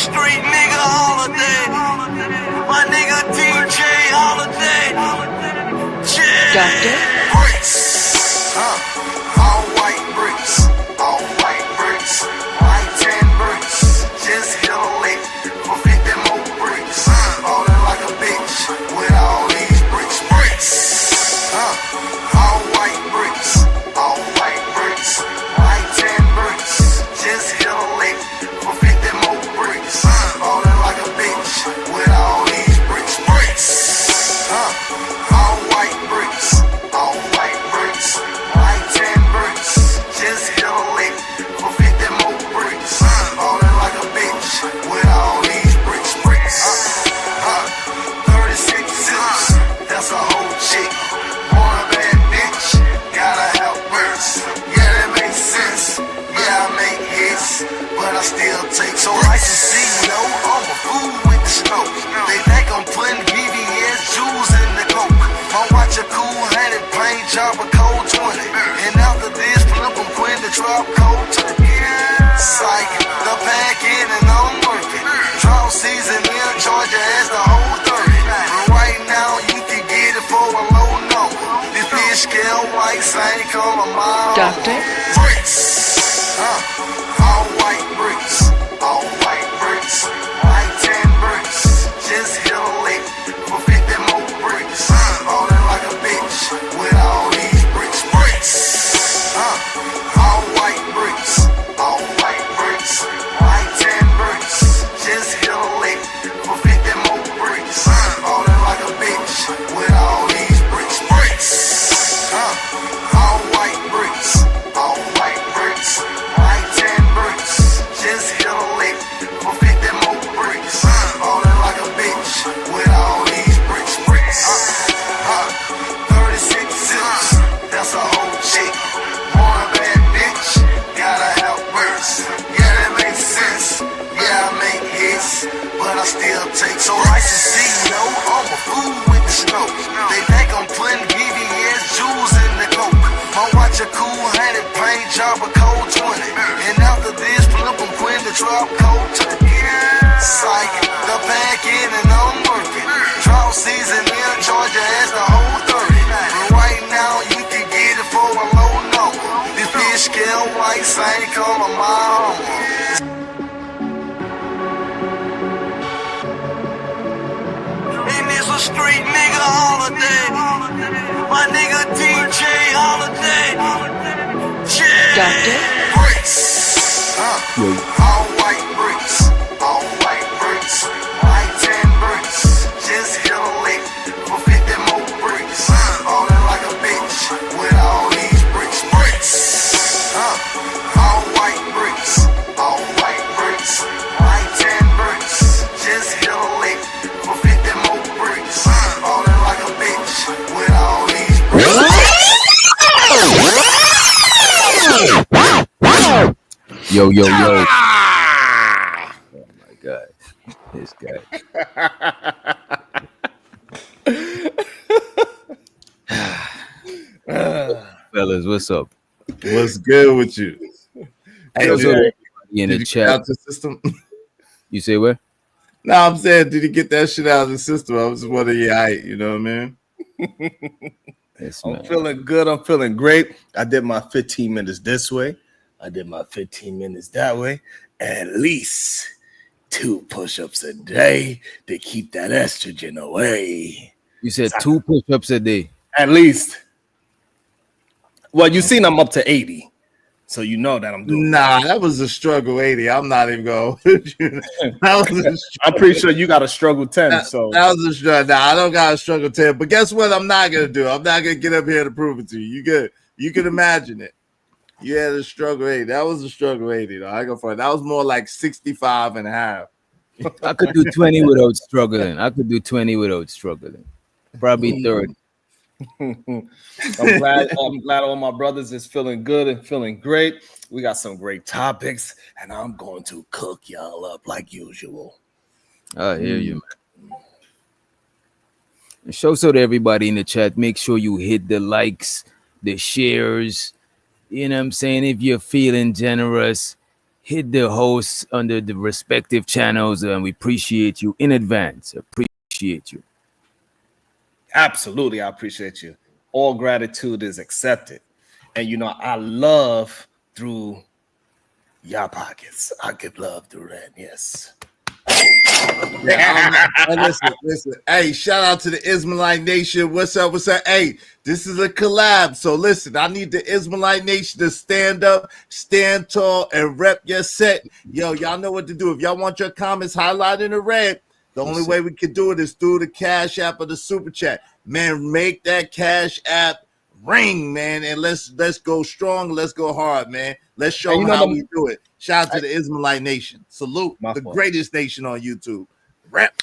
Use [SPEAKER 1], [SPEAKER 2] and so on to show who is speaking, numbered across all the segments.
[SPEAKER 1] street nigga holiday. My nigga DJ Holiday.
[SPEAKER 2] Doctor?
[SPEAKER 1] Bricks. All white bricks. All white bricks. White tan bricks. Just hit a lick for 50 more bricks. Ballin' like a bitch with all these bricks. Bricks. All white bricks. All white bricks. White tan bricks. Just hit a lick for 50 more bricks. Ballin' like a bitch with all these bricks. Bricks. All white bricks. All white bricks. White tan bricks. Just hit a lick for 50 more bricks. Ballin' like a bitch with all these bricks. Bricks. 36 zips. That's a whole chick. Want a bad bitch. Gotta have bricks. Yeah, that makes sense. Yeah, I make hits, but I still take. So licensee, no, I'm a fool with the smoke. They think I'm putting VVS jewels in the coke. I watch a cool handed paint job a cold 20. And after this, flip them quit the drop cold 20. Psych, the pack in and I'm working. Drought season in Georgia as the whole 30. But right now, you can get it for a low number. This bitch scale white, same color, my
[SPEAKER 2] Doctor?
[SPEAKER 1] Bricks. All white bricks. All white bricks. White tan bricks. Just hit a lick for 50 more bricks. Ballin' like a bitch with all these bricks. Bricks. All white bricks. All white bricks. White tan bricks. Just hit a lick for 50 more bricks. Ballin' like a bitch with all these bricks. Bricks. All white bricks. All white bricks. White tan bricks. Just hit a lick for 50 more bricks. Ballin' like a bitch with all these bricks. Bricks. 36 zips. That's a whole chick. Want a bad bitch. Gotta have bricks. Yeah, that makes sense. Yeah, I make hits, but I still take. So licensee, no, I'm a fool with the smoke. They think I'm putting VVS jewels in the coke. I watch a cool handed paint job a cold 20. And after this, flip them quit the drop cold 20. Psych, the pack in and I'm working. Drought season in Georgia as the whole 30. But right now, you can get it for a low number. This bitch scale white, same color, my home. And it's a street nigga holiday. My nigga DJ Holiday.
[SPEAKER 2] Doctor?
[SPEAKER 1] Bricks. All white bricks. All white bricks. White tan bricks. Just hit a lick for 50 more bricks. Ballin' like a bitch with all these bricks. Bricks. All white bricks. All white bricks. White tan bricks. Just hit a lick for 50 more bricks. Ballin' like a bitch with all these bricks.
[SPEAKER 3] Yo, yo, yo. Oh my God. This guy. Fellas, what's up?
[SPEAKER 4] What's good with you?
[SPEAKER 3] Hey, what's up, everybody in the
[SPEAKER 4] Did you get
[SPEAKER 3] chat?
[SPEAKER 4] out the system?
[SPEAKER 3] You say what?
[SPEAKER 4] No, I'm saying, did you get that shit out of the system? I was just wondering, your height, you know what I mean?
[SPEAKER 3] Yes,
[SPEAKER 5] I'm
[SPEAKER 3] man.
[SPEAKER 5] feeling good. I'm feeling great. I did my 15 minutes this way. I did my 15 minutes that way. At least 2 push-ups a day to keep that estrogen away.
[SPEAKER 3] You said 2 push-ups a day.
[SPEAKER 5] At least. Well, you seen I'm up to 80. So you know that I'm doing
[SPEAKER 4] Nah, that was a struggle 80. I'm not even going to. That was a
[SPEAKER 5] I'm pretty sure you got a struggle 10. So
[SPEAKER 4] that was a struggle. Nah, I don't got a struggle 10. But guess what? I'm not going to do. I'm not going to get up here to prove it to you. You good. You can imagine it. You had a struggle 80. That was a struggle 80, though. I go for it. That was more like 65 and a half.
[SPEAKER 3] I could do 20 without struggling. I could do 20 without struggling. Probably 30.
[SPEAKER 5] I'm glad all my brothers is feeling good and feeling great. We got some great topics, and I'm going to cook y'all up like usual.
[SPEAKER 3] I hear you, man. And show so to everybody in the chat. Make sure you hit the likes, the shares. You know what I'm saying? If you're feeling generous, hit the hosts under the respective channels, and we appreciate you in advance. Appreciate you.
[SPEAKER 5] Absolutely, I appreciate you. All gratitude is accepted. And you know, I love through your pockets. I give love through that, yes.
[SPEAKER 4] And listen. Hey, shout out to the Ismailite Nation. What's up? Hey, this is a collab. So listen, I need the Ismailite Nation to stand up, stand tall, and rep your set. Yo, y'all know what to do. If y'all want your comments highlighted in red, the only way we can do it is through the Cash App or the Super Chat. Man, make that Cash App ring, man, and let's go strong. Let's go hard, man. Let's show them how we do it. Shout out to the Ismailite Nation. Salute the greatest nation on YouTube. Rep.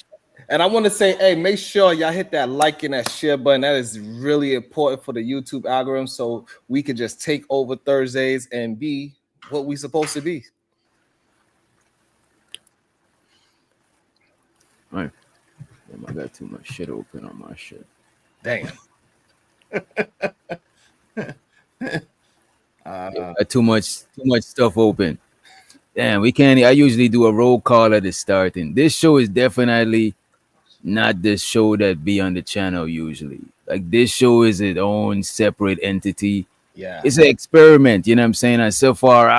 [SPEAKER 5] And I want to say, hey, make sure y'all hit that like and that share button. That is really important for the YouTube algorithm, so we can just take over Thursdays and be what we supposed to be.
[SPEAKER 3] All right. Damn, I got too much shit open on my shit.
[SPEAKER 5] Damn.
[SPEAKER 3] Too much stuff open. Damn, we can't. I usually do a roll call at the start, and this show is definitely not the show that be on the channel usually. Like, this show is its own separate entity.
[SPEAKER 5] Yeah,
[SPEAKER 3] it's an experiment. You know what I'm saying? And so far,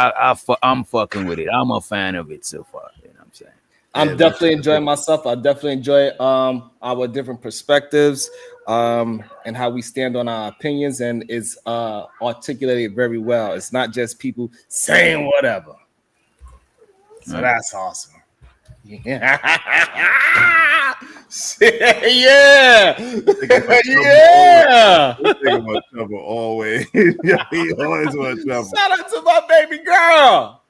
[SPEAKER 3] I'm fucking with it. I'm a fan of it so far. You know what I'm saying?
[SPEAKER 5] I'm definitely enjoying myself. I definitely enjoy our different perspectives and how we stand on our opinions, and it's articulated very well. It's not just people saying whatever. So that's awesome. Yeah. Yeah. Yeah.
[SPEAKER 4] Think about trouble always. Yeah, he always wants trouble.
[SPEAKER 5] Shout out to my baby girl.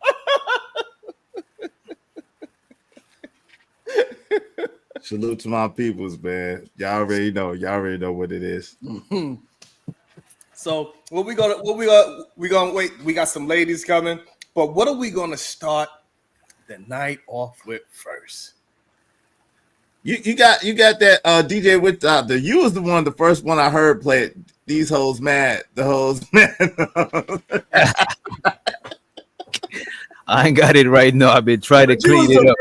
[SPEAKER 4] Salute to my peoples, man. Y'all already know what it is.
[SPEAKER 5] So what we gonna wait. We got some ladies coming, but what are we gonna start the night off with first?
[SPEAKER 4] You got that DJ with the you was the first one I heard play it. These hoes mad. The hoes mad.
[SPEAKER 3] I ain't got it right now. I've been trying to clean it up.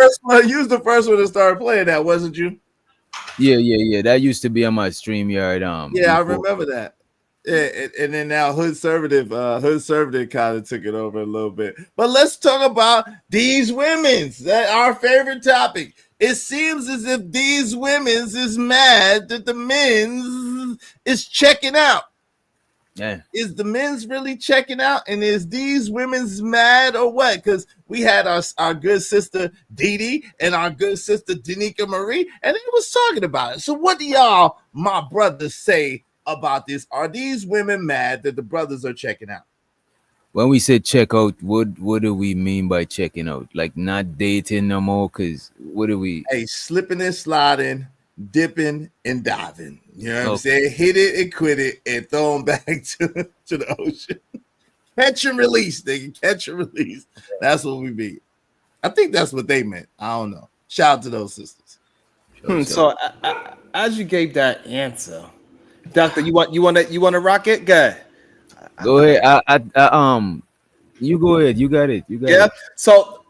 [SPEAKER 4] You was the first one to start playing that, wasn't you?
[SPEAKER 3] Yeah. That used to be on my StreamYard.
[SPEAKER 4] Yeah, I remember that. Yeah, and then now Hood Conservative kind of took it over a little bit. But let's talk about these women's. That our favorite topic. It seems as if these women's is mad that the men's is checking out.
[SPEAKER 3] Yeah.
[SPEAKER 4] Is the men's really checking out? And is these women's mad or what? Because we had our good sister Dee and our good sister Danica Marie, and they was talking about it. So what do y'all, my brothers, say about this? Are these women mad that the brothers are checking out?
[SPEAKER 3] When we say check out, what do we mean by checking out? Like not dating no more? Because what do we?
[SPEAKER 4] Hey, slipping and sliding, dipping and diving. You know what I'm saying? Hit it and quit it and throw them back to the ocean. Catch and release, nigga. Catch and release. That's what we mean. I think that's what they meant. I don't know. Shout out to those sisters.
[SPEAKER 5] So as you gave that answer, Doctor, you want to rock it? Good.
[SPEAKER 3] Go ahead. You go ahead. You got it.
[SPEAKER 5] Yeah. So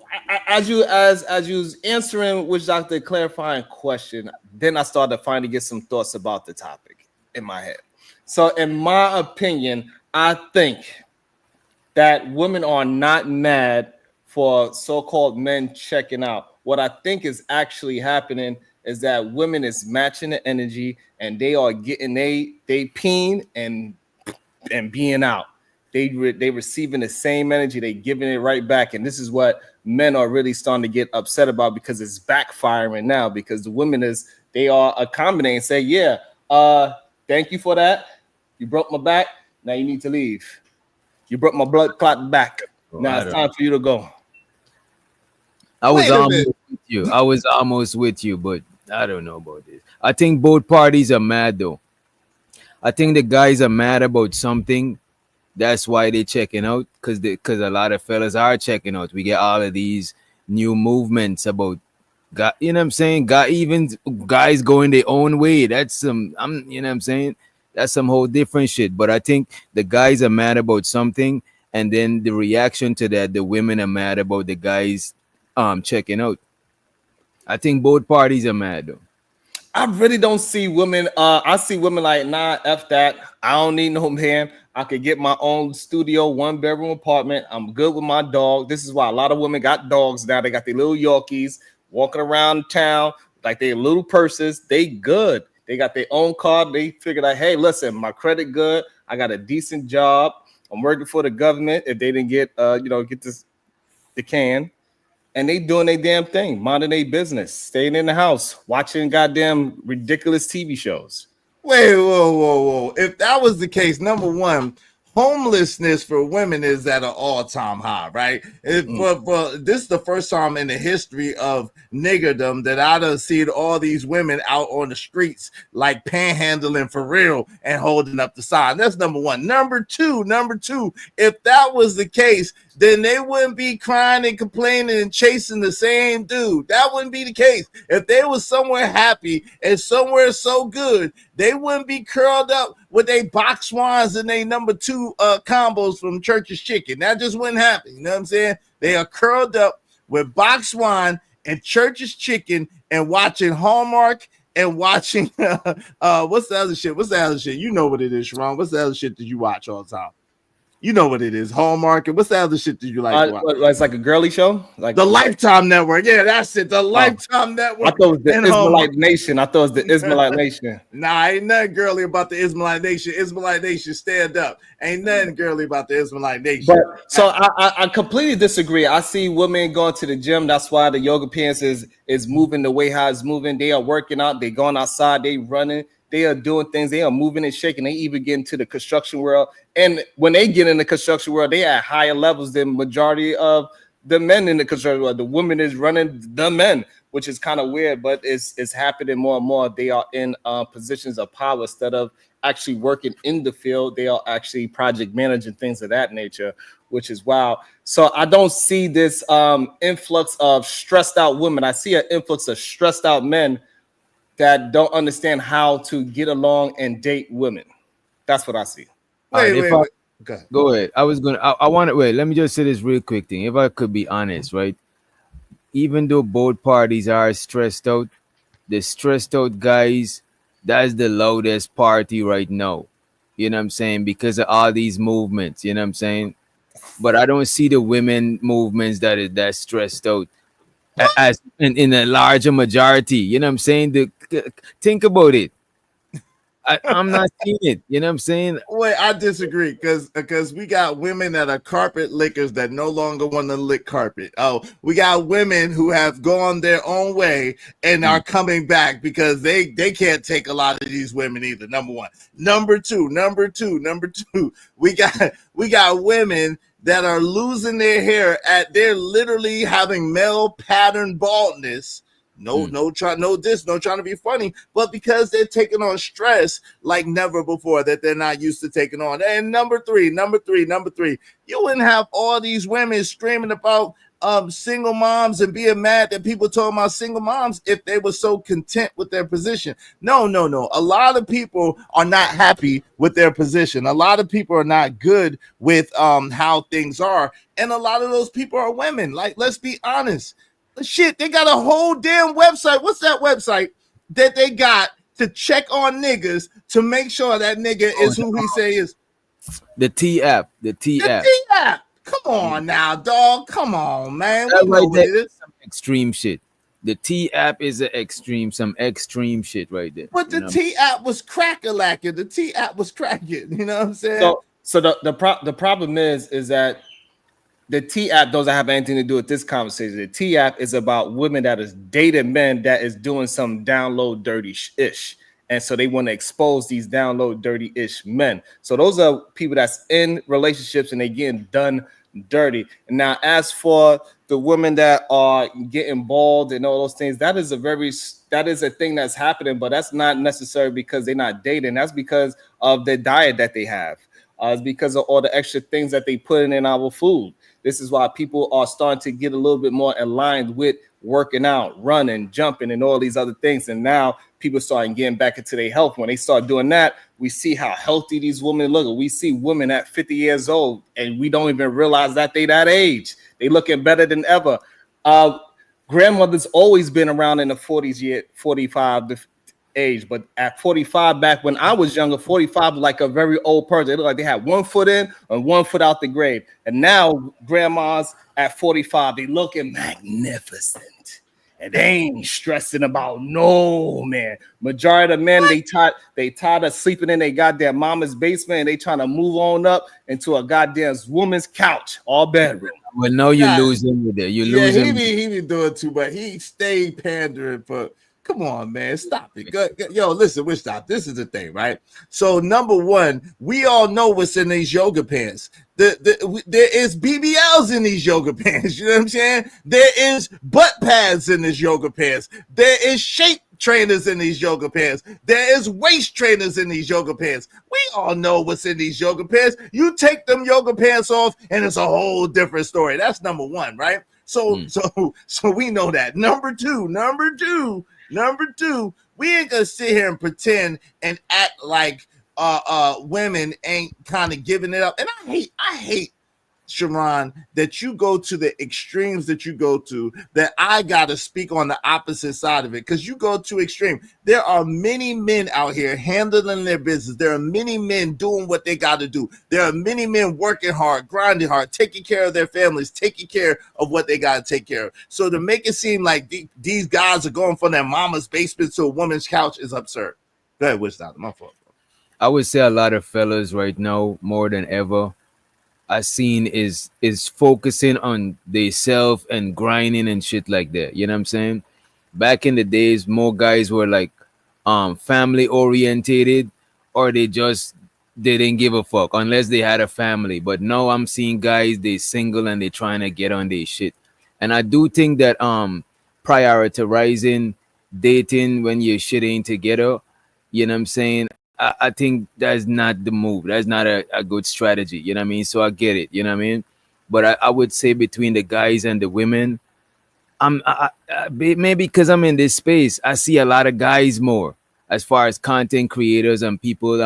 [SPEAKER 5] as you was answering which Doctor clarifying question, then I started to finally get some thoughts about the topic in my head. So in my opinion, I think that women are not mad for so-called men checking out. What I think is actually happening is that women is matching the energy, and they are getting they peeing and being out. They receiving the same energy, they giving it right back, and this is what men are really starting to get upset about, because it's backfiring now, because the women they are accommodating and say, yeah, thank you for that. You broke my back. Now you need to leave. You broke my blood clot back. Now it's time for you to go.
[SPEAKER 3] I was almost with you, but I don't know about this. I think both parties are mad though. I think the guys are mad about something. That's why they're checking out, because a lot of fellas are checking out. We get all of these new movements about, you know what I'm saying? Even guys going their own way. That's some, you know what I'm saying? That's some whole different shit. But I think the guys are mad about something, and then the reaction to that, the women are mad about the guys checking out. I think both parties are mad though.
[SPEAKER 5] I really don't see women. I see women like, nah, F that. I don't need no man. I could get my own studio, 1-bedroom apartment. I'm good with my dog. This is why a lot of women got dogs now. They got their little Yorkies walking around town like they little purses. They good. They got their own car. They figured out, hey, listen, my credit good. I got a decent job. I'm working for the government. If they didn't get, get this, the can. And they doing their damn thing, minding their business, staying in the house, watching goddamn ridiculous TV shows.
[SPEAKER 4] Wait, whoa. If that was the case, number one, homelessness for women is at an all-time high, right? But this is the first time in the history of niggerdom that I done seen all these women out on the streets like panhandling for real and holding up the sign. That's number one. Number two, if that was the case, then they wouldn't be crying and complaining and chasing the same dude. That wouldn't be the case. If they was somewhere happy and somewhere so good, they wouldn't be curled up with they box swans and they number 2 combos from Church's Chicken. That just wouldn't happen. You know what I'm saying? They are curled up with box swan and Church's Chicken and watching Hallmark and watching what's the other shit? You know what it is, Sharon. What's the other shit that you watch all the time? You know what it is, Hallmark. And what's the other shit that you like to watch?
[SPEAKER 5] It's like a girly show? Like
[SPEAKER 4] the Lifetime Network. Yeah, that's it. The Lifetime Network.
[SPEAKER 5] I thought it was the Ismailite Nation. Nah,
[SPEAKER 4] ain't nothing girly about the Ismailite Nation. Ismailite Nation, stand up. Ain't nothing girly about the Ismailite Nation.
[SPEAKER 5] But so I completely disagree. I see women going to the gym. That's why the yoga pants is moving the way how it's moving. They are working out. They going outside. They running. They are doing things. They are moving and shaking. They even get into the construction world. And when they get in the construction world, they at higher levels than majority of the men in the construction world. The woman is running the men, which is kind of weird, but it's happening more and more. They are in positions of power instead of actually working in the field. They are actually project managing things of that nature, which is wild. So I don't see this influx of stressed out women. I see an influx of stressed out men that don't understand how to get along and date women. That's what I see.
[SPEAKER 4] Wait.
[SPEAKER 3] Go ahead. I want to wait. Let me just say this real quick thing. If I could be honest, right? Even though both parties are stressed out, the stressed out guys, that's the loudest party right now. You know what I'm saying? Because of all these movements, you know what I'm saying? But I don't see the women movements that stressed out as in a larger majority. You know what I'm saying? Think about it. I'm not seeing it. You know what I'm saying?
[SPEAKER 4] Wait, I disagree because we got women that are carpet lickers that no longer want to lick carpet. Oh, we got women who have gone their own way and are coming back because they can't take a lot of these women either. Number one. Number two. We got women that are losing their hair they're literally having male pattern baldness. No trying to be funny, but because they're taking on stress like never before that they're not used to taking on. And number three, you wouldn't have all these women screaming about single moms and being mad that people talking about single moms if they were so content with their position. No. A lot of people are not happy with their position. A lot of people are not good with how things are. And a lot of those people are women. Like, let's be honest. Shit, they got a whole damn website. What's that website that they got to check on niggas to make sure that nigga is who he say is?
[SPEAKER 3] The T app. The T app.
[SPEAKER 4] Come on now, dog. Come on, man.
[SPEAKER 3] That
[SPEAKER 4] We know
[SPEAKER 3] right
[SPEAKER 4] what
[SPEAKER 3] there
[SPEAKER 4] it is.
[SPEAKER 3] is some extreme shit. The T app is some extreme shit right there.
[SPEAKER 4] But the T app was crack-a-lacking. The T app was cracking. You know what I'm saying?
[SPEAKER 5] So the problem is that the T app doesn't have anything to do with this conversation. The T app is about women that is dating men that is doing some download dirty-ish. And so they want to expose these download dirty-ish men. So those are people that's in relationships and they getting done dirty. And now as for the women that are getting bald and all those things, that is a thing that's happening, but that's not necessarily because they're not dating. That's because of the diet that they have. It's because of all the extra things that they put in our food. This is why people are starting to get a little bit more aligned with working out, running, jumping, and all these other things. And now people starting getting back into their health. When they start doing that, we see how healthy these women look. We see women at 50 years old, and we don't even realize that they that age. They looking better than ever. Grandmother's always been around in the 40s, yet 45 age, but at 45, back when I was younger, 45 was like a very old person. It looked like they had 1 foot in and 1 foot out the grave. And now grandmas at 45, they looking magnificent. And they ain't stressing about no man. Majority of the men, they tired of sleeping in their goddamn mama's basement, and they trying to move on up into a goddamn woman's couch or bedroom.
[SPEAKER 3] Well, no, you lose him with it. You lose him.
[SPEAKER 4] He be doing too much. He stayed pandering for. Come on, man, stop it. Yo, listen, we stop. This is the thing, right? So, number one, we all know what's in these yoga pants. There is BBLs in these yoga pants. You know what I'm saying? There is butt pads in these yoga pants. There is shape trainers in these yoga pants. There is waist trainers in these yoga pants. We all know what's in these yoga pants. You take them yoga pants off, and it's a whole different story. That's number one, right? So we know that. Number two, we ain't gonna sit here and pretend and act like women ain't kind of giving it up. And I hate Sharon, that you go to the extremes that you go to, that I gotta speak on the opposite side of it, because you go to extreme. There are many men out here handling their business. There are many men doing what they got to do. There are many men working hard, grinding hard, taking care of their families, taking care of what they got to take care of. So to make it seem like these guys are going from their mama's basement to a woman's couch is absurd. Go ahead, Wisdom. My fault.
[SPEAKER 3] I would say a lot of fellas right now, more than ever, I seen is focusing on themselves and grinding and shit like that. You know what I'm saying? Back in the days, more guys were like family orientated, or they didn't give a fuck unless they had a family. But now I'm seeing guys, they single and they trying to get on their shit. And I do think that prioritizing dating when your shit ain't together, you know what I'm saying? I think that's not the move. That's not a good strategy. You know what I mean? So I get it. You know what I mean? But I would say between the guys and the women, maybe because I'm in this space, I see a lot of guys more as far as content creators and people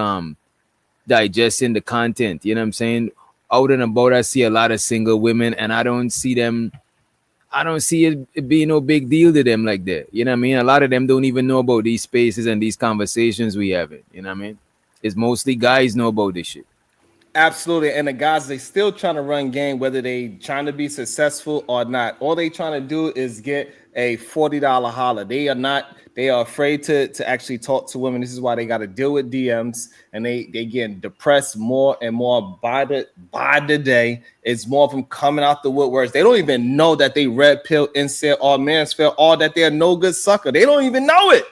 [SPEAKER 3] digesting the content. You know what I'm saying? Out and about, I see a lot of single women, and I don't see it being no big deal to them like that. You know what I mean? A lot of them don't even know about these spaces and these conversations we having. You know what I mean? It's mostly guys know about this shit.
[SPEAKER 5] Absolutely. And the guys, they still trying to run game, whether they trying to be successful or not. All they trying to do is get a $40 holler. They are afraid to actually talk to women. This is why they got to deal with DMs, and they getting depressed more and more by the day. It's more of them coming out the woodworks. They don't even know that they red pill, incel, or mansfield, or that they're no good sucker. They don't even know it,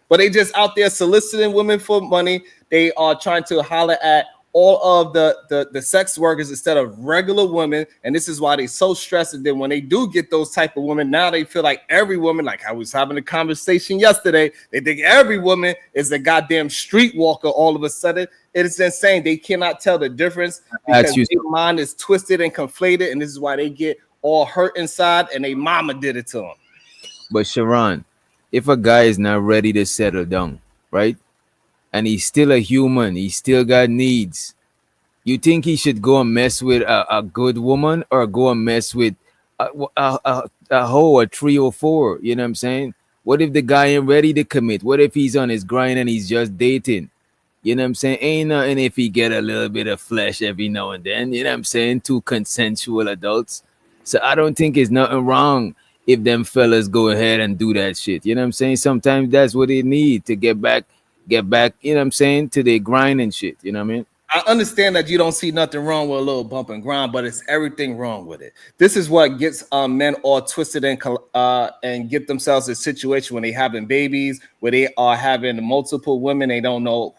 [SPEAKER 5] but they just out there soliciting women for money. They are trying to holler at all of the sex workers instead of regular women, and this is why they so stressed. And then when they do get those type of women, now they feel like every woman, like I was having a conversation yesterday, they think every woman is a goddamn streetwalker all of a sudden. It is insane. They cannot tell the difference because their mind is twisted and conflated, and this is why they get all hurt inside, and they mama did it to them.
[SPEAKER 3] But Sharon, if a guy is not ready to settle down, right? And he's still a human, he still got needs. You think he should go and mess with a good woman, or go and mess with a hoe, a 3 or 4? You know what I'm saying? What if the guy ain't ready to commit? What if he's on his grind and he's just dating? You know what I'm saying? Ain't nothing if he get a little bit of flesh every now and then. You know what I'm saying? 2 consensual adults. So I don't think it's nothing wrong if them fellas go ahead and do that shit. You know what I'm saying? Sometimes that's what they need to get back, you know what I'm saying, to their grind and shit. You know what I mean?
[SPEAKER 5] I understand that you don't see nothing wrong with a little bump and grind, but it's everything wrong with it. This is what gets men all twisted and get themselves in a situation when they having babies, where they are having multiple women. They don't know.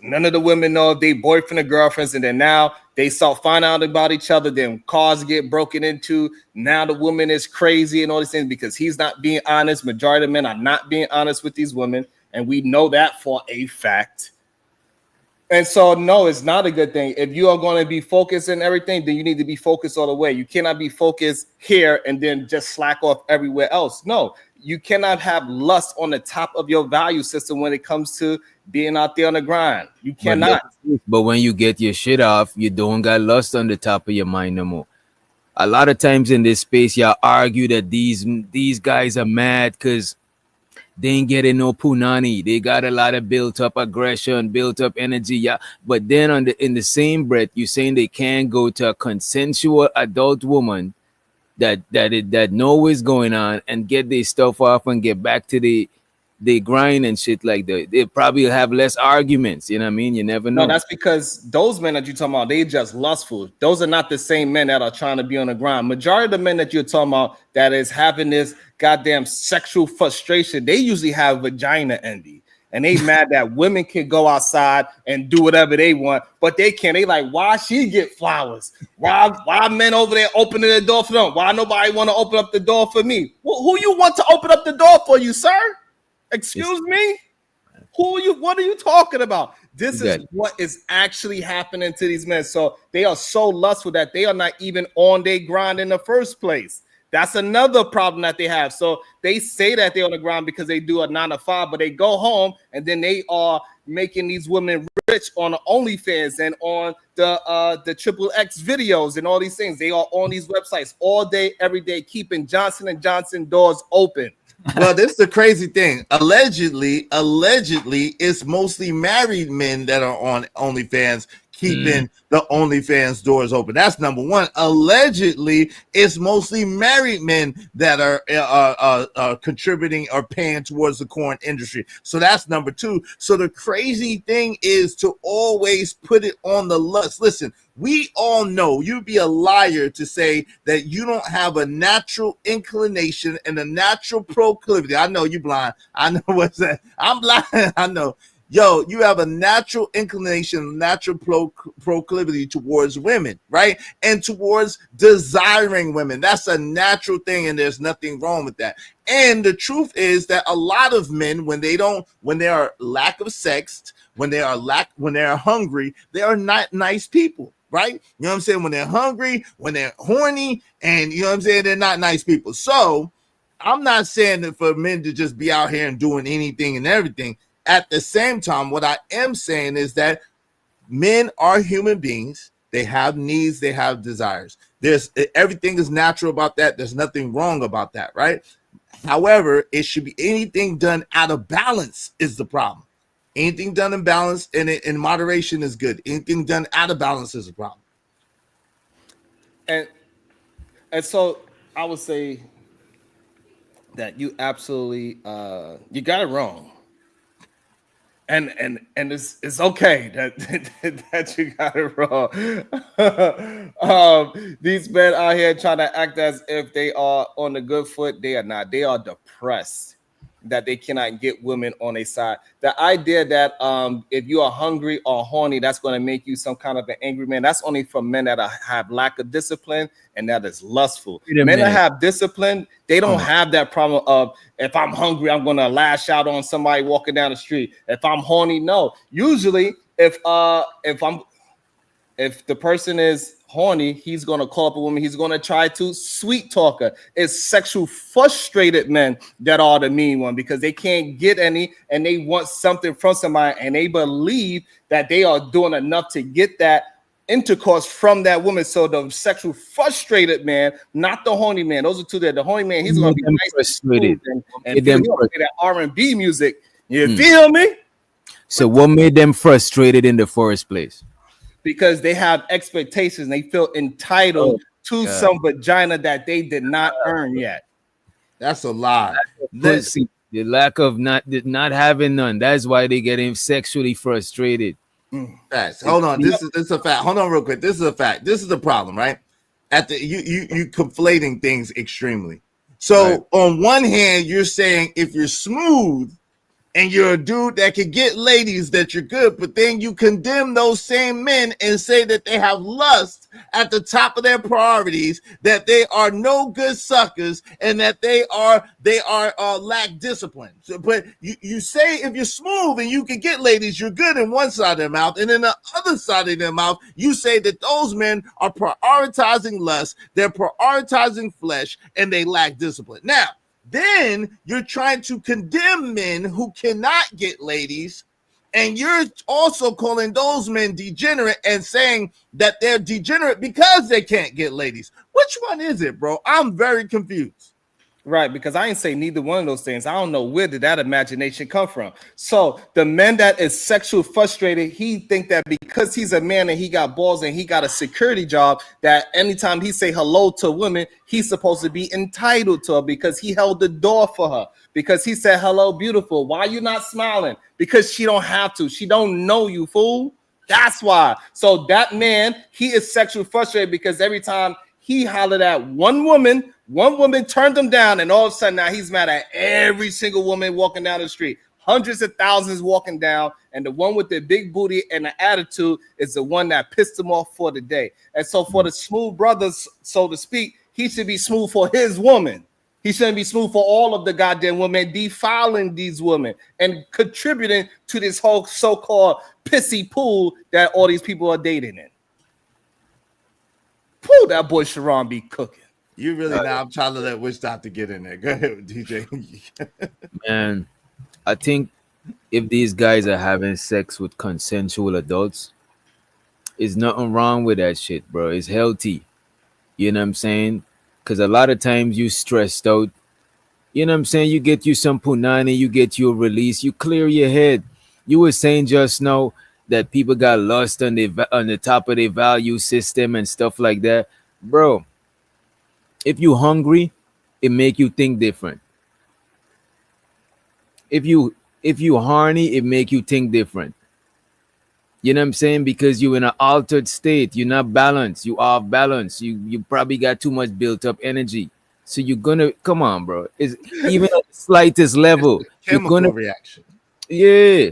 [SPEAKER 5] None of the women know if they boyfriend or girlfriends, and then now they start finding out about each other. Then cars get broken into. Now the woman is crazy and all these things because he's not being honest. Majority of men are not being honest with these women, and we know that for a fact. And so, no, it's not a good thing. If you are going to be focused in everything, then you need to be focused all the way. You cannot be focused here and then just slack off everywhere else. No, you cannot have lust on the top of your value system when it comes to being out there on the grind. You cannot.
[SPEAKER 3] But when you get your shit off, you don't got lust on the top of your mind no more. A lot of times in this space, y'all argue that these guys are mad because they ain't getting no punani. They got a lot of built up aggression, built up energy. Yeah. But then in the same breath, you're saying they can't go to a consensual adult woman that know what's going on and get their stuff off and get back to the grind and shit like that. They probably have less arguments. You know what I mean? You never know.
[SPEAKER 5] No, that's because those men that you're talking about, they just lustful. Those are not the same men that are trying to be on the grind. Majority of the men that you're talking about that is having this goddamn sexual frustration, they usually have vagina envy. And they mad that women can go outside and do whatever they want, but they can't. They like, why she get flowers? Why men over there opening the door for them? Why nobody want to open up the door for me? Who you want to open up the door for you, sir? Excuse me? What are you talking about? This is what is actually happening to these men. So they are so lustful that they are not even on their grind in the first place. That's another problem that they have. So they say that they're on the ground because they do a 9 to 5, but they go home and then they are making these women rich on the OnlyFans and on the Triple X videos and all these things. They are on these websites all day, every day, keeping Johnson & Johnson doors open.
[SPEAKER 4] Well, this is the crazy thing. Allegedly, it's mostly married men that are on OnlyFans keeping the OnlyFans doors open. That's number one. Allegedly, it's mostly married men that are contributing or paying towards the porn industry. So that's number two. So the crazy thing is to always put it on the lust. Listen, we all know you'd be a liar to say that you don't have a natural inclination and a natural proclivity. I know you blind. I know what's that. I'm blind. I know. Yo, you have a natural inclination, natural proclivity towards women, right? And towards desiring women. That's a natural thing, and there's nothing wrong with that. And the truth is that a lot of men, when they are lack of sex, when they are hungry, they are not nice people, right? You know what I'm saying? When they're hungry, when they're horny, and you know what I'm saying, they're not nice people. So I'm not saying that for men to just be out here and doing anything and everything. At the same time, what I am saying is that men are human beings. They have needs, they have desires. Everything is natural about that. There's nothing wrong about that, right? However, it should be anything done out of balance is the problem. Anything done in balance and in moderation is good. Anything done out of balance is a problem.
[SPEAKER 5] And so I would say that you absolutely you got it wrong. And it's okay that you got it wrong. These men out here trying to act as if they are on the good foot. They are not. They are depressed that they cannot get women on their side. The idea that if you are hungry or horny, that's going to make you some kind of an angry man. That's only for men that have lack of discipline and that is lustful. Men that have discipline, they don't have that problem of if I'm hungry, I'm going to lash out on somebody walking down the street. If I'm horny, no. Usually, if the person is horny, he's going to call up a woman. He's going to try to sweet talk her. It's sexual frustrated men that are the mean one because they can't get any and they want something from somebody and they believe that they are doing enough to get that intercourse from that woman. So the sexual frustrated man, not the horny man. Those are two there. The horny man, he's going to be nice frustrated and play that R&B music. You feel me?
[SPEAKER 3] So what made them frustrated in the first place?
[SPEAKER 5] Because they have expectations. They feel entitled to some vagina that they did not earn yet.
[SPEAKER 4] That's a lie.
[SPEAKER 3] The lack of not having none. That's why they get sexually frustrated.
[SPEAKER 4] Facts. Hold on. This is a fact. Hold on real quick. This is a fact. This is the problem, right? You conflating things extremely. So on one hand, you're saying if you're smooth and you're a dude that can get ladies that you're good, but then you condemn those same men and say that they have lust at the top of their priorities, that they are no good suckers, and that they are lack discipline. So, but you say if you're smooth and you can get ladies, you're good in one side of their mouth, and then the other side of their mouth, you say that those men are prioritizing lust, they're prioritizing flesh, and they lack discipline. Now, then you're trying to condemn men who cannot get ladies, and you're also calling those men degenerate and saying that they're degenerate because they can't get ladies. Which one is it, bro? I'm very confused.
[SPEAKER 5] Right, because I ain't say neither one of those things. I don't know where did that imagination come from. So the man that is sexually frustrated, he think that because he's a man and he got balls and he got a security job, that anytime he say hello to a woman, he's supposed to be entitled to her because he held the door for her. Because he said, hello, beautiful. Why you not smiling? Because she don't have to. She don't know you, fool. That's why. So that man, he is sexually frustrated because every time he hollered at one woman turned him down, and all of a sudden now he's mad at every single woman walking down the street. Hundreds of thousands walking down, and the one with the big booty and the attitude is the one that pissed him off for the day. And so for the smooth brothers, so to speak, he should be smooth for his woman. He shouldn't be smooth for all of the goddamn women, defiling these women and contributing to this whole so-called pissy pool that all these people are dating in. Whew, that boy Sharon be cooking.
[SPEAKER 4] You really now I'm trying to let Witch Doctor get in there. Go ahead, DJ.
[SPEAKER 3] Man, I think if these guys are having sex with consensual adults, there's nothing wrong with that shit, bro. It's healthy. You know what I'm saying? Because a lot of times you stressed out. You know what I'm saying? You get you some punani, you get you a release, you clear your head. You were saying just now that people got lost on the top of their value system and stuff like that. Bro, if you hungry, it make you think different. If you horny, it make you think different. You know what I'm saying? Because you're in an altered state. You're not balanced. You are off balance. You probably got too much built up energy. So you're gonna come on, bro. It's even at the slightest level. You're gonna
[SPEAKER 4] reaction.
[SPEAKER 3] Yeah.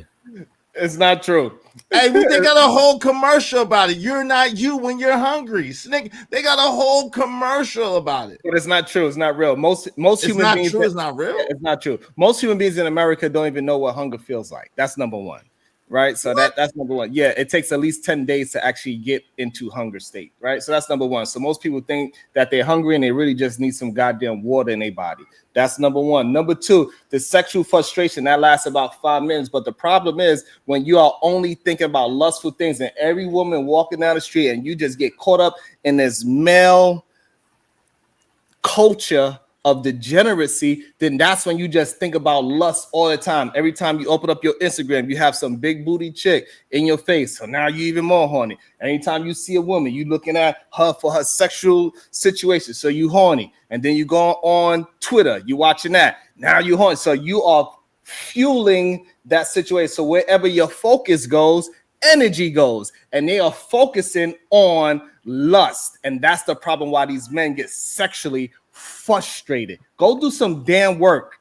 [SPEAKER 5] It's not true.
[SPEAKER 4] Hey, they got a whole commercial about it. You're not you when you're hungry. They got a whole commercial about it.
[SPEAKER 5] But it's not true. It's not real. Most human beings.
[SPEAKER 4] True. It's not real.
[SPEAKER 5] It's not true. Most human beings in America don't even know what hunger feels like. That's number one. Right. So that's number one. Yeah, it takes at least 10 days to actually get into hunger state. Right. So that's number one. So most people think that they're hungry and they really just need some goddamn water in their body. That's number one. Number two, the sexual frustration that lasts about 5 minutes. But the problem is when you are only thinking about lustful things and every woman walking down the street and you just get caught up in this male culture of degeneracy, then that's when you just think about lust all the time. Every time you open up your Instagram, you have some big booty chick in your face. So now you're even more horny. Anytime you see a woman, you looking at her for her sexual situation. So you horny. And then you go on Twitter, you watching that. Now you horny. So you are fueling that situation. So wherever your focus goes, energy goes. And they are focusing on lust. And that's the problem why these men get sexually frustrated. Go do some damn work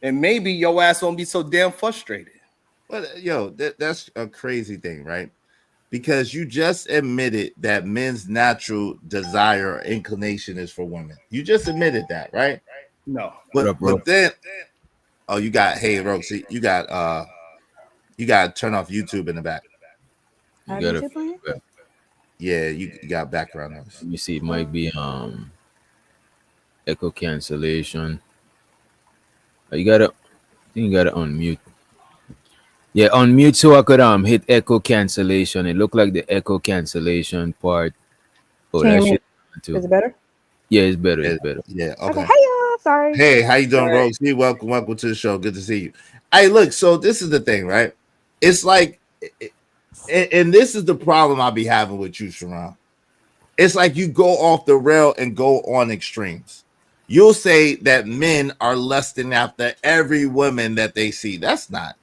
[SPEAKER 5] and maybe your ass won't be so damn frustrated.
[SPEAKER 4] But that's a crazy thing, right? Because you just admitted that men's natural desire or inclination is for women. You just admitted that, right?
[SPEAKER 5] No.
[SPEAKER 4] But then you got Rose, you got to turn off YouTube in the back. You got background noise.
[SPEAKER 3] Let me see, it might be echo cancellation. You gotta unmute. Yeah, unmute so I could hit echo cancellation. It looked like the echo cancellation part. Oh, that shit too.
[SPEAKER 2] Is it better?
[SPEAKER 3] Yeah, it's better. It's better.
[SPEAKER 4] Yeah. Okay.
[SPEAKER 2] Hey y'all. Sorry.
[SPEAKER 4] Hey, how you doing, Rose? Welcome to the show. Good to see you. Hey, look. So this is the thing, right? It's like, and this is the problem I be having with you, Sharon. It's like you go off the rail and go on extremes. You'll say that men are lusting after every woman that they see. That's not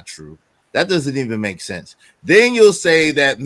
[SPEAKER 4] true. That doesn't even make sense. Then you'll say that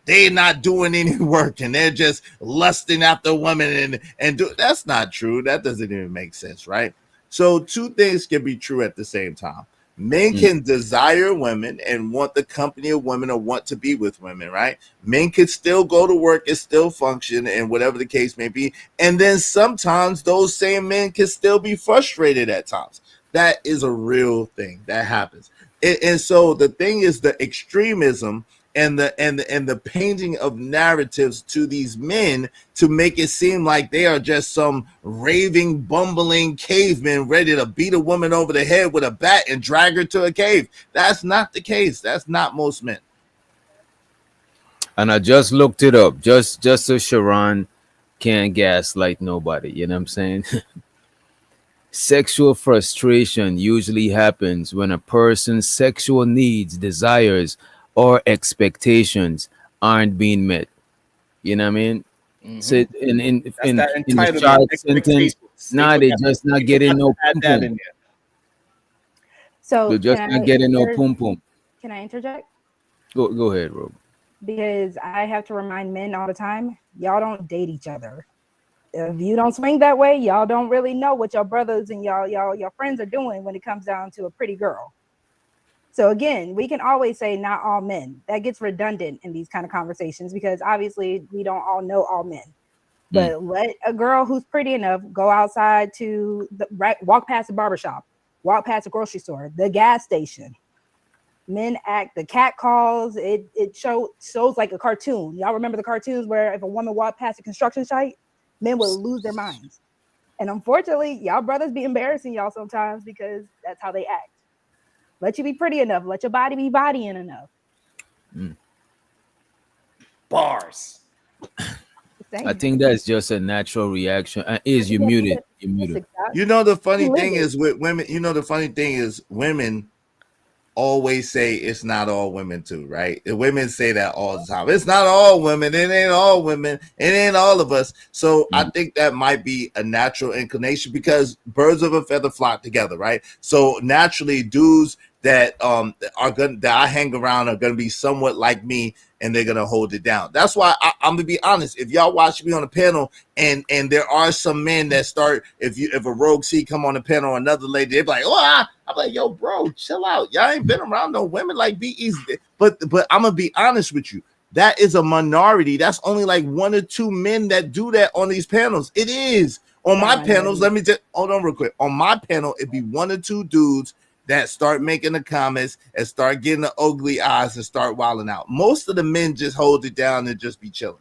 [SPEAKER 4] they're not doing any work and they're just lusting after women and that's not true. That doesn't even make sense, right? So two things can be true at the same time. Men can desire women and want the company of women or want to be with women, right? Men can still go to work and still function and whatever the case may be. And then sometimes those same men can still be frustrated at times. That is a real thing that happens. And so the thing is the extremism and the painting of narratives to these men to make it seem like they are just some raving, bumbling cavemen ready to beat a woman over the head with a bat and drag her to a cave. That's not the case. That's not most men.
[SPEAKER 3] And I just looked it up, just so Sharon can't gaslight nobody. You know what I'm saying? Sexual frustration usually happens when a person's sexual needs, desires, or expectations aren't being met. You know what I mean? So in the child sentence, nah, they just not getting no pum pum.
[SPEAKER 2] So
[SPEAKER 3] They're just not getting no pum pum.
[SPEAKER 2] Can I interject?
[SPEAKER 3] Go ahead, Rob.
[SPEAKER 2] Because I have to remind men all the time, y'all don't date each other. If you don't swing that way, y'all don't really know what your brothers and your friends are doing when it comes down to a pretty girl. So again, we can always say not all men. That gets redundant in these kind of conversations because obviously we don't all know all men. But let a girl who's pretty enough go outside to walk past the barbershop, walk past the grocery store, the gas station. Men act, the cat calls, it shows like a cartoon. Y'all remember the cartoons where if a woman walked past a construction site, men will lose their minds. And unfortunately, y'all brothers be embarrassing y'all sometimes because that's how they act. Let you be pretty enough. Let your body be bodying enough.
[SPEAKER 5] Bars.
[SPEAKER 3] I think that's just a natural reaction. You muted. You muted.
[SPEAKER 4] You know the funny thing is with women. You know the funny thing is women always say it's not all women too, right? The women say that all the time. It's not all women. It ain't all women. It ain't all of us. So I think that might be a natural inclination because birds of a feather flock together, right? So naturally, dudes that that I hang around are gonna be somewhat like me, and they're gonna hold it down. That's why I'm gonna be honest. If y'all watch me on the panel, and there are some men that start if a Rogue C come on the panel, another lady, they're like, oh, I'm like, yo, bro, chill out. Y'all ain't been around no women, like be easy. But I'm gonna be honest with you. That is a minority. That's only like 1 or 2 men that do that on these panels. It is on my panels. Let me just hold on real quick. On my panel, it'd be 1 or 2 dudes that start making the comments and start getting the ugly eyes and start wilding out. Most of the men just hold it down and just be chilling.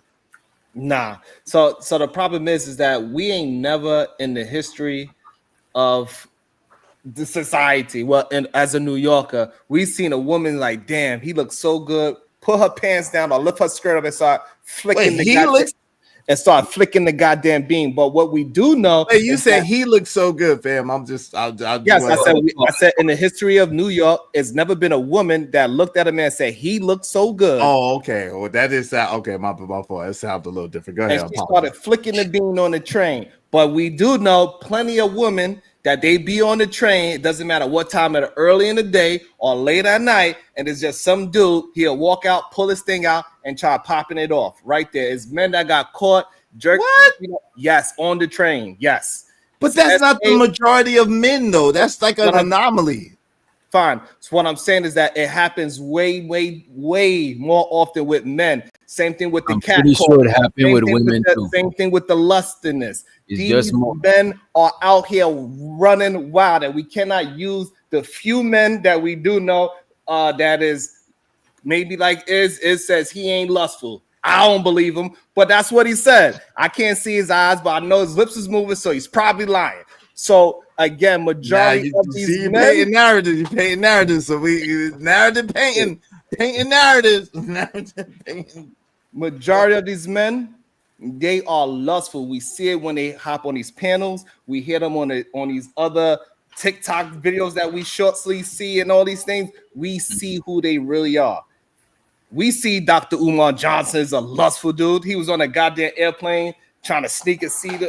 [SPEAKER 5] Nah. So the problem is that we ain't never in the history of the society. Well, and as a New Yorker, we seen a woman like, damn, he looks so good. Put her pants down or lift her skirt up and start flicking start flicking the goddamn beam. But what we do know,
[SPEAKER 4] hey, you said he looks so good, fam. I
[SPEAKER 5] said in the history of New York, it's never been a woman that looked at a man and said he looked so good.
[SPEAKER 4] Oh, okay. Well, that is that. Okay, my fault. It sounds a little different. Go ahead.
[SPEAKER 5] And she started flicking the beam on the train. But we do know plenty of women that they be on the train. It doesn't matter what time of early in the day or late at night, and it's just some dude, he'll walk out, pull his thing out, and try popping it off right there. It's men that got caught jerking. Yes, on the train. Yes.
[SPEAKER 4] But that's not the majority of men, though. That's like an anomaly.
[SPEAKER 5] Fine. So what I'm saying is that it happens way, way, way more often with men. Same thing with the cat.
[SPEAKER 3] I'm pretty sure it happened with women too.
[SPEAKER 5] Same thing with the lustiness.
[SPEAKER 3] It's just more.
[SPEAKER 5] Men are out here running wild, and we cannot use the few men that we do know that is maybe like Iz says he ain't lustful. I don't believe him, but that's what he said. I can't see his eyes, but I know his lips is moving, so he's probably lying. So again, majority of these men,
[SPEAKER 4] painting narratives. You painting narratives. So we narrative painting narratives.
[SPEAKER 5] Majority of these men, they are lustful. We see it when they hop on these panels. We hear them on these other TikTok videos that we shortly see and all these things. We see who they really are. We see Dr. Umar Johnson is a lustful dude. He was on a goddamn airplane trying to sneak a seat.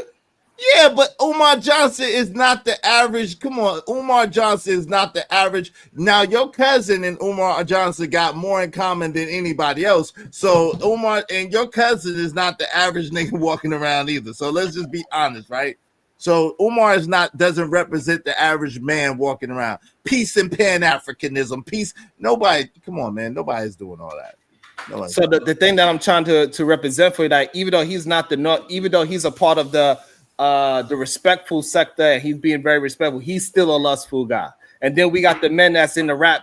[SPEAKER 4] Yeah, but Umar Johnson is not the average. Come on, Umar Johnson is not the average. Now, your cousin and Umar Johnson got more in common than anybody else. So Umar and your cousin is not the average nigga walking around either. So let's just be honest, right? So Umar doesn't represent the average man walking around. Peace and Pan-Africanism. Peace. Nobody, come on, man. Nobody's doing all that. Nobody's
[SPEAKER 5] So the thing that I'm trying to represent for you, that even though he's not even though he's a part of the respectful sector and he's being very respectful, he's still a lustful guy. And then we got the men that's in the rap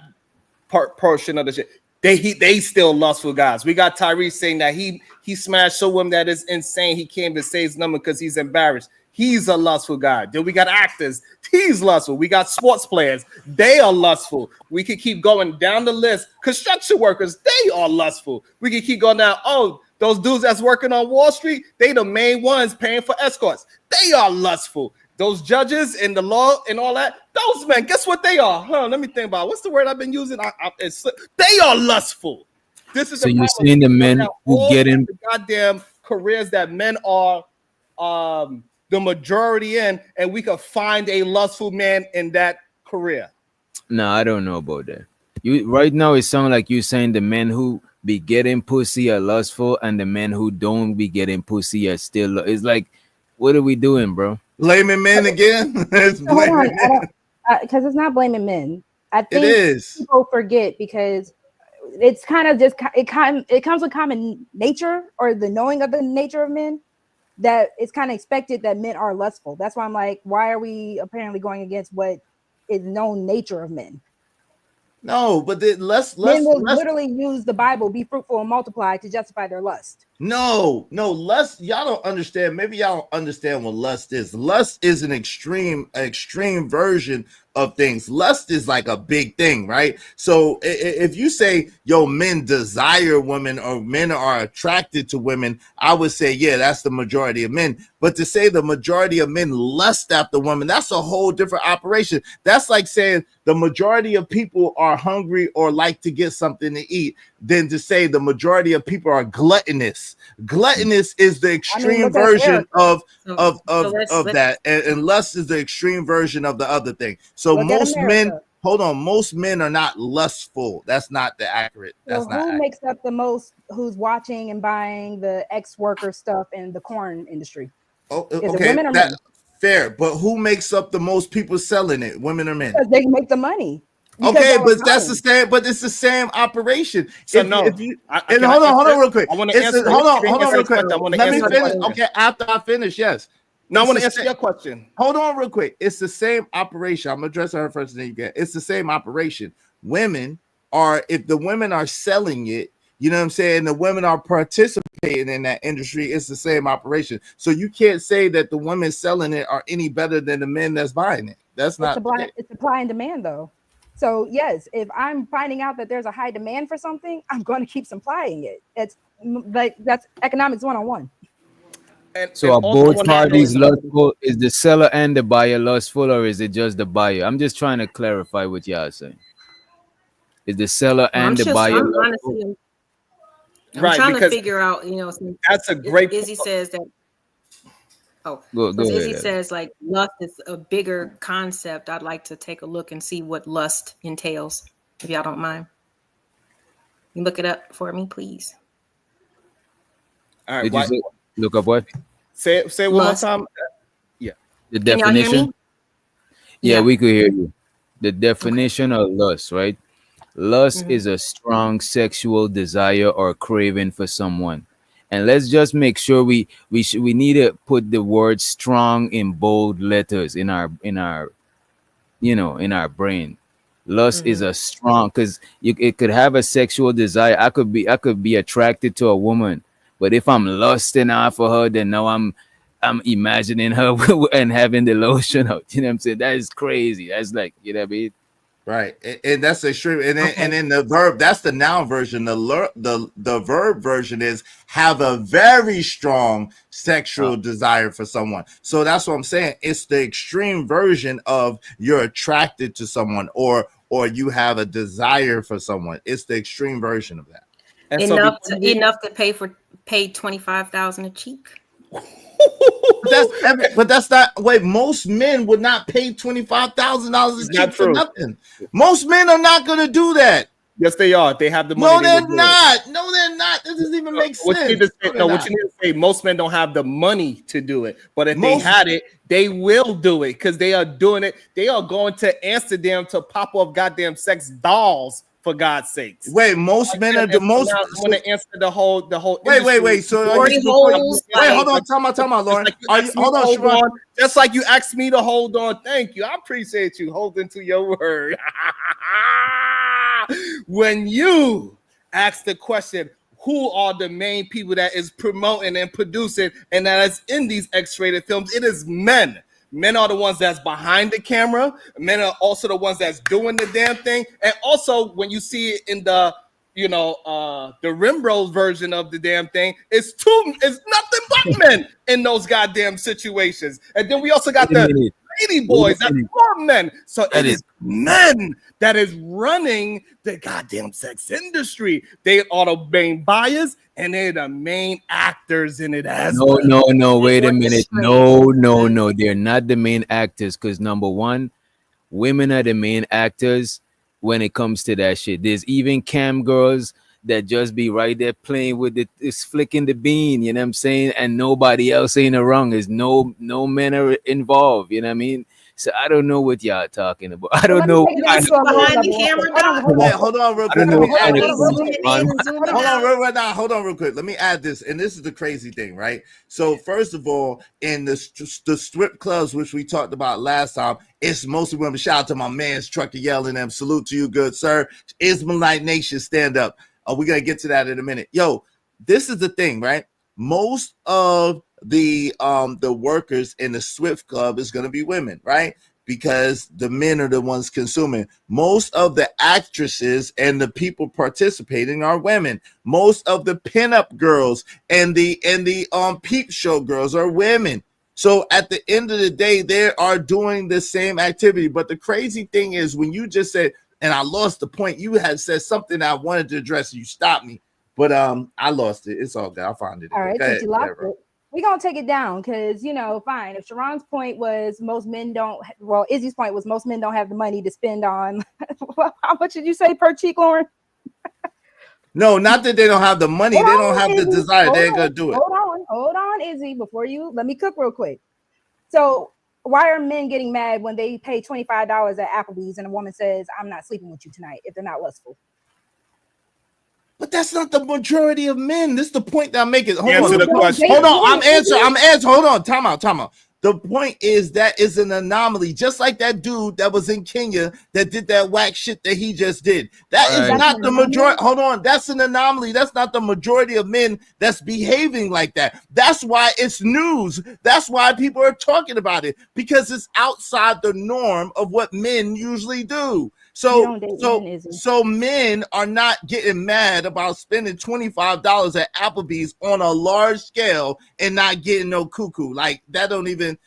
[SPEAKER 5] portion of the shit. They still lustful guys. We got Tyrese saying that he smashed a woman that is insane. He can't even say his number because he's embarrassed. He's a lustful guy. Then we got actors. He's lustful. We got sports players. They are lustful. We could keep going down the list. Construction workers, they are lustful. We could keep going down. Oh, those dudes that's working on Wall Street, they the main ones paying for escorts. They are lustful. Those judges and the law and all that, those men, guess what they are? Let me think about it. What's the word I've been using? They are lustful. This is
[SPEAKER 3] so you're saying the men who get in
[SPEAKER 5] the goddamn careers that men are the majority in, and we could find a lustful man in that career.
[SPEAKER 3] No, I don't know about that. You right now it sounds like you're saying the men who be getting pussy are lustful and the men who don't be getting pussy are still. It's like, what are we doing, bro?
[SPEAKER 4] Blaming men again?
[SPEAKER 2] Hold on, because it's not blaming men. I think
[SPEAKER 4] it is.
[SPEAKER 2] People forget because it's kind of just it comes with common nature or the knowing of the nature of men, that it's kind of expected that men are lustful. That's why I'm like, why are we apparently going against what is known nature of men?
[SPEAKER 4] No, but men
[SPEAKER 2] will literally use the Bible, be fruitful and multiply, to justify their lust.
[SPEAKER 4] No, lust. Y'all don't understand. Maybe y'all don't understand what lust is. Lust is an extreme version of things. Lust is like a big thing, right? So if you say, yo, men desire women or men are attracted to women, I would say, yeah, that's the majority of men. But to say the majority of men lust after women, that's a whole different operation. That's like saying the majority of people are hungry or like to get something to eat, than to say the majority of people are gluttonous. Gluttonous is the extreme version of that, and lust is the extreme version of the other thing. So most men are not lustful. That's not the accurate. That's not accurate.
[SPEAKER 2] Makes up the most? Who's watching and buying the ex-worker stuff in the corn industry?
[SPEAKER 4] Oh,
[SPEAKER 2] is
[SPEAKER 4] okay,
[SPEAKER 2] it women or men?
[SPEAKER 4] Fair, but who makes up the most people selling it? Women or men?
[SPEAKER 2] Because they make the money.
[SPEAKER 4] Okay, but that's the same. But it's the same operation.
[SPEAKER 5] So
[SPEAKER 4] hold on, real quick.
[SPEAKER 5] I want to answer.
[SPEAKER 4] Hold on, real quick. Let me finish. Okay, after I finish, yes.
[SPEAKER 5] No, I want to answer your question.
[SPEAKER 4] Hold on, real quick. It's the same operation. I'm gonna address her first, and then you get. It's the same operation. If the women are selling it, you know what I'm saying, the women are participating in that industry, it's the same operation. So you can't say that the women selling it are any better than the men that's buying it. That's not.
[SPEAKER 2] It's supply and demand, though. So yes, if I'm finding out that there's a high demand for something, I'm going to keep supplying it. It's like that's economics 101.
[SPEAKER 3] So are both parties lustful? Is the seller and the buyer lustful, or is it just the buyer? I'm just trying to clarify what y'all are saying. Is the seller and the buyer lustful?
[SPEAKER 6] I'm trying to figure out,
[SPEAKER 5] that's a great.
[SPEAKER 6] Izzy says that. Oh,
[SPEAKER 3] go ahead.
[SPEAKER 6] Izzy says like lust is a bigger concept. I'd like to take a look and see what lust entails, if y'all don't mind. You look it up for me, please.
[SPEAKER 5] All right.
[SPEAKER 3] Did you look up what?
[SPEAKER 5] Say one more time.
[SPEAKER 3] Yeah. The definition.
[SPEAKER 6] Can y'all hear me?
[SPEAKER 3] Yeah, we could hear you. The definition of lust, right? Lust is a strong sexual desire or craving for someone. And let's just make sure we need to put the word strong in bold letters in our brain. Lust is a strong, because it could have a sexual desire. I could be attracted to a woman, but if I'm lusting after her, then now I'm imagining her and having the lotion out. You know what I'm saying? That is crazy. That's like, you know what I mean?
[SPEAKER 4] Right, and that's extreme. And then the verb, that's the noun version. The verb version is have a very strong sexual desire for someone. So that's what I'm saying. It's the extreme version of you're attracted to someone or you have a desire for someone. It's the extreme version of that.
[SPEAKER 5] And
[SPEAKER 6] enough to pay $25,000 a cheek.
[SPEAKER 4] But that's not. Wait, most men would not pay $25,000 a cheek for nothing. Most men are not going to do that.
[SPEAKER 5] Yes, they are. They have the
[SPEAKER 4] No,
[SPEAKER 5] money.
[SPEAKER 4] they're
[SPEAKER 5] would do it.
[SPEAKER 4] not. No, they're not. That doesn't even make
[SPEAKER 5] What you need
[SPEAKER 4] sense.
[SPEAKER 5] to say, what you need to say, most men don't have the money to do it, but if they
[SPEAKER 4] Most-
[SPEAKER 5] had it, they will do it because they are doing it. They are going to Amsterdam to pop off goddamn sex dolls, for God's sakes.
[SPEAKER 4] Wait, most men are the most.
[SPEAKER 5] I want to answer the whole.
[SPEAKER 4] Wait. So are
[SPEAKER 6] Forty
[SPEAKER 4] you,
[SPEAKER 6] holes,
[SPEAKER 4] wait,
[SPEAKER 6] like-
[SPEAKER 4] hold on. Time out, Lauren.
[SPEAKER 5] Like
[SPEAKER 4] Are you, hold on, Sharon.
[SPEAKER 5] just like you asked me to hold on. Thank you. I appreciate you holding to your word. When you ask the question, who are the main people that is promoting and producing and that is in these X-rated films? It is men. Men are the ones that's behind the camera. Men are also the ones that's doing the damn thing. And also, when you see it in the, the Rimbrose version of the damn thing, it's nothing but men in those goddamn situations. And then we also got the lady boys, that's more men. So it is men that is running the goddamn sex industry. They are the main buyers and they're the main actors in it as well.
[SPEAKER 3] No, wait a minute. No, they're not the main actors because number one, women are the main actors when it comes to that shit. There's even cam girls that just be right there playing with it's flicking the bean, you know what I'm saying? And nobody else ain't around. There's no men are involved, you know what I mean? So I don't know what y'all talking about. I don't know.
[SPEAKER 6] Behind the camera, dog.
[SPEAKER 4] Wait, hold on real quick. Hold on real quick. Let me add this. And this is the crazy thing, right? So first of all, in the strip clubs, which we talked about last time, it's mostly women. Shout out to my man's Trucker yelling them. Salute to you, good sir. Ismailite Nation, stand up. We're going to get to that in a minute. Yo, this is the thing, right? Most of the workers in the Swift Club is going to be women, right? Because the men are the ones consuming. Most of the actresses and the people participating are women. Most of the pinup girls and the peep show girls are women. So at the end of the day, they are doing the same activity. But the crazy thing is when you just said, and I lost the point, you had said something I wanted to address. You stopped me, but I lost it. It's all good. I'll find it.
[SPEAKER 2] All right,
[SPEAKER 4] Okay,
[SPEAKER 2] since you lost it, we're gonna take it down because fine. If Sharon's point was most men don't, well, Izzy's point was most men don't have the money to spend on. How much did you say per cheek, Lauren?
[SPEAKER 4] No, not that they don't have the money. They don't have the desire. They ain't gonna do it.
[SPEAKER 2] Hold on, Izzy. Before you let me cook real quick. So why are men getting mad when they pay $25 at Applebee's and a woman says, "I'm not sleeping with you tonight" if they're not lustful?
[SPEAKER 4] But that's not the majority of men. This is the point that I'm making. Hold
[SPEAKER 5] Answer
[SPEAKER 4] on.
[SPEAKER 5] the question.
[SPEAKER 4] Hold on. I'm answering. Hold on. Time out. The point is that is an anomaly, just like that dude that was in Kenya that did that whack shit that he just did. That is not the majority. Hold on. That's an anomaly. That's not the majority of men that's behaving like that. That's why it's news. That's why people are talking about it, because it's outside the norm of what men usually do. So men are not getting mad about spending $25 at Applebee's on a large scale and not getting no cuckoo. Like that don't even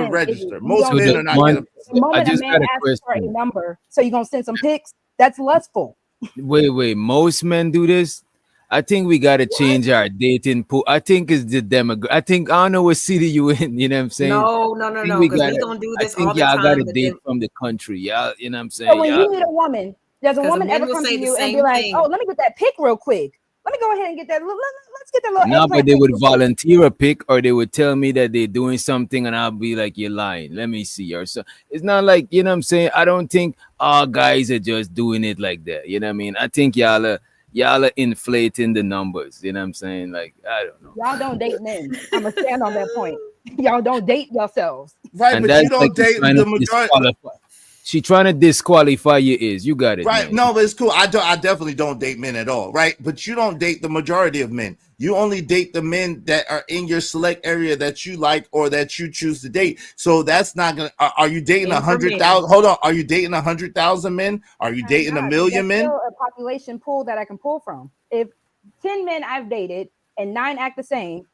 [SPEAKER 4] register. Most men are not getting.
[SPEAKER 2] The moment a man asks for a number, so you're gonna send some pics, that's lustful.
[SPEAKER 3] Wait. Most men do this. I think we gotta change our dating pool. I think it's the demographic. I don't know what city you in. You know what I'm saying?
[SPEAKER 6] No. Because we don't do this all the time.
[SPEAKER 3] Y'all gotta date from the country. Y'all, you know what I'm saying?
[SPEAKER 2] So when you meet a woman, does a woman ever come to you and be like, "Oh, let me get that pic real quick. Let me go ahead and get that. Let's get that little."
[SPEAKER 3] No, but they would volunteer a pic, or they would tell me that they're doing something, and I'll be like, "You're lying. Let me see." Or so it's not like, you know what I'm saying. I don't think all guys are just doing it like that. You know what I mean? I think y'all are inflating the numbers. You know what I'm saying? Like, I don't know.
[SPEAKER 2] Y'all don't date men. I'm gonna stand on that point. Y'all don't date yourselves.
[SPEAKER 4] Right,
[SPEAKER 3] And
[SPEAKER 4] but you don't date the majority.
[SPEAKER 3] She trying to disqualify you got it.
[SPEAKER 4] Right.
[SPEAKER 3] Man.
[SPEAKER 4] No, but it's cool. I definitely don't date men at all. Right. But you don't date the majority of men. You only date the men that are in your select area that you like or that you choose to date. So that's not gonna. Are you dating 100,000? Hold on. Are you dating 100,000 men? Are you dating 1 million men?
[SPEAKER 2] Still a population pool that I can pull from. If 10 men I've dated and 9 act the same,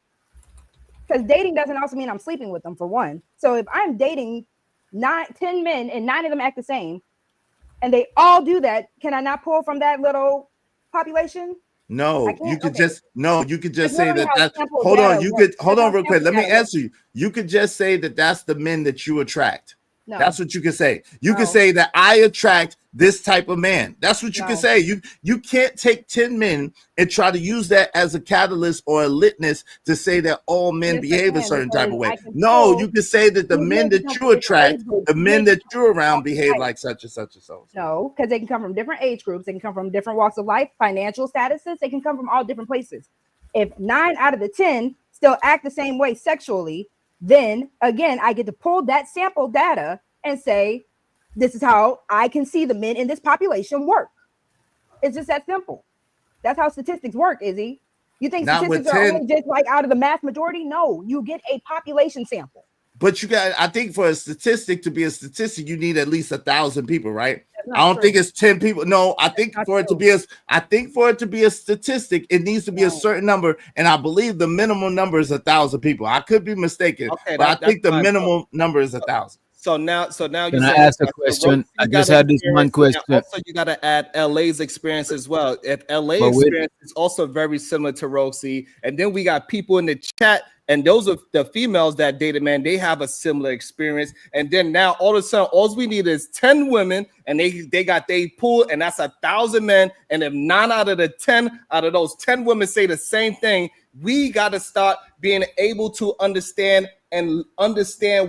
[SPEAKER 2] because dating doesn't also mean I'm sleeping with them for one. So if I'm dating 10 men and 9 of them act the same, and they all do that, can I not pull from that little population?
[SPEAKER 4] No, you could just say that. Hold on real quick. Let me answer you. You could just say that that's the men that you attract.
[SPEAKER 2] No.
[SPEAKER 4] That's what you can say. You can
[SPEAKER 2] No.
[SPEAKER 4] say that I attract this type of man. That's what you
[SPEAKER 2] No.
[SPEAKER 4] can say. You can't take 10 men and try to use that as a catalyst or a litmus to say that all men
[SPEAKER 2] Yes, I
[SPEAKER 4] behave a
[SPEAKER 2] can,
[SPEAKER 4] certain type of
[SPEAKER 2] because
[SPEAKER 4] way.
[SPEAKER 2] I can
[SPEAKER 4] No,
[SPEAKER 2] pull
[SPEAKER 4] you can say that the
[SPEAKER 2] these
[SPEAKER 4] men
[SPEAKER 2] men
[SPEAKER 4] that
[SPEAKER 2] come
[SPEAKER 4] you
[SPEAKER 2] from different
[SPEAKER 4] attract,
[SPEAKER 2] age groups.
[SPEAKER 4] the
[SPEAKER 2] These
[SPEAKER 4] men
[SPEAKER 2] men
[SPEAKER 4] that
[SPEAKER 2] come
[SPEAKER 4] you're
[SPEAKER 2] from
[SPEAKER 4] around
[SPEAKER 2] walks of
[SPEAKER 4] behave
[SPEAKER 2] life.
[SPEAKER 4] like such and such and so.
[SPEAKER 2] No, because they can come from different age groups. They can come from different walks of life, financial statuses. They can come from all different places. If 9 out of the 10 still act the same way sexually, then again, I get to pull that sample data and say, this is how I can see the men in this population work. It's just that simple. That's how statistics work, Izzy. You think
[SPEAKER 4] Not with
[SPEAKER 2] statistics are
[SPEAKER 4] 10.
[SPEAKER 2] only just like out of the mass majority? No, you get a population sample.
[SPEAKER 4] But you got, I think for a statistic to be a statistic, you need at least 1,000 people, right?
[SPEAKER 2] That's not
[SPEAKER 4] I don't
[SPEAKER 2] true.
[SPEAKER 4] think it's 10 people. No, I think
[SPEAKER 2] not
[SPEAKER 4] for it to
[SPEAKER 2] true.
[SPEAKER 4] be I think for it to be a statistic, it needs to be a
[SPEAKER 2] No.
[SPEAKER 4] certain number. And I believe the minimum number is 1,000 people. I could be mistaken,
[SPEAKER 5] Okay,
[SPEAKER 4] but I think the
[SPEAKER 5] that's fine.
[SPEAKER 4] minimum number is 1,000.
[SPEAKER 5] So now you
[SPEAKER 3] Can I
[SPEAKER 5] said
[SPEAKER 3] ask a
[SPEAKER 5] that. So
[SPEAKER 3] question?
[SPEAKER 5] Rosie
[SPEAKER 3] I
[SPEAKER 5] got
[SPEAKER 3] just had this one
[SPEAKER 5] experience, and
[SPEAKER 3] question.
[SPEAKER 5] also, you got to add LA's experience as well. If LA
[SPEAKER 3] But wait-
[SPEAKER 5] experience is also very similar to Rosie, and then we got people in the chat, and those are the females that dated, man. They have a similar experience, and then now all of a sudden, all we need is 10 women, and they got they pool, and that's 1,000 men. And if 9 out of the 10 out of those 10 women say the same thing, we got to start being able to understand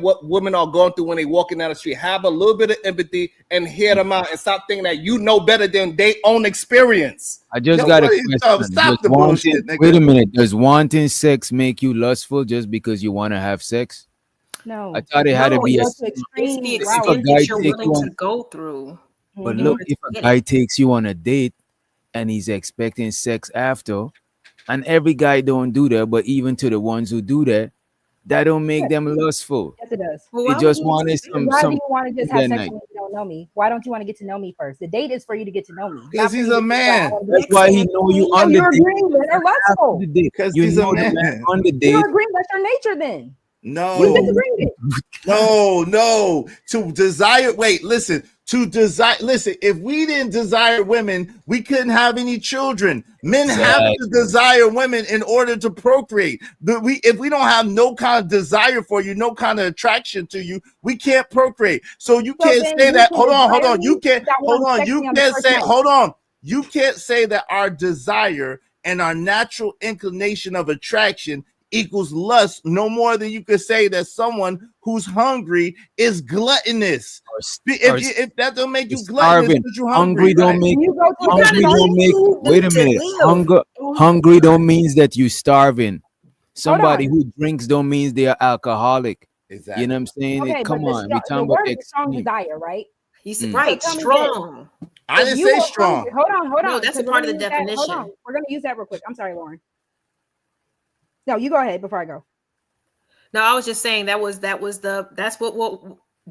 [SPEAKER 5] what women are going through when they walking down the street. Have a little bit of empathy and hear them out, and stop thinking that you know better than their own experience.
[SPEAKER 3] I just
[SPEAKER 4] Yo,
[SPEAKER 3] got a
[SPEAKER 4] what are you
[SPEAKER 3] question.
[SPEAKER 4] talking- stop
[SPEAKER 3] Does
[SPEAKER 4] the bullshit, nigga.
[SPEAKER 3] wait a minute. Does wanting sex make you lustful just because you want to have sex?
[SPEAKER 2] No.
[SPEAKER 3] I thought it had to
[SPEAKER 6] No,
[SPEAKER 3] be a.
[SPEAKER 2] That's the
[SPEAKER 6] It's
[SPEAKER 2] extreme
[SPEAKER 6] the
[SPEAKER 2] route.
[SPEAKER 3] a
[SPEAKER 6] extent
[SPEAKER 3] guy
[SPEAKER 6] that you're
[SPEAKER 3] take
[SPEAKER 6] willing
[SPEAKER 3] one-
[SPEAKER 6] to go through.
[SPEAKER 3] But
[SPEAKER 2] Mhm.
[SPEAKER 3] look, if a
[SPEAKER 6] Get it.
[SPEAKER 3] guy takes you on a date and he's expecting sex after, and every guy don't do that, but even to the ones who do that, that don't make them lustful.
[SPEAKER 2] Yes, it does.
[SPEAKER 6] Well,
[SPEAKER 3] They
[SPEAKER 6] why
[SPEAKER 3] just
[SPEAKER 6] would you
[SPEAKER 3] wanted
[SPEAKER 6] say-
[SPEAKER 3] some.
[SPEAKER 2] Why do you want to just have
[SPEAKER 3] that
[SPEAKER 2] sex
[SPEAKER 3] night.
[SPEAKER 2] when you don't know me? Why don't you want to get to know me first? The date is for you to get to know me. not
[SPEAKER 4] Because
[SPEAKER 2] for
[SPEAKER 4] he's
[SPEAKER 2] you
[SPEAKER 4] a
[SPEAKER 2] to be
[SPEAKER 4] man.
[SPEAKER 2] like,
[SPEAKER 3] That's why he know you on
[SPEAKER 2] and
[SPEAKER 3] the
[SPEAKER 2] you're
[SPEAKER 3] date.
[SPEAKER 2] agreeing with are lustful.
[SPEAKER 3] After the date.
[SPEAKER 4] Because
[SPEAKER 3] You
[SPEAKER 4] he's a
[SPEAKER 3] know the
[SPEAKER 4] man.
[SPEAKER 3] man on the date.
[SPEAKER 2] You're agreeing that's your nature then. You
[SPEAKER 4] No,
[SPEAKER 2] disagree with it.
[SPEAKER 4] no. To desire, wait, listen. Listen, if we didn't desire women, we couldn't have any children. Men have to
[SPEAKER 3] Exactly.
[SPEAKER 4] desire women in order to procreate. If we don't have no kind of desire for you, no kind of attraction to you, we can't procreate. So you
[SPEAKER 2] So
[SPEAKER 4] can't
[SPEAKER 2] then
[SPEAKER 4] say
[SPEAKER 2] you
[SPEAKER 4] that.
[SPEAKER 2] can
[SPEAKER 4] Hold on.
[SPEAKER 2] desire
[SPEAKER 4] You
[SPEAKER 2] me
[SPEAKER 4] can't.
[SPEAKER 2] without
[SPEAKER 4] Hold
[SPEAKER 2] wanting
[SPEAKER 4] on.
[SPEAKER 2] sex
[SPEAKER 4] You
[SPEAKER 2] me on the
[SPEAKER 4] can't
[SPEAKER 2] first
[SPEAKER 4] say.
[SPEAKER 2] night.
[SPEAKER 4] Hold on. You can't say that our desire and our natural inclination of attraction equals lust no more than you could say that someone who's hungry is gluttonous. If that don't make you gluttonous,
[SPEAKER 3] starving.
[SPEAKER 4] because you're
[SPEAKER 3] Hungry don't
[SPEAKER 4] right?
[SPEAKER 3] make.
[SPEAKER 2] You go to
[SPEAKER 3] Hungry
[SPEAKER 2] a
[SPEAKER 3] don't make. Wait a minute. Hungry don't means that you starving. Somebody
[SPEAKER 2] on.
[SPEAKER 3] who drinks don't means they are alcoholic.
[SPEAKER 4] Exactly.
[SPEAKER 3] You know what I'm saying?
[SPEAKER 2] Okay,
[SPEAKER 3] Come
[SPEAKER 2] but
[SPEAKER 3] on, we
[SPEAKER 2] the
[SPEAKER 3] talking about
[SPEAKER 2] word is strong
[SPEAKER 3] extreme.
[SPEAKER 2] desire, right?
[SPEAKER 6] He's
[SPEAKER 3] Mm.
[SPEAKER 6] right,
[SPEAKER 2] So tell me
[SPEAKER 6] strong.
[SPEAKER 4] I
[SPEAKER 2] If
[SPEAKER 4] didn't
[SPEAKER 2] you
[SPEAKER 4] say
[SPEAKER 2] are
[SPEAKER 4] strong.
[SPEAKER 2] hungry- hold on.
[SPEAKER 6] No, that's a
[SPEAKER 2] 'cause we're
[SPEAKER 6] part
[SPEAKER 2] gonna
[SPEAKER 6] of the
[SPEAKER 2] use that- hold
[SPEAKER 6] definition.
[SPEAKER 2] on. We're gonna use that real quick. I'm sorry, Lauren. No, you go ahead before I go.
[SPEAKER 6] No, I was just saying that's what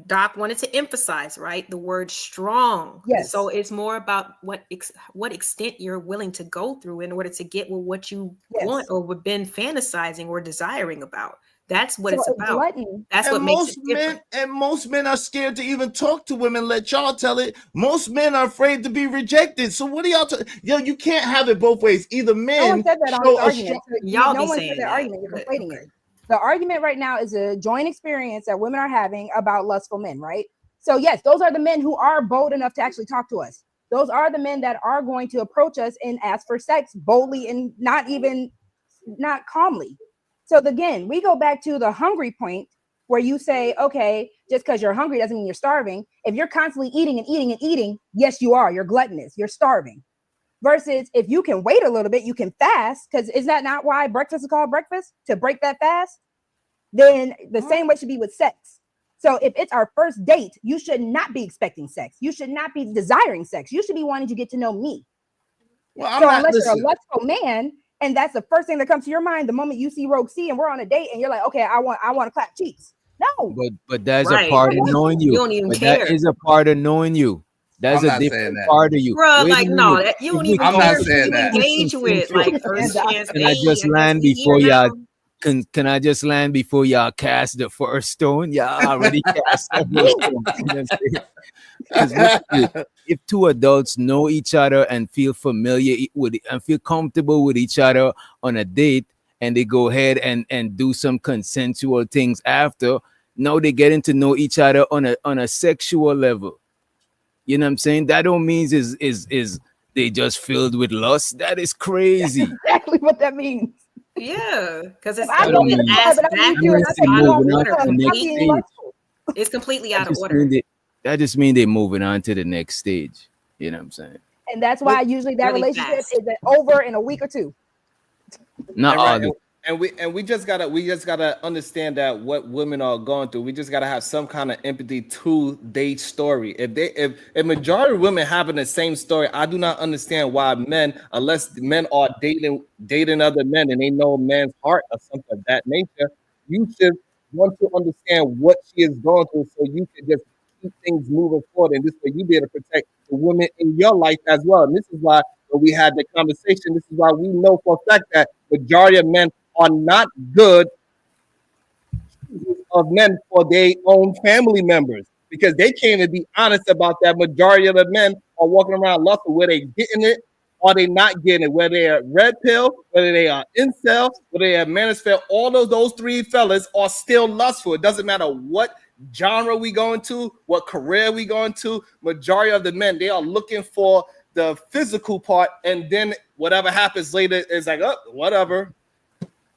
[SPEAKER 6] Doc wanted to emphasize, right? The word strong.
[SPEAKER 2] Yes.
[SPEAKER 6] So it's more about what extent you're willing to go through in order to get what you
[SPEAKER 2] Yes.
[SPEAKER 6] want or have been fantasizing or desiring about. That's what
[SPEAKER 2] So
[SPEAKER 6] it's
[SPEAKER 2] a
[SPEAKER 6] about.
[SPEAKER 2] glutton.
[SPEAKER 6] That's
[SPEAKER 4] And
[SPEAKER 6] what makes it different.
[SPEAKER 4] most men are scared to even talk to women. Let y'all tell it. Most men are afraid to be rejected. So what are y'all? Yo, you can't have it both ways. Either
[SPEAKER 2] No
[SPEAKER 4] men
[SPEAKER 2] one said that on
[SPEAKER 4] show
[SPEAKER 2] this
[SPEAKER 4] a
[SPEAKER 2] argument.
[SPEAKER 4] strong.
[SPEAKER 2] So
[SPEAKER 6] Y'all
[SPEAKER 2] no
[SPEAKER 6] be
[SPEAKER 2] one
[SPEAKER 6] saying
[SPEAKER 2] said that
[SPEAKER 6] that,
[SPEAKER 2] argument. You're
[SPEAKER 6] but
[SPEAKER 2] conflating
[SPEAKER 6] okay.
[SPEAKER 2] it. The argument right now is a joint experience that women are having about lustful men, right? So yes, those are the men who are bold enough to actually talk to us. Those are the men that are going to approach us and ask for sex boldly and not calmly. So again, we go back to the hungry point where you say, okay, just because you're hungry doesn't mean you're starving. If you're constantly eating and eating and eating, yes, you are. You're gluttonous. You're starving. Versus if you can wait a little bit, you can fast. Because is that not why breakfast is called breakfast? To break that fast? Then the same way should be with sex. So if it's our first date, you should not be expecting sex. You should not be desiring sex. You should be wanting to get to know me.
[SPEAKER 4] Well, I'm
[SPEAKER 2] So
[SPEAKER 4] not.
[SPEAKER 2] unless
[SPEAKER 4] Listen,
[SPEAKER 2] you're a lustful man, and that's the first thing that comes to your mind the moment you see Rogue C and we're on a date, and you're like, okay, I want to clap cheeks. No,
[SPEAKER 3] But that's
[SPEAKER 6] Right.
[SPEAKER 3] a part of
[SPEAKER 2] You
[SPEAKER 3] knowing you.
[SPEAKER 6] You don't even
[SPEAKER 3] But
[SPEAKER 6] care.
[SPEAKER 3] that is a part of knowing you. That's
[SPEAKER 4] I'm
[SPEAKER 3] a
[SPEAKER 4] not saying
[SPEAKER 3] different
[SPEAKER 4] that.
[SPEAKER 3] part of you.
[SPEAKER 6] Bro,
[SPEAKER 3] Wait a
[SPEAKER 6] like no,
[SPEAKER 3] minute.
[SPEAKER 6] you don't
[SPEAKER 3] If we
[SPEAKER 6] even
[SPEAKER 4] I'm
[SPEAKER 3] come
[SPEAKER 4] not
[SPEAKER 6] care
[SPEAKER 3] to
[SPEAKER 6] who
[SPEAKER 4] saying
[SPEAKER 6] you
[SPEAKER 4] that.
[SPEAKER 6] engage with. Like first
[SPEAKER 2] Can
[SPEAKER 6] chance.
[SPEAKER 3] Can I
[SPEAKER 6] date,
[SPEAKER 3] just
[SPEAKER 6] guess
[SPEAKER 3] land
[SPEAKER 6] we
[SPEAKER 3] before
[SPEAKER 6] here
[SPEAKER 3] y'all?
[SPEAKER 6] now.
[SPEAKER 3] Can I just land before y'all cast the first stone? Y'all already cast several stones. You know what I'm saying? 'Cause if two adults know each other and feel familiar with it and feel comfortable with each other on a date, and they go ahead and do some consensual things after, Now they're getting to know each other on a sexual level. You know what I'm saying? That don't mean is they just filled with lust. That is crazy.
[SPEAKER 2] Exactly what that means.
[SPEAKER 6] Yeah, because it's
[SPEAKER 2] I
[SPEAKER 3] don't
[SPEAKER 6] totally
[SPEAKER 3] mean-
[SPEAKER 6] ass
[SPEAKER 2] but I
[SPEAKER 6] backwards,
[SPEAKER 2] mean,
[SPEAKER 3] Unless they're
[SPEAKER 6] out of
[SPEAKER 3] moving on
[SPEAKER 6] order,
[SPEAKER 3] to the next
[SPEAKER 6] completely.
[SPEAKER 3] stage.
[SPEAKER 6] It's completely out
[SPEAKER 3] That
[SPEAKER 6] of
[SPEAKER 3] just
[SPEAKER 6] order.
[SPEAKER 3] mean that just mean they're moving on to the next stage. You know what I'm saying?
[SPEAKER 2] And that's why usually that
[SPEAKER 6] Really
[SPEAKER 2] relationship
[SPEAKER 6] fast.
[SPEAKER 2] is over in a week or two.
[SPEAKER 3] Not
[SPEAKER 5] All
[SPEAKER 3] all
[SPEAKER 5] right,
[SPEAKER 3] the
[SPEAKER 5] and we just gotta understand that what women are going through. We just gotta have some kind of empathy to their story. If majority of women having the same story, I do not understand why men, unless men are dating other men and they know a man's heart or something of that nature, you should want to understand what she is going through so you can just keep things moving forward, and this way you be able to protect the women in your life as well. And this is why when we had the conversation, this is why we know for a fact that majority of men are not good of men for their own family members because they can't even be honest about that. Majority of the men are walking around lustful, where they getting it or they not getting it, whether they are red pill, whether they are incel, whether they are manosphere. All of those three fellas are still lustful. It doesn't matter what genre we go into, what career we go into. Majority of the men, they are looking for the physical part, and then whatever happens later is like, oh, whatever.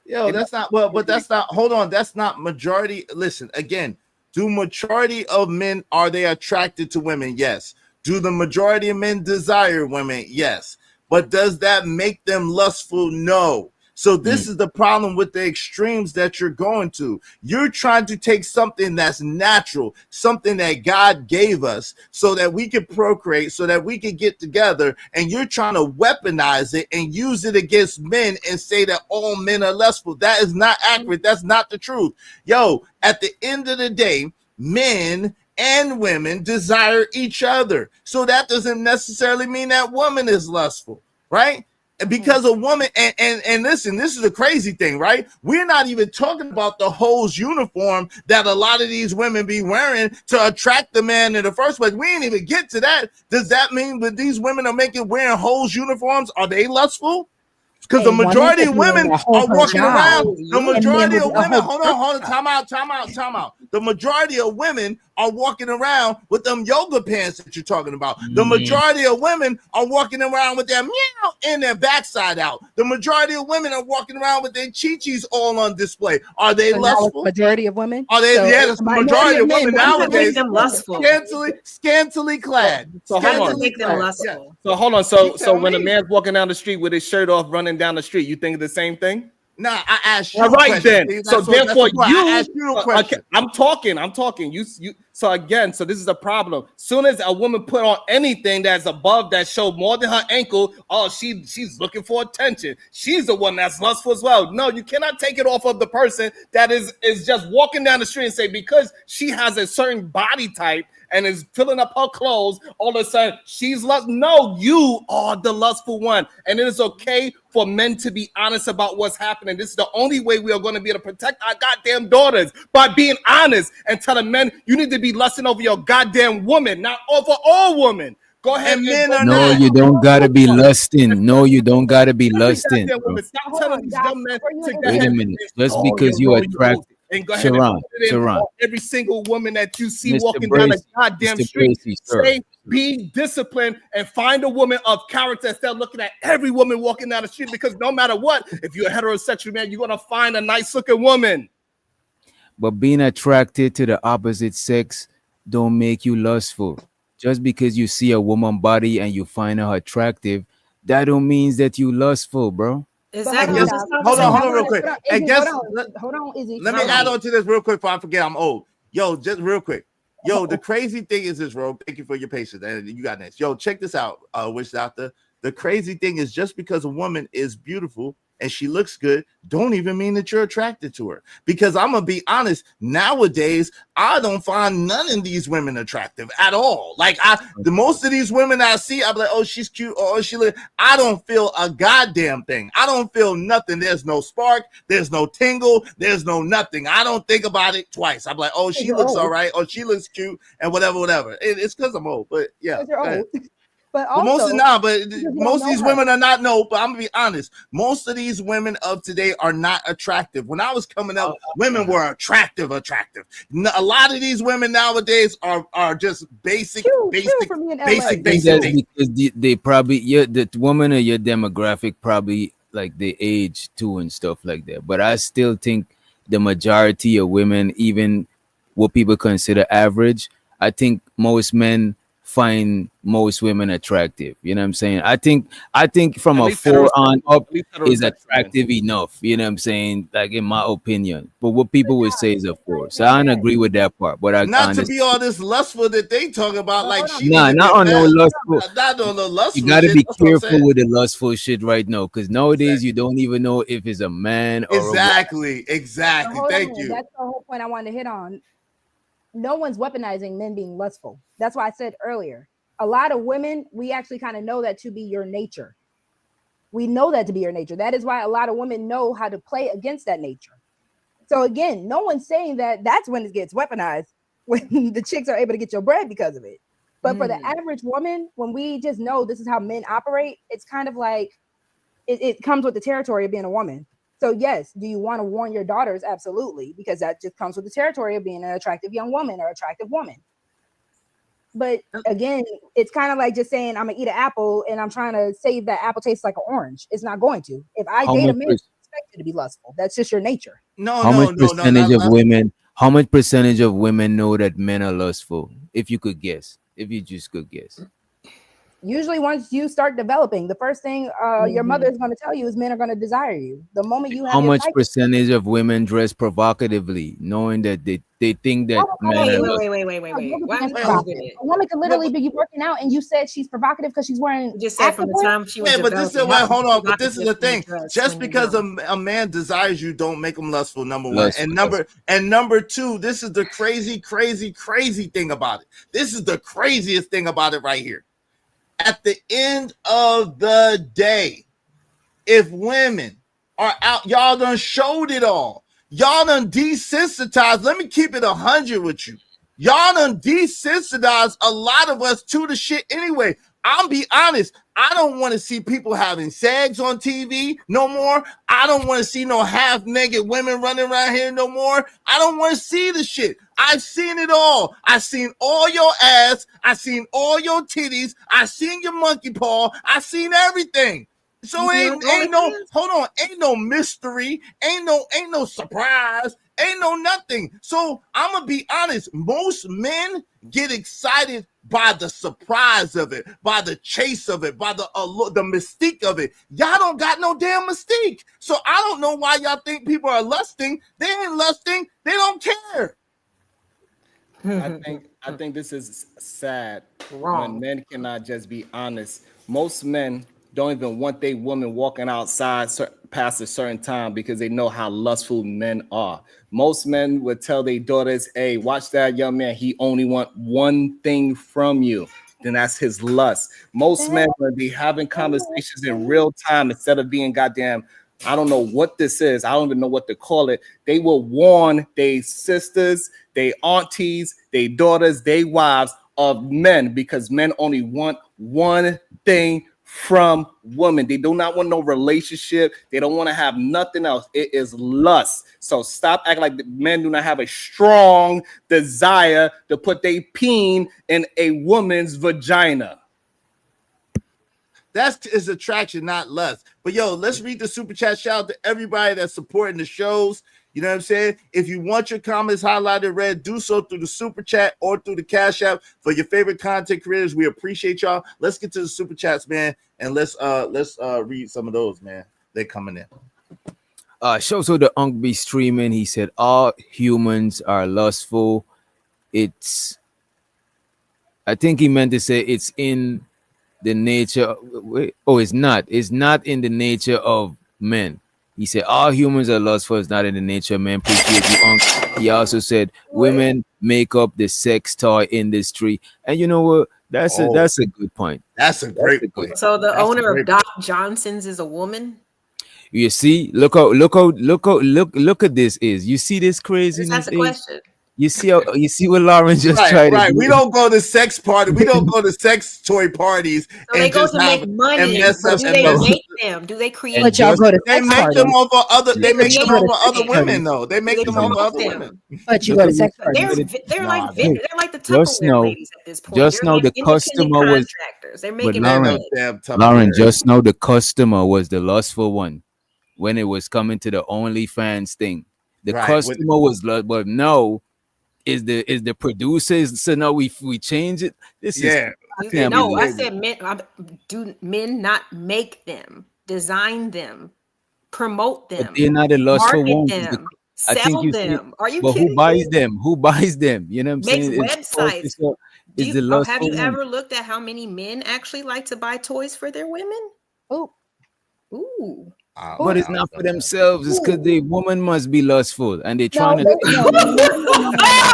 [SPEAKER 4] Yo, that's not well, but that's not. Hold on, that's not majority. Listen again. Do majority of men are they attracted to women? Yes. Do the majority of men desire women? Yes. But does that make them lustful? No. So this is the problem with the extremes that you're going to. You're trying to take something that's natural, something that God gave us so that we can procreate, so that we can get together, and you're trying to weaponize it and use it against men and say that all men are lustful. That is not accurate. That's not the truth. Yo, at the end of the day, men and women desire each other. So that doesn't necessarily mean that woman is lustful, right? Because a woman, and listen, this is a crazy thing, right? We're not even talking about the hose uniform that a lot of these women be wearing to attract the man in the first place. We ain't even get to that. Does that mean that these women are wearing hose uniforms? Are they lustful? Because the majority of women are walking around. The majority of women, hold on, time out. The majority of women are walking around with them yoga pants that you're talking about. The majority of women are walking around with their meow and their backside out. The majority of women are walking around with their chi-chis all on display. Are they lustful?
[SPEAKER 2] Majority of women.
[SPEAKER 4] Are they? Yeah, that's the majority of women nowadays.
[SPEAKER 6] Them lustful.
[SPEAKER 4] Scantily clad.
[SPEAKER 5] So hold on.
[SPEAKER 6] Make them lustful.
[SPEAKER 5] So hold on. So when a man's walking down the street with his shirt off, running down the street, you think the same thing?
[SPEAKER 4] Nah, I asked you.
[SPEAKER 5] All right then. So therefore,
[SPEAKER 4] I asked you a question.
[SPEAKER 5] Okay, I'm talking. You. So again, so this is a problem. Soon as a woman put on anything that's above that show more than her ankle, oh, she's looking for attention. She's the one that's lustful as well. No, you cannot take it off of the person that is just walking down the street and say because she has a certain body type and is filling up her clothes, all of a sudden she's lust. No, you are the lustful one. And it is okay for men to be honest about what's happening. This is the only way we are going to be able to protect our goddamn daughters, by being honest and telling men you need to be lusting over your goddamn woman, not over all women. Go ahead.
[SPEAKER 4] And men are
[SPEAKER 3] No,
[SPEAKER 4] not.
[SPEAKER 3] you don't gotta be lusting. No, you don't gotta be lusting. bro.
[SPEAKER 5] Stop telling these dumb men to go
[SPEAKER 3] Wait a
[SPEAKER 5] ahead
[SPEAKER 3] minute.
[SPEAKER 5] and-
[SPEAKER 3] Just
[SPEAKER 5] Oh,
[SPEAKER 3] because
[SPEAKER 5] you
[SPEAKER 3] you
[SPEAKER 5] know,
[SPEAKER 3] attract
[SPEAKER 5] and go ahead
[SPEAKER 3] Sharon,
[SPEAKER 5] and put it in
[SPEAKER 3] Sharon.
[SPEAKER 5] every single woman that you see
[SPEAKER 3] Mr.
[SPEAKER 5] walking down the
[SPEAKER 3] Bracey,
[SPEAKER 5] goddamn
[SPEAKER 3] Mr.
[SPEAKER 5] street.
[SPEAKER 3] Bracey, sir.
[SPEAKER 5] Say, be disciplined and find a woman of character instead of looking at every woman walking down the street, because no matter what, if you're a heterosexual man, you're gonna find a nice looking woman.
[SPEAKER 3] but being attracted to the opposite sex don't make you lustful. Just because you see a woman body and you find her attractive, that don't mean that you lustful, bro.
[SPEAKER 6] Exactly.
[SPEAKER 4] Hold on, real quick. And guess,
[SPEAKER 2] Hold on, Izzy.
[SPEAKER 4] let me add on to this real quick before I forget I'm old. Yo, just real quick. Yo, the crazy thing is this, bro. Thank you for your patience. And you got next. Yo, check this out, Witch Doctor. The crazy thing is just because a woman is beautiful and she looks good, don't even mean that you're attracted to her. Because I'm gonna be honest, nowadays I don't find none of these women attractive at all. Like the most of these women I see, I'm like, oh, she's cute, or oh, she look. I don't feel a goddamn thing. I don't feel nothing. There's no spark. There's no tingle. There's no nothing. I don't think about it twice. I'm like, oh, she looks all right, or she looks cute, and whatever. It's because I'm old, but yeah.
[SPEAKER 2] You're old. But
[SPEAKER 4] But most
[SPEAKER 2] also,
[SPEAKER 4] of nah, but
[SPEAKER 2] because you
[SPEAKER 4] most of
[SPEAKER 2] don't
[SPEAKER 4] these
[SPEAKER 2] know her.
[SPEAKER 4] women are not. No, but I'm gonna be honest. Most of these women of today are not attractive. When I was coming up, women were attractive. A lot of these women nowadays are just basic,
[SPEAKER 2] Chew
[SPEAKER 4] basic,
[SPEAKER 2] for me in LA.
[SPEAKER 3] I think
[SPEAKER 4] basic
[SPEAKER 3] that's
[SPEAKER 4] things.
[SPEAKER 3] because they probably the woman of your demographic probably like the age too and stuff like that. But I still think the majority of women, even what people consider average, I think most men find most women attractive. You know what I'm saying? I think from
[SPEAKER 5] At
[SPEAKER 3] a
[SPEAKER 5] least
[SPEAKER 3] 4 on up
[SPEAKER 5] At least
[SPEAKER 3] is
[SPEAKER 5] heterosexual men.
[SPEAKER 3] attractive enough. You know what I'm saying? Like in my opinion. But what people would say is a 4. So I don't agree with that part. But I
[SPEAKER 4] Not to
[SPEAKER 3] understand.
[SPEAKER 4] be all this lustful that they talk about,
[SPEAKER 2] But
[SPEAKER 4] like
[SPEAKER 2] hold on.
[SPEAKER 4] she
[SPEAKER 3] Nah,
[SPEAKER 4] need to
[SPEAKER 3] not
[SPEAKER 4] get
[SPEAKER 3] on no
[SPEAKER 4] back.
[SPEAKER 3] lustful.
[SPEAKER 4] Not on the
[SPEAKER 3] You
[SPEAKER 4] lustful
[SPEAKER 3] got to
[SPEAKER 4] shit.
[SPEAKER 3] be
[SPEAKER 4] That's what I'm
[SPEAKER 3] careful
[SPEAKER 4] saying.
[SPEAKER 3] with the lustful shit right now, because nowadays you don't even know if it's a man or a woman.
[SPEAKER 4] Exactly.
[SPEAKER 2] But hold
[SPEAKER 4] Thank
[SPEAKER 2] on.
[SPEAKER 4] you.
[SPEAKER 2] That's the whole point I wanted to hit on. No one's weaponizing men being lustful. That's why I said earlier. A lot of women, we actually kind of know that to be your nature. We know that to be your nature. That is why a lot of women know how to play against that nature. So again, no one's saying that that's when it gets weaponized, when the chicks are able to get your bread because of it. But for the average woman, when we just know this is how men operate, it's kind of like it comes with the territory of being a woman. So yes, do you want to warn your daughters? Absolutely, because that just comes with the territory of being an attractive young woman or attractive woman. But again, it's kind of like just saying I'm gonna eat an apple and I'm trying to say that apple tastes like an orange. It's not going to. If I
[SPEAKER 3] How
[SPEAKER 2] date a
[SPEAKER 3] much
[SPEAKER 2] man,
[SPEAKER 3] per-
[SPEAKER 2] I expect you to be lustful. That's just your nature.
[SPEAKER 3] how much percentage of women? How much percentage of women know that men are lustful? If you could guess, if you just could guess.
[SPEAKER 2] Usually, once you start developing, the first thing your mother is going to tell you is men are going to desire you. The moment you have
[SPEAKER 3] How
[SPEAKER 2] your
[SPEAKER 3] much
[SPEAKER 2] cycle,
[SPEAKER 3] percentage of women dress provocatively, knowing that they think that men are lustful?
[SPEAKER 6] Wait. Why are you
[SPEAKER 2] a
[SPEAKER 6] proving it?
[SPEAKER 2] woman could literally be working out, and you said she's provocative because she's wearing.
[SPEAKER 6] You just said from the time she was
[SPEAKER 4] Yeah, but this is
[SPEAKER 6] developing.
[SPEAKER 4] why.
[SPEAKER 6] How
[SPEAKER 4] Hold on, but this is the
[SPEAKER 6] provocative can you
[SPEAKER 4] thing.
[SPEAKER 6] dress
[SPEAKER 4] Just
[SPEAKER 6] when you're
[SPEAKER 4] because
[SPEAKER 6] young?
[SPEAKER 4] a man desires you, don't make him lustful. Number one,
[SPEAKER 3] Lustful,
[SPEAKER 4] and number two. This is the crazy thing about it. This is the craziest thing about it right here. At the end of the day, if women are out, y'all done showed it all. Y'all done desensitized. Let me keep it 100 with you. Y'all done desensitized a lot of us to the shit anyway. I'll be honest. I don't want to see people having sex on TV no more. I don't want to see no half-naked women running around here no more. I don't want to see the shit. I've seen it all. I've seen all your ass. I've seen all your titties. I've seen your monkey paw. I've seen everything. So ain't no mystery, ain't no surprise, ain't no nothing. So I'm gonna be honest, most men get excited by the surprise of it, by the chase of it, by the mystique of it. Y'all don't got no damn mystique. So I don't know why y'all think people are lusting. They ain't lusting, they don't care.
[SPEAKER 5] I think this is sad
[SPEAKER 6] Wrong.
[SPEAKER 5] when men cannot just be honest. Most men don't even want their woman walking outside past a certain time because they know how lustful men are. Most men would tell their daughters, "Hey, watch that young man. He only want one thing from you." Then that's his lust. Most men would be having conversations in real time instead of being goddamn. I don't know what this is. I don't even know what to call it. They will warn their sisters, their aunties, their daughters, their wives of men because men only want one thing from women. They do not want no relationship. They don't want to have nothing else. It is lust. So stop acting like men do not have a strong desire to put their peen in a woman's vagina.
[SPEAKER 4] That's is attraction, not lust. But yo, let's read the super chat. Shout out to everybody that's supporting the shows. You know what I'm saying? If you want your comments highlighted red, do so through the super chat or through the Cash App for your favorite content creators. We appreciate y'all. Let's get to the super chats, man, and let's read some of those, man. They're coming in.
[SPEAKER 3] So the Unk be streaming. He said all humans are lustful. I think he meant to say it's in the nature. It's not. It's not in the nature of men. He said all humans are lustful. It's not in the nature of men. Appreciate you, Unk. He also said women make up the sex toy industry, and you know what? That's a good point.
[SPEAKER 4] That's a great point.
[SPEAKER 6] So the owner of Doc Johnson's is a woman.
[SPEAKER 3] You see, look at this is. You see this craziness?
[SPEAKER 6] That's a question.
[SPEAKER 3] You see what Lauren just
[SPEAKER 4] Right,
[SPEAKER 3] tried to
[SPEAKER 4] right.
[SPEAKER 3] do?
[SPEAKER 4] We don't go to sex party. We don't go to sex toy parties
[SPEAKER 6] So they
[SPEAKER 4] and
[SPEAKER 6] go
[SPEAKER 4] just
[SPEAKER 6] to
[SPEAKER 4] have
[SPEAKER 6] make money,
[SPEAKER 4] and mess
[SPEAKER 6] but
[SPEAKER 4] up
[SPEAKER 6] do
[SPEAKER 4] and
[SPEAKER 6] they
[SPEAKER 4] mess.
[SPEAKER 6] make them? Do they create?
[SPEAKER 2] But y'all go to
[SPEAKER 4] They
[SPEAKER 2] sex
[SPEAKER 4] make
[SPEAKER 2] parties.
[SPEAKER 4] them over other. They
[SPEAKER 6] Do
[SPEAKER 4] make
[SPEAKER 6] they
[SPEAKER 4] them
[SPEAKER 6] make
[SPEAKER 4] over other
[SPEAKER 6] them?
[SPEAKER 4] women though. They
[SPEAKER 6] Do
[SPEAKER 4] make
[SPEAKER 6] they
[SPEAKER 4] them over
[SPEAKER 6] promote
[SPEAKER 4] other
[SPEAKER 6] them?
[SPEAKER 4] women.
[SPEAKER 2] But you
[SPEAKER 3] Look
[SPEAKER 2] go to
[SPEAKER 3] at
[SPEAKER 2] sex
[SPEAKER 6] They're
[SPEAKER 2] parties.
[SPEAKER 6] they're
[SPEAKER 5] Nah,
[SPEAKER 6] like
[SPEAKER 5] they-
[SPEAKER 6] they're like the
[SPEAKER 3] Just
[SPEAKER 6] Tupperware
[SPEAKER 3] know-
[SPEAKER 6] ladies at this point.
[SPEAKER 3] just
[SPEAKER 6] They're
[SPEAKER 3] know
[SPEAKER 6] like
[SPEAKER 3] the
[SPEAKER 6] independent
[SPEAKER 3] customer was-
[SPEAKER 6] contractors. They're
[SPEAKER 3] but
[SPEAKER 6] making
[SPEAKER 4] Man,
[SPEAKER 3] Lauren-
[SPEAKER 4] no damn Tupperware.
[SPEAKER 3] Lauren, just know the customer was the lustful one when it was coming to the OnlyFans thing. The
[SPEAKER 4] Right,
[SPEAKER 3] customer was lust, but no, is the producers. So now we change it. This
[SPEAKER 4] Yeah.
[SPEAKER 3] is can't
[SPEAKER 6] No,
[SPEAKER 3] believe
[SPEAKER 6] I
[SPEAKER 3] it.
[SPEAKER 6] said men. Do men not make them, design them, promote them,
[SPEAKER 3] But they're not the lustful
[SPEAKER 6] market
[SPEAKER 3] ones. It's the-
[SPEAKER 6] them,
[SPEAKER 3] I think
[SPEAKER 6] sell
[SPEAKER 3] you see-
[SPEAKER 6] them? Are you
[SPEAKER 3] But
[SPEAKER 6] kidding
[SPEAKER 3] who buys
[SPEAKER 6] me?
[SPEAKER 3] them? Who buys them? You know what I'm
[SPEAKER 6] Makes
[SPEAKER 3] saying?
[SPEAKER 6] websites.
[SPEAKER 3] It's the
[SPEAKER 6] Have
[SPEAKER 3] lustful
[SPEAKER 6] you
[SPEAKER 3] one.
[SPEAKER 6] ever looked at how many men actually like to buy toys for their women?
[SPEAKER 2] Oh,
[SPEAKER 6] Ooh.
[SPEAKER 3] But it's not for themselves. It's because the woman must be lustful and they're trying to.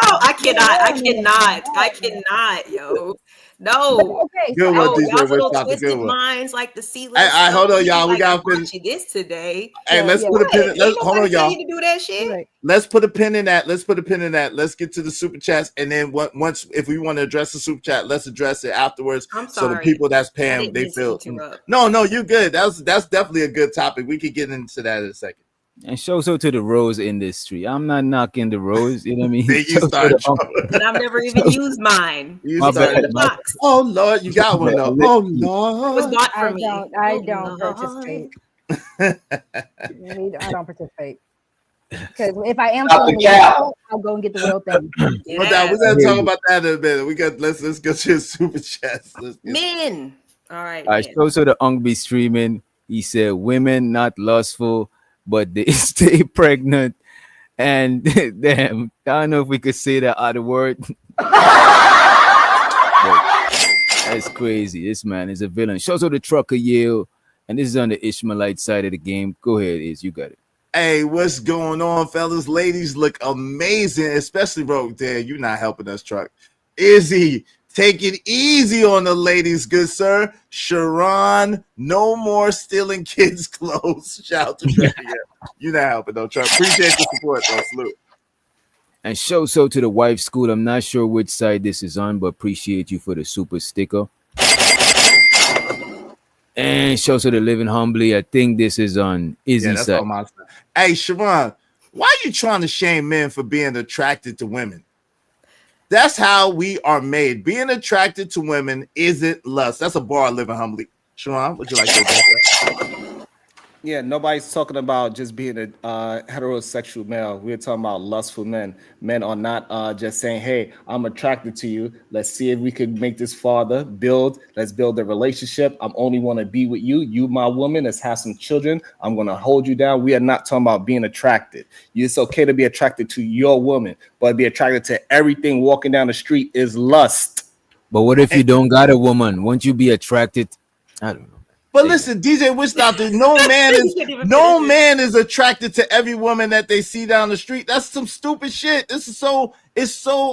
[SPEAKER 6] Oh, I cannot, yo. No.
[SPEAKER 2] Okay,
[SPEAKER 4] Good
[SPEAKER 2] so
[SPEAKER 4] one,
[SPEAKER 6] Oh,
[SPEAKER 4] DJ
[SPEAKER 6] y'all's little
[SPEAKER 4] Westcott, the good
[SPEAKER 6] twisted
[SPEAKER 4] one.
[SPEAKER 6] minds like the C-list.
[SPEAKER 4] Hey, hold on, y'all. We
[SPEAKER 6] Like,
[SPEAKER 4] gotta
[SPEAKER 6] I'm
[SPEAKER 4] finish.
[SPEAKER 6] watching this today.
[SPEAKER 4] Hey, let's
[SPEAKER 2] yeah.
[SPEAKER 4] put a
[SPEAKER 6] What?
[SPEAKER 4] pin.
[SPEAKER 6] Ain't
[SPEAKER 4] Hold on,
[SPEAKER 6] nobody tell
[SPEAKER 4] y'all.
[SPEAKER 6] you to do that shit.
[SPEAKER 2] right.
[SPEAKER 4] Let's put a pin in that. Let's put a pin in that. Let's get to the super chats, and then once if we want to address the super chat, let's address it afterwards.
[SPEAKER 6] I'm
[SPEAKER 4] So the
[SPEAKER 6] sorry.
[SPEAKER 4] people that's
[SPEAKER 6] I
[SPEAKER 4] paying,
[SPEAKER 6] didn't
[SPEAKER 4] they
[SPEAKER 6] mean to
[SPEAKER 4] feel.
[SPEAKER 6] interrupt.
[SPEAKER 4] No, you good. That's definitely a good topic. We could get into that in a second.
[SPEAKER 3] And show so to the rose industry. I'm not knocking the rose. You know what I mean?
[SPEAKER 4] Then you
[SPEAKER 3] Show
[SPEAKER 4] start.
[SPEAKER 3] to the-
[SPEAKER 6] And I've never even used mine.
[SPEAKER 4] You
[SPEAKER 3] My
[SPEAKER 6] It's in
[SPEAKER 3] bad,
[SPEAKER 6] the
[SPEAKER 3] my-
[SPEAKER 6] box.
[SPEAKER 4] Oh Lord, you got one though. Oh
[SPEAKER 6] It was
[SPEAKER 4] Lord.
[SPEAKER 6] bought for
[SPEAKER 2] I
[SPEAKER 6] me.
[SPEAKER 2] don't
[SPEAKER 6] Oh,
[SPEAKER 2] participate. I don't participate. Because if I am
[SPEAKER 5] Stop the
[SPEAKER 2] feeling
[SPEAKER 5] cap.
[SPEAKER 2] real, I'll go and get the real thing.
[SPEAKER 4] But now we're
[SPEAKER 6] Yes.
[SPEAKER 4] gonna talk about that in a minute. Let's get to your super chats. Let's get-
[SPEAKER 6] Men. All right.
[SPEAKER 3] I
[SPEAKER 6] men.
[SPEAKER 3] show so the Ung be streaming. He said women not lustful, but they stay pregnant. And damn, I don't know if we could say that other word. But that's crazy. This man is a villain. Shows so the trucker Yale, and this is on the Ishmaelite side of the game. Go ahead, Is you got it.
[SPEAKER 4] Hey, what's going on, fellas? Ladies look amazing, especially bro. Damn, you're not helping us, truck. Izzy, take it easy on the ladies, good sir. Sharon, no more stealing kids' clothes. Shout out to Trevor. Yeah, you're not helping though, truck. Appreciate the support, though. Salute.
[SPEAKER 3] And show so to the wife school. I'm not sure which side this is on, but appreciate you for the super sticker. And show so the living humbly. I think this is on Izzy
[SPEAKER 4] Yeah, that's
[SPEAKER 3] side.
[SPEAKER 4] all my stuff. Hey, Sharon, why are you trying to shame men for being attracted to women? That's how we are made. Being attracted to women isn't lust. That's a bar living humbly. Sharon, would you like to address that?
[SPEAKER 5] Yeah, nobody's talking about just being a heterosexual male. We're talking about lustful men. Men are not just saying, "Hey, I'm attracted to you. Let's see if we could make this farther. Let's build a relationship. I'm only want to be with you. You, my woman. Let's have some children. I'm gonna hold you down." We are not talking about being attracted. It's okay to be attracted to your woman, but be attracted to everything walking down the street is lust.
[SPEAKER 3] But what if you don't got a woman? Won't you be attracted? I don't know.
[SPEAKER 4] But listen, DJ Witch Doctor, no man is attracted to every woman that they see down the street. That's some stupid shit. It's so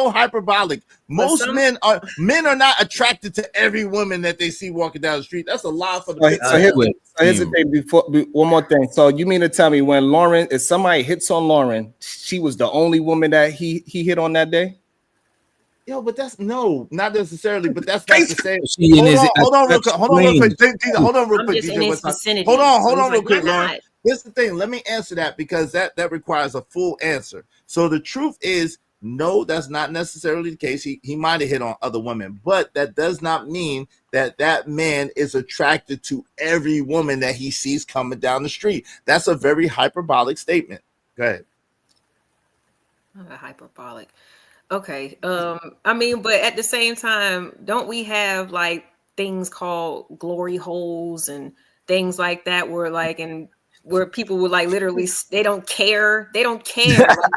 [SPEAKER 4] hyperbolic. Most men are not attracted to every woman that they see walking down the street. That's a lie for the
[SPEAKER 5] So here's the thing. One more thing. So you mean to tell me when Lauren, if somebody hits on Lauren, she was the only woman that he hit on that day?
[SPEAKER 4] Yo, but that's not necessarily. But that's not the same. Hold on, real quick. Hold on, real quick. DJ. Hold on, real quick, Lauren. Here's the thing. Let me answer that because that requires a full answer. So the truth is, no, that's not necessarily the case. He might have hit on other women, but that does not mean that man is attracted to every woman that he sees coming down the street. That's a very hyperbolic statement. Go ahead.
[SPEAKER 6] Not hyperbolic. Okay. I mean, but at the same time, don't we have like things called glory holes and things like that where people would like literally they don't care. Like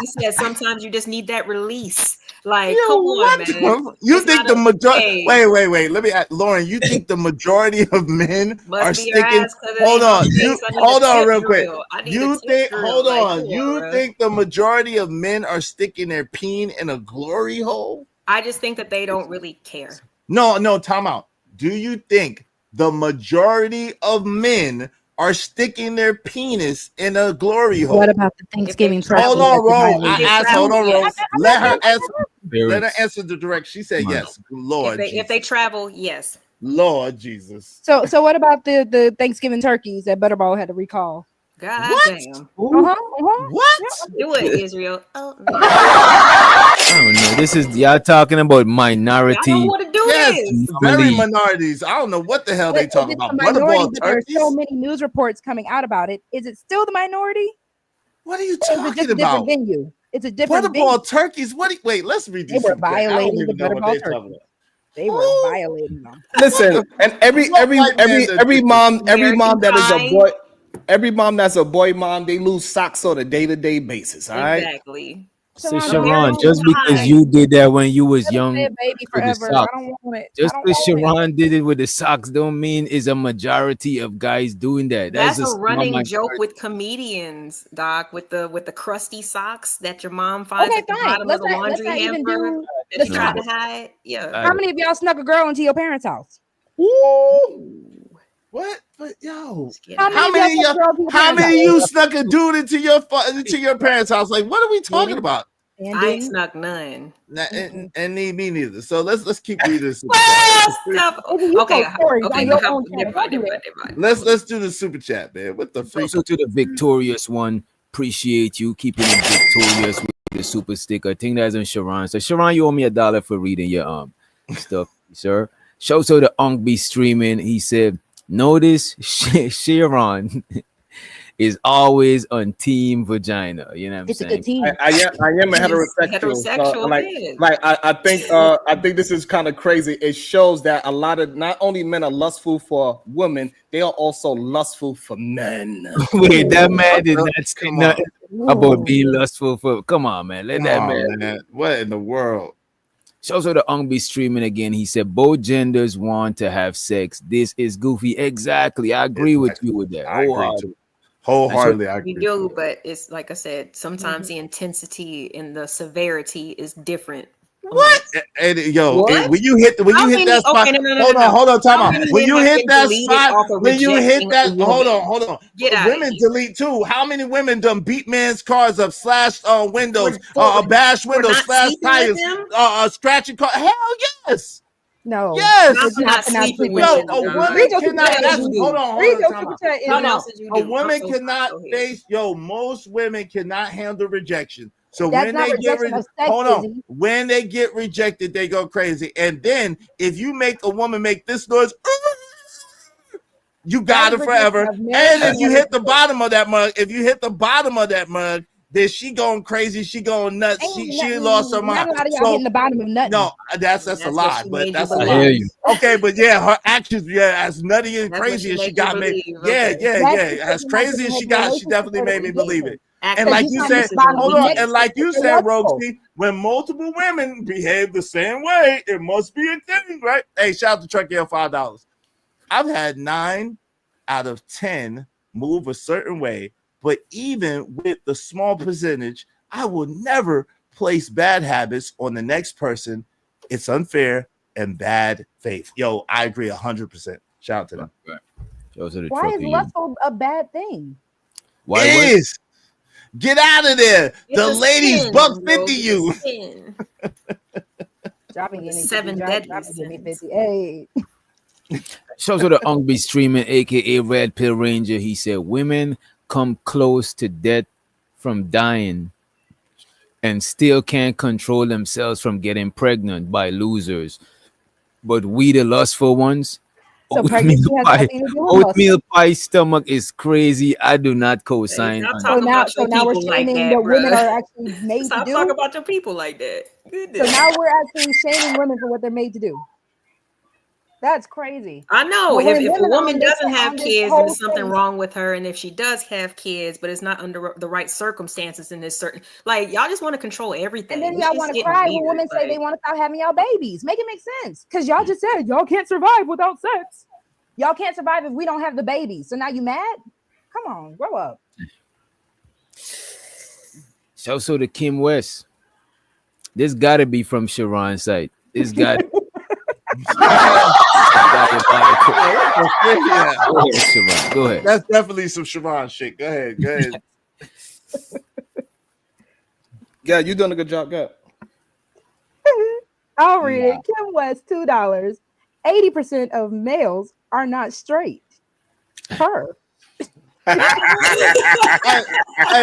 [SPEAKER 6] you said, sometimes you just need that release. Like, come on, man.
[SPEAKER 4] You think the majority? Wait. Let me ask Lauren. You think the majority of men are sticking? Hold on, real quick. You think? Hold on. You think the majority of men are sticking their peen in a glory hole?
[SPEAKER 6] I just think that they don't really care.
[SPEAKER 4] No. Time out. Do you think the majority of men are sticking their penis in a glory hole.
[SPEAKER 2] What about the Thanksgiving turkey?
[SPEAKER 4] Hold on, Rose.
[SPEAKER 6] If they
[SPEAKER 4] Hold on,
[SPEAKER 6] travel,
[SPEAKER 4] Rose. Let her answer. Let her
[SPEAKER 3] Parents.
[SPEAKER 4] answer the direct. She said yes. Lord,
[SPEAKER 6] if they travel, yes.
[SPEAKER 4] Lord Jesus.
[SPEAKER 2] So what about the Thanksgiving turkeys that Butterball had to recall?
[SPEAKER 6] God
[SPEAKER 4] What?
[SPEAKER 6] damn.
[SPEAKER 4] What?
[SPEAKER 6] Do it, Israel. Oh, no.
[SPEAKER 3] I don't know. This is y'all talking about
[SPEAKER 6] I don't
[SPEAKER 3] minority.
[SPEAKER 6] want to do
[SPEAKER 4] Yes,
[SPEAKER 6] this.
[SPEAKER 4] very
[SPEAKER 3] Normally-
[SPEAKER 4] minorities. I don't know what the hell
[SPEAKER 2] But
[SPEAKER 4] they
[SPEAKER 2] if
[SPEAKER 4] talking
[SPEAKER 2] it's
[SPEAKER 4] about.
[SPEAKER 2] the minority,
[SPEAKER 4] Butterball
[SPEAKER 2] but there's
[SPEAKER 4] turkeys?
[SPEAKER 2] so many news reports coming out about it. Is it still the minority?
[SPEAKER 4] What are you
[SPEAKER 2] Or is it just
[SPEAKER 4] talking
[SPEAKER 2] a different
[SPEAKER 4] about?
[SPEAKER 2] venue? It's a different venue.
[SPEAKER 4] Butterball turkeys? Wait, let's read
[SPEAKER 2] They
[SPEAKER 4] these.
[SPEAKER 2] were
[SPEAKER 4] super chats. I don't
[SPEAKER 2] violating
[SPEAKER 4] even
[SPEAKER 2] the
[SPEAKER 4] know what
[SPEAKER 2] Butterball
[SPEAKER 4] they're talking
[SPEAKER 2] turkey.
[SPEAKER 4] about.
[SPEAKER 2] They were
[SPEAKER 4] Who?
[SPEAKER 2] violating them.
[SPEAKER 5] Listen, and every mom that is a
[SPEAKER 6] Pie.
[SPEAKER 5] boy, every mom that's a boy mom, they lose socks on a day-to-day basis. All right.
[SPEAKER 6] Exactly.
[SPEAKER 3] So
[SPEAKER 2] Sharon,
[SPEAKER 3] Sharon, just
[SPEAKER 6] American
[SPEAKER 3] because
[SPEAKER 6] Pie.
[SPEAKER 3] you did that when you was
[SPEAKER 2] Let us stay
[SPEAKER 3] young,
[SPEAKER 2] a baby
[SPEAKER 3] with the
[SPEAKER 2] forever.
[SPEAKER 3] socks.
[SPEAKER 2] I don't want it.
[SPEAKER 3] just
[SPEAKER 2] I don't
[SPEAKER 3] because
[SPEAKER 2] want it.
[SPEAKER 3] Sharon did it with the socks, don't mean is a majority of guys doing that.
[SPEAKER 6] That's a
[SPEAKER 3] just
[SPEAKER 6] running joke with comedians, Doc, with the crusty socks that your mom finds
[SPEAKER 2] Okay,
[SPEAKER 6] at the
[SPEAKER 2] fine.
[SPEAKER 6] bottom
[SPEAKER 2] Let's
[SPEAKER 6] of the
[SPEAKER 2] not
[SPEAKER 6] laundry
[SPEAKER 2] even
[SPEAKER 6] hamper
[SPEAKER 2] do
[SPEAKER 6] that
[SPEAKER 2] the
[SPEAKER 6] you try to
[SPEAKER 2] socks.
[SPEAKER 6] hide. Yeah.
[SPEAKER 3] I
[SPEAKER 2] How
[SPEAKER 3] don't-
[SPEAKER 2] many of y'all snuck a girl into your parents' house?
[SPEAKER 4] What? But yo,
[SPEAKER 6] It's getting
[SPEAKER 2] How
[SPEAKER 6] hot.
[SPEAKER 2] many
[SPEAKER 4] how
[SPEAKER 2] of y'all snuck a girl into your
[SPEAKER 4] how
[SPEAKER 2] parents'
[SPEAKER 4] many
[SPEAKER 2] house?
[SPEAKER 4] of you snuck a dude into your parents' house? Like, what are we talking about?
[SPEAKER 2] And
[SPEAKER 6] I ain't
[SPEAKER 2] didn't.
[SPEAKER 6] snuck none.
[SPEAKER 4] And me neither. So let's keep reading this.
[SPEAKER 6] Stop.
[SPEAKER 2] Izzy, you
[SPEAKER 6] Okay,
[SPEAKER 2] told stories
[SPEAKER 6] okay.
[SPEAKER 2] on your own channel.
[SPEAKER 6] Never mind,
[SPEAKER 2] Don't do
[SPEAKER 6] never
[SPEAKER 2] that.
[SPEAKER 6] mind, never mind.
[SPEAKER 4] Let's do the super chat, man. What the freak?
[SPEAKER 3] Also to the victorious one, appreciate you keeping it victorious with the super sticker. I think that's on Sharon. So Sharon, you owe me $1 for reading your stuff, sir. Shouts out to Unk streaming. He said, notice Sharon is always on team vagina. You know what I'm
[SPEAKER 2] It's a
[SPEAKER 3] saying?
[SPEAKER 2] good team.
[SPEAKER 5] I am a
[SPEAKER 6] He's
[SPEAKER 5] heterosexual. So,
[SPEAKER 6] heterosexual,
[SPEAKER 5] like I think this is kind of crazy. It shows that a lot of not only men are lustful for women, they are also lustful for men.
[SPEAKER 3] Wait, that man did not say
[SPEAKER 4] Come
[SPEAKER 3] nothing about being lustful for. Come on, man. Let that man.
[SPEAKER 4] What in the world?
[SPEAKER 3] Shouts out to Ung streaming again. He said both genders want to have sex. This is goofy. Exactly. I agree with you with that.
[SPEAKER 4] I agree
[SPEAKER 3] Wholeheartedly.
[SPEAKER 4] too. Wholeheartedly, I
[SPEAKER 6] We
[SPEAKER 4] agree.
[SPEAKER 6] do, but it's like I said, sometimes the intensity and the severity is different.
[SPEAKER 4] What? And yo,
[SPEAKER 6] What?
[SPEAKER 4] when you hit
[SPEAKER 6] How
[SPEAKER 4] that
[SPEAKER 6] many-
[SPEAKER 4] spot,
[SPEAKER 6] okay, no,
[SPEAKER 4] hold on, time
[SPEAKER 6] How
[SPEAKER 4] out.
[SPEAKER 6] many
[SPEAKER 4] When you
[SPEAKER 6] men have
[SPEAKER 4] hit
[SPEAKER 6] been
[SPEAKER 4] that
[SPEAKER 6] deleted
[SPEAKER 4] spot,
[SPEAKER 6] off of
[SPEAKER 4] when you hit
[SPEAKER 6] rejecting
[SPEAKER 4] that,
[SPEAKER 6] a woman?
[SPEAKER 4] hold on.
[SPEAKER 6] Get out of
[SPEAKER 4] Women
[SPEAKER 6] here.
[SPEAKER 4] delete too. How many women done beat men's cars up, slashed windows,
[SPEAKER 6] For
[SPEAKER 4] bashed
[SPEAKER 6] for
[SPEAKER 4] windows,
[SPEAKER 6] not
[SPEAKER 4] slashed
[SPEAKER 6] sleeping with
[SPEAKER 4] tires,
[SPEAKER 6] them?
[SPEAKER 4] scratching car? Hell yes,
[SPEAKER 2] No.
[SPEAKER 4] yes.
[SPEAKER 6] Not
[SPEAKER 2] It's
[SPEAKER 6] for not
[SPEAKER 2] for not
[SPEAKER 6] sleeping
[SPEAKER 2] sleeping
[SPEAKER 6] with
[SPEAKER 4] Yo,
[SPEAKER 2] with
[SPEAKER 6] them.
[SPEAKER 4] a
[SPEAKER 2] them.
[SPEAKER 4] woman
[SPEAKER 2] Read your
[SPEAKER 4] cannot.
[SPEAKER 2] super chat,
[SPEAKER 4] That's
[SPEAKER 2] Izzy.
[SPEAKER 4] hold on.
[SPEAKER 2] Read your
[SPEAKER 4] Time
[SPEAKER 2] super
[SPEAKER 4] out.
[SPEAKER 2] chat, Izzy.
[SPEAKER 6] What else did you do?
[SPEAKER 4] A woman
[SPEAKER 6] I'm so sorry.
[SPEAKER 4] cannot
[SPEAKER 6] Go ahead.
[SPEAKER 4] face. Yo, most women cannot handle rejection. So
[SPEAKER 2] That's
[SPEAKER 4] when
[SPEAKER 2] not
[SPEAKER 4] they get
[SPEAKER 2] rejection of sex,
[SPEAKER 4] hold on,
[SPEAKER 2] Izzy.
[SPEAKER 4] when they get rejected, they go crazy. And then if you make a woman make this noise, you got
[SPEAKER 2] That
[SPEAKER 4] her
[SPEAKER 2] is
[SPEAKER 4] forever.
[SPEAKER 2] rejection of marriage
[SPEAKER 4] And if you hit the
[SPEAKER 2] relationship.
[SPEAKER 4] bottom of that mug, then she going crazy. She going nuts. She lost her mind.
[SPEAKER 2] Not a lot of y'all
[SPEAKER 4] So
[SPEAKER 2] hitting the bottom of nothing.
[SPEAKER 4] no, that's a
[SPEAKER 6] That's what
[SPEAKER 4] lie.
[SPEAKER 6] she
[SPEAKER 4] But
[SPEAKER 6] made you
[SPEAKER 4] that's a
[SPEAKER 3] I
[SPEAKER 4] lie.
[SPEAKER 3] hear you.
[SPEAKER 4] Okay, but yeah, her actions, as nutty and
[SPEAKER 6] That's what
[SPEAKER 4] crazy
[SPEAKER 6] she
[SPEAKER 4] as she
[SPEAKER 6] made you
[SPEAKER 4] got me.
[SPEAKER 6] believe.
[SPEAKER 4] Yeah,
[SPEAKER 6] Okay.
[SPEAKER 2] That's
[SPEAKER 4] as
[SPEAKER 2] because you're not
[SPEAKER 4] crazy
[SPEAKER 2] getting
[SPEAKER 4] as she
[SPEAKER 2] a
[SPEAKER 4] got, she
[SPEAKER 2] relationship
[SPEAKER 4] definitely
[SPEAKER 2] for the
[SPEAKER 4] made me believe it.
[SPEAKER 6] Act
[SPEAKER 4] And
[SPEAKER 2] Because
[SPEAKER 4] like
[SPEAKER 2] you
[SPEAKER 4] you
[SPEAKER 2] find
[SPEAKER 4] said,
[SPEAKER 2] this bottom
[SPEAKER 4] hold
[SPEAKER 2] of
[SPEAKER 4] on,
[SPEAKER 2] next
[SPEAKER 4] and like you
[SPEAKER 2] you're
[SPEAKER 4] said,
[SPEAKER 2] lustful.
[SPEAKER 4] Roxy, when multiple women behave the same way, it must be a thing, right? Hey, shout out to Truck Air $5. I've had 9 out of 10 move a certain way, but even with the small percentage, I will never place bad habits on the next person. It's unfair and bad faith. Yo, I agree 100%. Shout out to them.
[SPEAKER 3] Shouts out to
[SPEAKER 2] Why
[SPEAKER 3] Trucker
[SPEAKER 2] is
[SPEAKER 3] Unit.
[SPEAKER 2] lustful a bad thing?
[SPEAKER 3] Why
[SPEAKER 4] It
[SPEAKER 3] what?
[SPEAKER 4] is. Get out of there.
[SPEAKER 6] It's
[SPEAKER 4] The
[SPEAKER 6] a
[SPEAKER 4] ladies
[SPEAKER 6] sin,
[SPEAKER 4] buck
[SPEAKER 6] bro.
[SPEAKER 4] 50
[SPEAKER 6] It's a
[SPEAKER 4] you.
[SPEAKER 6] sin.
[SPEAKER 2] Dropping any
[SPEAKER 6] 7 deadly
[SPEAKER 2] give me
[SPEAKER 6] sins.
[SPEAKER 2] 50. Hey.
[SPEAKER 3] Shouts out to Ungby streaming, aka Red Pill Ranger. He said women come close to death from dying and still can't control themselves from getting pregnant by losers. But we the lustful ones,
[SPEAKER 2] So pregnancy has nothing to do with
[SPEAKER 3] oatmeal pie stomach is crazy. I do not
[SPEAKER 6] Hey,
[SPEAKER 3] co-sign
[SPEAKER 6] stop
[SPEAKER 3] on
[SPEAKER 2] So
[SPEAKER 6] talking
[SPEAKER 2] now,
[SPEAKER 6] about your
[SPEAKER 2] we're
[SPEAKER 6] people like
[SPEAKER 2] shaming
[SPEAKER 6] that,
[SPEAKER 2] what women
[SPEAKER 6] bro.
[SPEAKER 2] are actually made to
[SPEAKER 6] Stop
[SPEAKER 2] do.
[SPEAKER 6] talking about your people like that.
[SPEAKER 2] So
[SPEAKER 6] Goodness.
[SPEAKER 2] now we're actually shaming women for what they're made to do. That's crazy.
[SPEAKER 6] I know
[SPEAKER 2] But
[SPEAKER 6] if
[SPEAKER 2] when
[SPEAKER 6] a
[SPEAKER 2] women
[SPEAKER 6] woman
[SPEAKER 2] on this-
[SPEAKER 6] doesn't have
[SPEAKER 2] on this
[SPEAKER 6] kids and
[SPEAKER 2] whole
[SPEAKER 6] there's something
[SPEAKER 2] thing-
[SPEAKER 6] wrong with her, and if she does have kids, but it's not under the right circumstances in this certain, like y'all just want to control everything.
[SPEAKER 2] And then
[SPEAKER 6] It's
[SPEAKER 2] y'all
[SPEAKER 6] just
[SPEAKER 2] want to
[SPEAKER 6] getting
[SPEAKER 2] cry when
[SPEAKER 6] weird,
[SPEAKER 2] women say
[SPEAKER 6] like-
[SPEAKER 2] they want to stop having y'all babies. Make it make sense. Because y'all just said y'all can't survive without sex. Y'all can't survive if we don't have the babies. So now you mad? Come on, grow up.
[SPEAKER 3] Shouts out to Kim West. This gotta be from Sharon's site. This got
[SPEAKER 4] for free. Yeah.
[SPEAKER 3] Go ahead, Siobhan. Go ahead.
[SPEAKER 4] That's definitely some Siobhan shit. Go ahead. Go ahead.
[SPEAKER 5] Yeah, you doing a good job. Go.
[SPEAKER 2] I'll read it. Kim West, $2. 80% of males are not straight. Her.
[SPEAKER 4] Hey,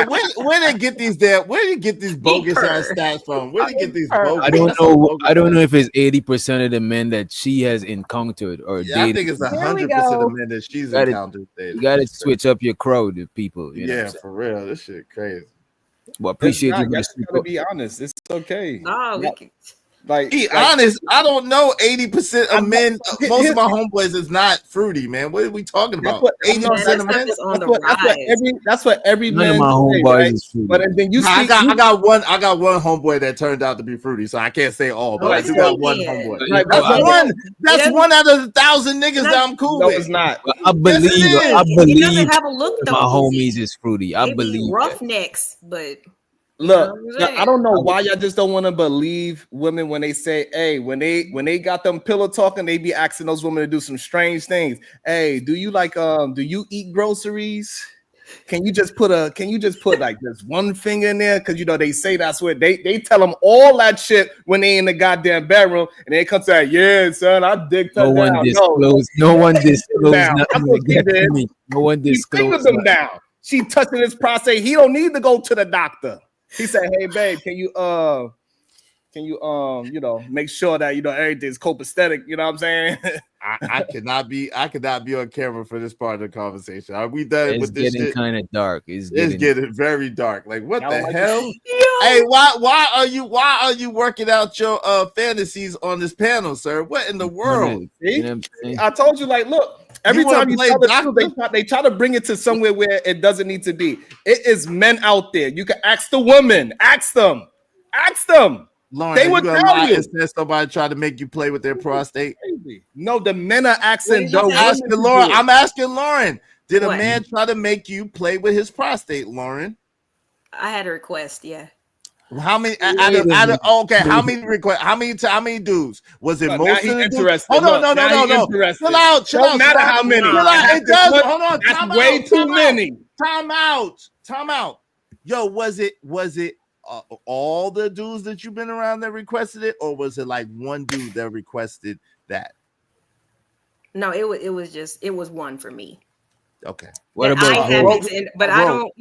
[SPEAKER 4] where they get these where do you get these bogus ass stats from? Where do you get these bogus?
[SPEAKER 3] I don't know if it's 80% of the men that she has encountered or
[SPEAKER 4] Yeah, I
[SPEAKER 3] dated.
[SPEAKER 4] think it's
[SPEAKER 2] Here we
[SPEAKER 4] 100%
[SPEAKER 2] go.
[SPEAKER 4] of men that she's
[SPEAKER 3] Gotta-
[SPEAKER 4] encountered.
[SPEAKER 3] You gotta switch up your crowd of people. You know what
[SPEAKER 4] Yeah,
[SPEAKER 3] I'm saying?
[SPEAKER 4] for real. This shit crazy.
[SPEAKER 3] Well, appreciate you.
[SPEAKER 5] You gotta be honest. It's okay.
[SPEAKER 6] No, we can.
[SPEAKER 5] Like,
[SPEAKER 4] Be honest, I don't know 80% of men. Most of my homeboys is not fruity, man. What are we talking about? 80% of men.
[SPEAKER 5] That's what every
[SPEAKER 3] None
[SPEAKER 5] man
[SPEAKER 3] of my
[SPEAKER 5] say,
[SPEAKER 3] homeboys
[SPEAKER 5] right?
[SPEAKER 3] is fruity.
[SPEAKER 5] But then you see,
[SPEAKER 4] I got one homeboy that turned out to be fruity, so I can't say all, but I do got one homeboy.
[SPEAKER 5] Right,
[SPEAKER 4] That's one out of 1,000 niggas that I'm cool
[SPEAKER 5] no,
[SPEAKER 4] with.
[SPEAKER 5] it's not.
[SPEAKER 3] I believe
[SPEAKER 6] He doesn't have a look though.
[SPEAKER 3] my homies is fruity. I
[SPEAKER 6] They be
[SPEAKER 3] believe that.
[SPEAKER 6] roughnecks, but
[SPEAKER 5] Look,
[SPEAKER 6] You know what I'm
[SPEAKER 5] I don't know why y'all just don't want to believe women when they say, hey, when they got them pillow talking, they be asking those women to do some strange things. Hey, do you eat groceries? Can you just put like this one finger in there? Because they say that's what they tell them all that shit when they in the goddamn bedroom, and they come to that, yeah, son, I dicked her
[SPEAKER 3] No one
[SPEAKER 5] down.
[SPEAKER 3] disclosed. No one disclosed
[SPEAKER 5] Down.
[SPEAKER 3] nothing
[SPEAKER 5] That's what
[SPEAKER 3] like
[SPEAKER 5] she
[SPEAKER 3] that to
[SPEAKER 5] did.
[SPEAKER 3] me. No one
[SPEAKER 5] She fingered
[SPEAKER 3] disclosed.
[SPEAKER 5] them down. She touching his prostate. He don't need to go to the doctor. He said, "Hey, babe, can you make sure that everything's copacetic? You know what I'm saying?"
[SPEAKER 4] I cannot be on camera for this part of the conversation. Are we done
[SPEAKER 3] It's
[SPEAKER 4] with this
[SPEAKER 3] getting
[SPEAKER 4] shit?
[SPEAKER 3] kind of dark. It's
[SPEAKER 4] It's
[SPEAKER 3] getting
[SPEAKER 4] getting very dark. Like what
[SPEAKER 5] I
[SPEAKER 4] the
[SPEAKER 5] don't like
[SPEAKER 4] hell?
[SPEAKER 6] Yo.
[SPEAKER 4] Hey, why are you working out your fantasies on this panel, sir? What in the world?
[SPEAKER 3] You know what I'm saying?
[SPEAKER 5] I told you, like, look, every
[SPEAKER 4] You wanna
[SPEAKER 5] time you
[SPEAKER 4] play
[SPEAKER 5] tell the
[SPEAKER 4] doctor?
[SPEAKER 5] truth, they try to bring it to somewhere where it doesn't need to be. It is men out there. You can ask the women. Ask them.
[SPEAKER 4] Lauren,
[SPEAKER 5] They
[SPEAKER 4] are
[SPEAKER 5] would
[SPEAKER 4] you gonna
[SPEAKER 5] tell
[SPEAKER 4] lie
[SPEAKER 5] you.
[SPEAKER 4] and say somebody tried to make you play with their prostate?
[SPEAKER 5] No, the men are asking.
[SPEAKER 6] What did you say?
[SPEAKER 4] I'm asking Lauren. Did
[SPEAKER 6] What?
[SPEAKER 4] a man try to make you play with his prostate, Lauren?
[SPEAKER 6] I had a request. Yeah,
[SPEAKER 4] How many?
[SPEAKER 3] Wait a minute.
[SPEAKER 4] Okay, how many requests? How many dudes? Was it
[SPEAKER 5] Look, now
[SPEAKER 4] most
[SPEAKER 5] he
[SPEAKER 4] of the dudes?
[SPEAKER 5] interested.
[SPEAKER 4] Oh no,
[SPEAKER 5] Look,
[SPEAKER 4] no,
[SPEAKER 5] now
[SPEAKER 4] no,
[SPEAKER 5] he
[SPEAKER 4] no, no.
[SPEAKER 5] interested.
[SPEAKER 4] Chill out.
[SPEAKER 5] Don't matter how many.
[SPEAKER 4] Chill out. It does. Hold on.
[SPEAKER 5] That's
[SPEAKER 4] Time
[SPEAKER 5] way
[SPEAKER 4] out,
[SPEAKER 5] too
[SPEAKER 4] time out,
[SPEAKER 5] many.
[SPEAKER 4] Time out. Yo, was it all the dudes that you've been around that requested it, or was it like one dude that requested that?
[SPEAKER 6] no, it was one for me.
[SPEAKER 4] Okay.
[SPEAKER 3] What
[SPEAKER 6] And
[SPEAKER 3] about
[SPEAKER 6] I
[SPEAKER 3] Rogue?
[SPEAKER 6] haven't, but I don't.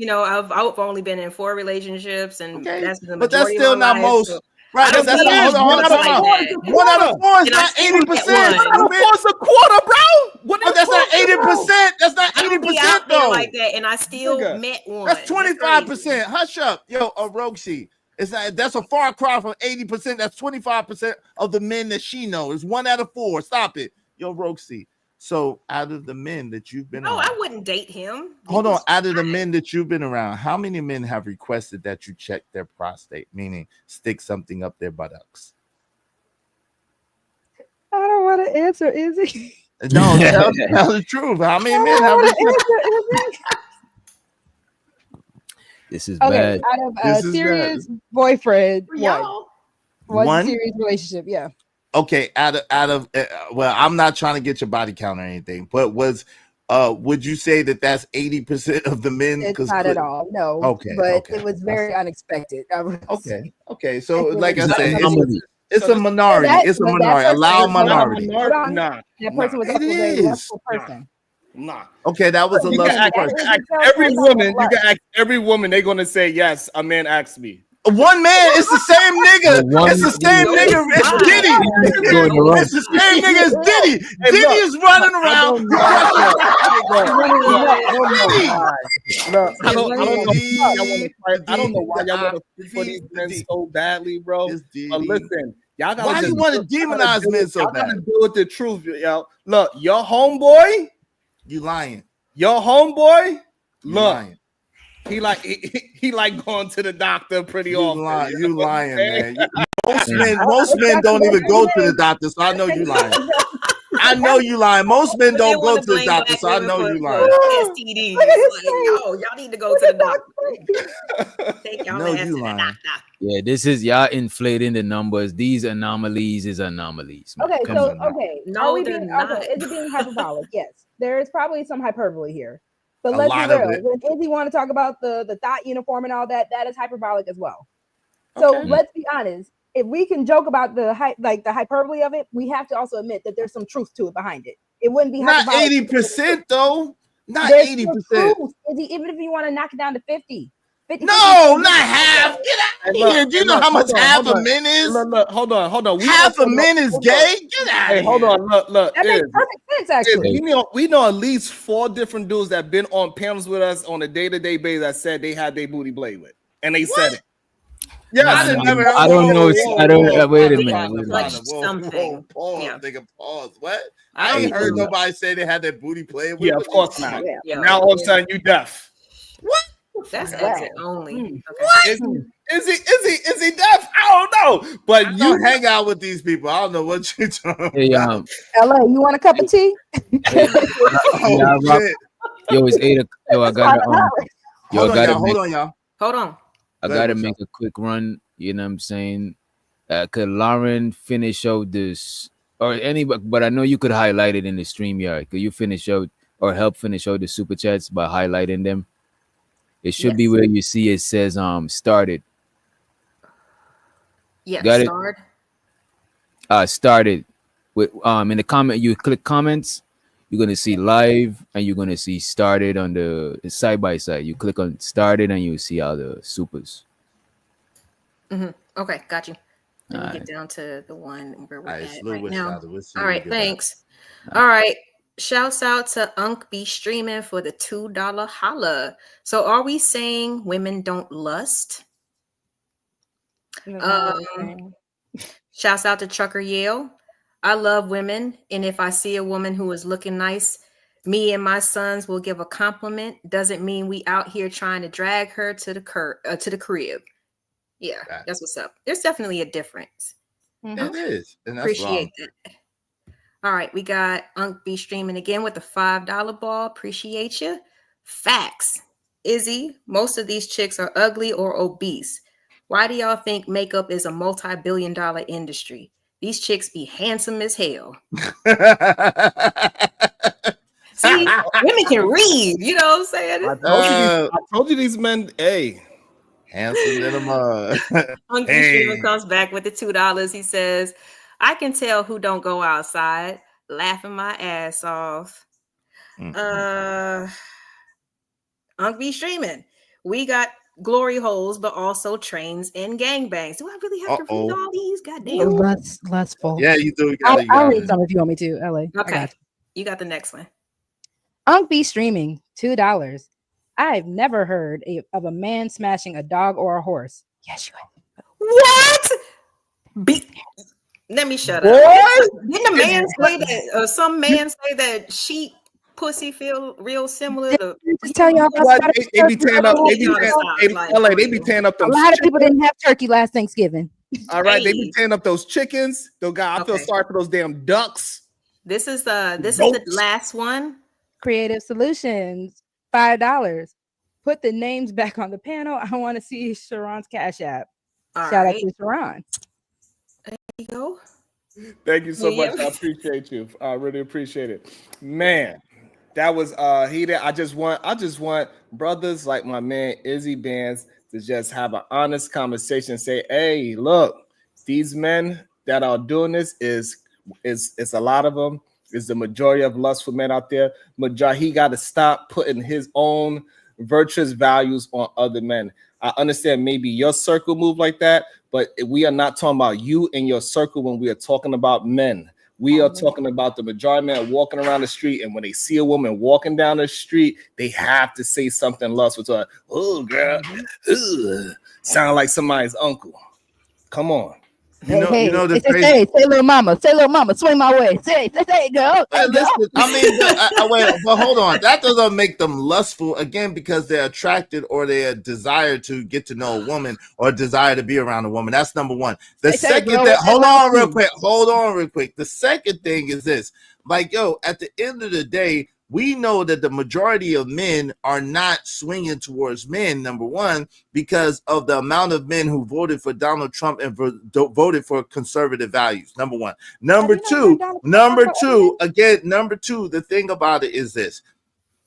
[SPEAKER 6] I've only been in 4 relationships, and
[SPEAKER 4] Okay.
[SPEAKER 6] that's the
[SPEAKER 4] But that's
[SPEAKER 6] majority
[SPEAKER 4] still
[SPEAKER 6] of my
[SPEAKER 4] not
[SPEAKER 6] life,
[SPEAKER 4] most.
[SPEAKER 6] so
[SPEAKER 4] Right,
[SPEAKER 6] I don't
[SPEAKER 4] that's
[SPEAKER 6] think
[SPEAKER 4] not. Hold on,
[SPEAKER 6] it's
[SPEAKER 4] time
[SPEAKER 6] like
[SPEAKER 4] out.
[SPEAKER 6] that.
[SPEAKER 4] 1 out of 4 is
[SPEAKER 6] And I
[SPEAKER 4] not
[SPEAKER 6] still get
[SPEAKER 4] 80%.
[SPEAKER 6] one.
[SPEAKER 5] What's a quarter, bro? What
[SPEAKER 4] Oh, that's not 80%. That's not
[SPEAKER 6] I don't be
[SPEAKER 4] 80%
[SPEAKER 6] out there
[SPEAKER 4] though.
[SPEAKER 6] like that, and I still
[SPEAKER 5] Nigga,
[SPEAKER 6] met one.
[SPEAKER 4] That's
[SPEAKER 6] crazy.
[SPEAKER 4] 25%. Hush up, yo, Roxy. It's not. That's a far cry from 80%. That's 25% of the men that she knows. It's 1 out of 4. Stop it, yo, Roxy. So, out of the men that you've been
[SPEAKER 6] No,
[SPEAKER 4] around,
[SPEAKER 6] I wouldn't date him.
[SPEAKER 4] hold on. Out of the men that you've been around, how many men have requested that you check their prostate, meaning stick something up their buttocks?
[SPEAKER 2] I don't want to answer, Izzy.
[SPEAKER 4] No, tell the truth. How many
[SPEAKER 2] I
[SPEAKER 4] men
[SPEAKER 2] don't
[SPEAKER 4] have
[SPEAKER 2] want
[SPEAKER 4] requested?
[SPEAKER 2] to answer, Izzy.
[SPEAKER 3] This is
[SPEAKER 2] Okay,
[SPEAKER 3] bad.
[SPEAKER 2] out of
[SPEAKER 4] This
[SPEAKER 2] a
[SPEAKER 4] is
[SPEAKER 2] serious boyfriend,
[SPEAKER 6] For y'all.
[SPEAKER 2] one
[SPEAKER 4] One?
[SPEAKER 2] serious relationship, yeah.
[SPEAKER 4] Okay, out of well, I'm not trying to get your body count or anything, but would you say that that's 80% of the men?
[SPEAKER 2] It's not at all, no.
[SPEAKER 4] Okay,
[SPEAKER 2] but
[SPEAKER 4] okay.
[SPEAKER 2] it was very unexpected. I would say.
[SPEAKER 4] Okay. So, like I
[SPEAKER 3] It's
[SPEAKER 4] said,
[SPEAKER 3] not anomaly.
[SPEAKER 4] it's a minority.
[SPEAKER 2] That-
[SPEAKER 4] It's a
[SPEAKER 2] but that
[SPEAKER 4] minority.
[SPEAKER 2] person
[SPEAKER 4] Allow
[SPEAKER 2] is not a
[SPEAKER 4] minority.
[SPEAKER 2] Hold on.
[SPEAKER 5] Nah,
[SPEAKER 2] That person was
[SPEAKER 4] It
[SPEAKER 2] also a very
[SPEAKER 4] is.
[SPEAKER 2] lustful person.
[SPEAKER 5] nah.
[SPEAKER 4] Okay, that was a
[SPEAKER 5] You can
[SPEAKER 4] lustful
[SPEAKER 5] ask,
[SPEAKER 4] person.
[SPEAKER 5] ask every woman. You can ask every woman. They're gonna say yes. A man asked me.
[SPEAKER 4] One man, it's the same nigga. It's the same nigga. It's Diddy. It's the same nigga as Diddy.
[SPEAKER 5] Hey,
[SPEAKER 4] Diddy
[SPEAKER 5] look,
[SPEAKER 4] is running around.
[SPEAKER 5] Look, I don't know why y'all want to
[SPEAKER 4] It's
[SPEAKER 5] for these men
[SPEAKER 4] Diddy.
[SPEAKER 5] so badly, bro.
[SPEAKER 4] It's Diddy.
[SPEAKER 5] But listen, y'all gotta
[SPEAKER 4] Why do
[SPEAKER 5] just
[SPEAKER 4] you want to
[SPEAKER 5] y'all gotta
[SPEAKER 4] demonize
[SPEAKER 5] deal
[SPEAKER 4] men
[SPEAKER 5] with-
[SPEAKER 4] so
[SPEAKER 5] y'all gotta
[SPEAKER 4] bad?
[SPEAKER 5] deal with the truth, yo. Look, your homeboy,
[SPEAKER 4] You lying.
[SPEAKER 5] you
[SPEAKER 4] You
[SPEAKER 5] look,
[SPEAKER 4] lying.
[SPEAKER 5] he like going to the doctor pretty
[SPEAKER 4] You
[SPEAKER 5] often.
[SPEAKER 4] lying.
[SPEAKER 5] know
[SPEAKER 4] You
[SPEAKER 5] what I'm
[SPEAKER 4] lying,
[SPEAKER 5] saying?
[SPEAKER 4] man. Most men don't even go to the doctor, so I know you lying. I know you lying. Most men
[SPEAKER 6] They
[SPEAKER 4] don't go
[SPEAKER 6] wanna
[SPEAKER 4] to the
[SPEAKER 6] blame
[SPEAKER 4] doctor,
[SPEAKER 6] black
[SPEAKER 4] so I
[SPEAKER 6] women
[SPEAKER 4] know
[SPEAKER 6] for-
[SPEAKER 4] you
[SPEAKER 6] for
[SPEAKER 4] lying.
[SPEAKER 6] STDs.
[SPEAKER 2] Look at his
[SPEAKER 6] Like,
[SPEAKER 2] face.
[SPEAKER 6] yo, y'all need to go to the doctor. Take y'all
[SPEAKER 4] No,
[SPEAKER 6] ass to
[SPEAKER 4] you
[SPEAKER 6] the
[SPEAKER 4] lying.
[SPEAKER 6] doctor.
[SPEAKER 3] Yeah, this is y'all inflating the numbers. These anomalies is anomalies, man.
[SPEAKER 2] Okay,
[SPEAKER 3] Come
[SPEAKER 2] so
[SPEAKER 3] on. Now.
[SPEAKER 2] okay,
[SPEAKER 6] No,
[SPEAKER 2] are we
[SPEAKER 6] they're
[SPEAKER 2] being
[SPEAKER 6] not.
[SPEAKER 2] okay? Is it being hyperbolic? Yes, there is probably some hyperbole here, but
[SPEAKER 4] A
[SPEAKER 2] let's be
[SPEAKER 4] lot of
[SPEAKER 2] real.
[SPEAKER 4] it.
[SPEAKER 2] When Izzy want to talk about the thought uniform and all that, that is hyperbolic as well. So
[SPEAKER 4] Okay.
[SPEAKER 2] let's be honest. If we can joke about the hyperbole of it, we have to also admit that there's some truth to it behind it. It wouldn't be
[SPEAKER 4] Not
[SPEAKER 2] hyperbolic.
[SPEAKER 4] 80% though. Not
[SPEAKER 2] There's
[SPEAKER 4] 80%.
[SPEAKER 2] still truth, Izzy, even if you want to knock it down to 50. 50
[SPEAKER 4] No, not half. Get out of here. Do you know how much half a min is?
[SPEAKER 5] Look, hold on. We
[SPEAKER 4] Half
[SPEAKER 5] also
[SPEAKER 4] a min is
[SPEAKER 5] hold
[SPEAKER 4] gay?
[SPEAKER 5] on.
[SPEAKER 4] Get out
[SPEAKER 5] Hey,
[SPEAKER 4] of
[SPEAKER 5] hold
[SPEAKER 4] here.
[SPEAKER 5] on. Look.
[SPEAKER 2] That makes
[SPEAKER 5] Iz,
[SPEAKER 2] perfect sense,
[SPEAKER 5] Iz,
[SPEAKER 2] actually.
[SPEAKER 5] we know at least 4 different dudes that been on panels with us on a day-to-day basis that said they had their booty played with, and they said it.
[SPEAKER 4] Yeah,
[SPEAKER 3] Nah,
[SPEAKER 4] I didn't
[SPEAKER 3] nah,
[SPEAKER 4] never heard.
[SPEAKER 3] I don't know. I don't. Wait a
[SPEAKER 6] They
[SPEAKER 3] minute.
[SPEAKER 6] clutched
[SPEAKER 3] Wait a minute.
[SPEAKER 6] something.
[SPEAKER 4] Pause,
[SPEAKER 6] Yeah.
[SPEAKER 4] nigga, pause. What?
[SPEAKER 6] I
[SPEAKER 4] I ain't
[SPEAKER 6] don't
[SPEAKER 4] heard
[SPEAKER 6] know.
[SPEAKER 4] nobody say they had their booty played with.
[SPEAKER 5] Yeah,
[SPEAKER 4] What
[SPEAKER 5] of course
[SPEAKER 4] you
[SPEAKER 5] not.
[SPEAKER 4] talking about?
[SPEAKER 6] Yeah.
[SPEAKER 5] Now all of a sudden you deaf.
[SPEAKER 6] That's
[SPEAKER 2] Wow.
[SPEAKER 6] exit only.
[SPEAKER 2] Mm.
[SPEAKER 6] Okay.
[SPEAKER 5] Is he deaf? I don't know. But
[SPEAKER 4] I
[SPEAKER 5] you
[SPEAKER 4] don't hang out with these people. I don't know what you're talking
[SPEAKER 3] Hey,
[SPEAKER 4] about.
[SPEAKER 2] LA, you want a cup of tea?
[SPEAKER 3] hey,
[SPEAKER 4] Oh,
[SPEAKER 3] yeah, Rob,
[SPEAKER 4] shit.
[SPEAKER 3] yo, it's 8 o'clock. Yo, I gotta yo,
[SPEAKER 4] Hold
[SPEAKER 3] I
[SPEAKER 4] on,
[SPEAKER 3] gotta
[SPEAKER 4] y'all.
[SPEAKER 3] make,
[SPEAKER 4] Hold on, y'all.
[SPEAKER 6] Hold on.
[SPEAKER 3] I
[SPEAKER 4] Go ahead,
[SPEAKER 3] gotta
[SPEAKER 4] what's
[SPEAKER 3] make a quick run. You know what I'm saying? Could Lauren finish out this or anybody? But I know you could highlight it in the StreamYard. Could you finish out or help finish out the super chats by highlighting them? It should be
[SPEAKER 6] Yes.
[SPEAKER 3] where you see it says started.
[SPEAKER 6] Yeah.
[SPEAKER 3] Got it?
[SPEAKER 6] Starred.
[SPEAKER 3] Started with in the comment. You click comments. You're gonna see live, and you're gonna see started on the side by side. You click on started, and you see all the supers.
[SPEAKER 6] Okay, got you. Let me
[SPEAKER 3] Alright.
[SPEAKER 6] get down to the one where we're
[SPEAKER 4] All right,
[SPEAKER 6] at
[SPEAKER 4] Slow
[SPEAKER 6] right
[SPEAKER 4] Wish
[SPEAKER 6] now.
[SPEAKER 4] Father. We'll see
[SPEAKER 6] All
[SPEAKER 4] when we
[SPEAKER 6] right,
[SPEAKER 4] get back.
[SPEAKER 6] thanks. All right. Shouts out to Unk Be Streaming for the $2 holla. So are we saying women don't lust? Shouts out to Trucker Yale. I love women, and if I see a woman who is looking nice, me and my sons will give a compliment. Doesn't mean we out here trying to drag her to the crib. Yeah,
[SPEAKER 4] Right.
[SPEAKER 6] that's what's up. There's definitely a difference.
[SPEAKER 4] It is, and that's
[SPEAKER 6] Appreciate
[SPEAKER 4] wrong.
[SPEAKER 6] that. All right, we got Unk B streaming again with the $5 ball. Appreciate you. Facts. Izzy, most of these chicks are ugly or obese. Why do y'all think makeup is a multi-billion-dollar industry? These chicks be handsome as hell. See, women can read. You know what I'm saying?
[SPEAKER 5] I told you these men, hey.
[SPEAKER 4] Handsome in a mud.
[SPEAKER 6] Unk B streaming comes back with the $2. He says, I can tell who don't go outside, laughing my ass off. Unk B streaming. We got glory holes, but also trains and gangbangs. Do I really have to read all these? Goddamn.
[SPEAKER 2] Lustful.
[SPEAKER 4] Yeah, you do.
[SPEAKER 2] I'll read some if you want me to, LA.
[SPEAKER 6] Okay. You got the next one.
[SPEAKER 2] Unk B streaming, $2. I've never heard of a man smashing a dog or a horse. Yes, you have.
[SPEAKER 6] What? Let me shut up. Didn't a man say that? Some man say that sheep pussy feel real similar to.
[SPEAKER 2] Just tell y'all
[SPEAKER 5] They be tearing up. They be tearing up
[SPEAKER 2] a
[SPEAKER 5] them.
[SPEAKER 2] lot of people didn't have turkey last Thanksgiving.
[SPEAKER 5] All right, they be tearing up those chickens. Though God, I feel sorry for those damn ducks.
[SPEAKER 6] This is the last one.
[SPEAKER 2] Creative Solutions, $5. Put the names back on the panel. I want to see Sharon's Cash App. Shout out to Sharon.
[SPEAKER 6] There you go.
[SPEAKER 5] Thank you so much. I appreciate you. I really appreciate it. Man, that was heated. I just want brothers like my man Izzy Bands to just have an honest conversation. Say, hey, look, these men that are doing this is a lot of them. Is the majority of lustful men out there. He got to stop putting his own virtuous values on other men. I understand maybe your circle move like that, but we are not talking about you and your circle when we are talking about men. We are talking about the majority of men walking around the street, and when they see a woman walking down the street, they have to say something lustful to her. Oh, girl, sound like somebody's uncle. Come on.
[SPEAKER 4] You know the
[SPEAKER 2] say,
[SPEAKER 4] crazy.
[SPEAKER 2] say, little mama, swing my way. Say, girl.
[SPEAKER 4] Hey,
[SPEAKER 2] Hey, girl.
[SPEAKER 4] listen, I mean, wait, but hold on. That doesn't make them lustful again because they're attracted or they desire to get to know a woman or desire to be around a woman. That's number one. The second thing, hold on real quick. The second thing is this: like, yo, at the end of the day, we know that the majority of men are not swinging towards men, number one, because of the amount of men who voted for Donald Trump and voted for conservative values, number one. Number two, the thing about it is this.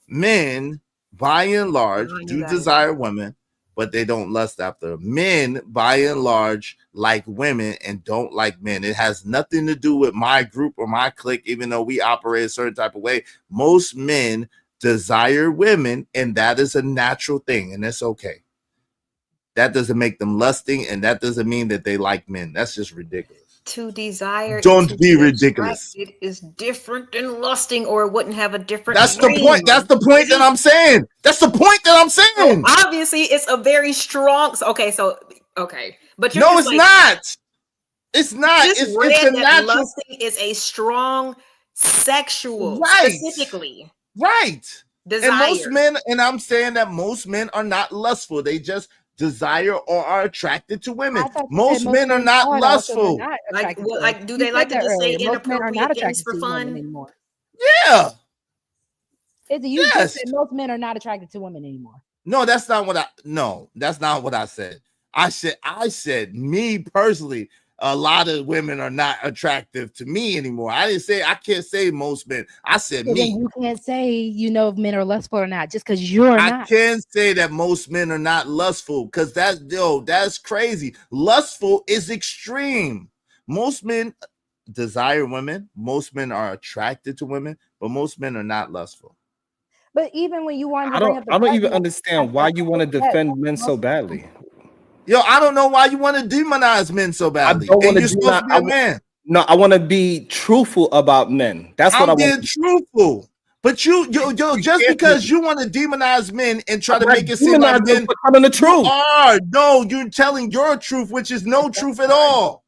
[SPEAKER 4] Men, by and large, do desire women, but they don't lust after them. Men, by and large, like women and don't like men. It has nothing to do with my group or my clique, even though we operate a certain type of way. Most men desire women, and that is a natural thing, and it's okay. That doesn't make them lusting, and that doesn't mean that they like men. That's just ridiculous.
[SPEAKER 6] To desire,
[SPEAKER 4] don't be ridiculous.
[SPEAKER 6] It is different than lusting, or it wouldn't have a different.
[SPEAKER 4] That's the point. That's the point that I'm saying. So
[SPEAKER 6] obviously, it's a very strong. Okay, but
[SPEAKER 4] no, it's not. It's not. It's a natural.
[SPEAKER 6] Lusting is a strong sexual, specifically.
[SPEAKER 4] Right.
[SPEAKER 6] Desire.
[SPEAKER 4] And most men, and I'm saying that most men are not lustful. They just desire or are attracted to women. Most men are not lustful.
[SPEAKER 6] Do they like to just say inappropriate things for fun
[SPEAKER 2] anymore?
[SPEAKER 4] Yeah.
[SPEAKER 2] You just said most men are not attracted to women anymore.
[SPEAKER 4] No, that's not what I said. I said me personally, a lot of women are not attractive to me anymore. I can't say most men. I said me.
[SPEAKER 2] You can't say if men are lustful or not just because you're not.
[SPEAKER 4] I can't say that most men are not lustful because that's crazy. Lustful is extreme. Most men desire women. Most men are attracted to women, but most men are not lustful.
[SPEAKER 2] But even when you want
[SPEAKER 5] I don't even understand why you want to defend men so badly.
[SPEAKER 4] Yo, I don't know why you want to demonize men so badly. You're supposed to be a man.
[SPEAKER 5] No, I want to be truthful about men. That's what I want.
[SPEAKER 4] I'm being truthful. But you just because you want to demonize men and try to make it seem like men
[SPEAKER 5] telling the truth.
[SPEAKER 4] You're telling your truth, which is no truth at all.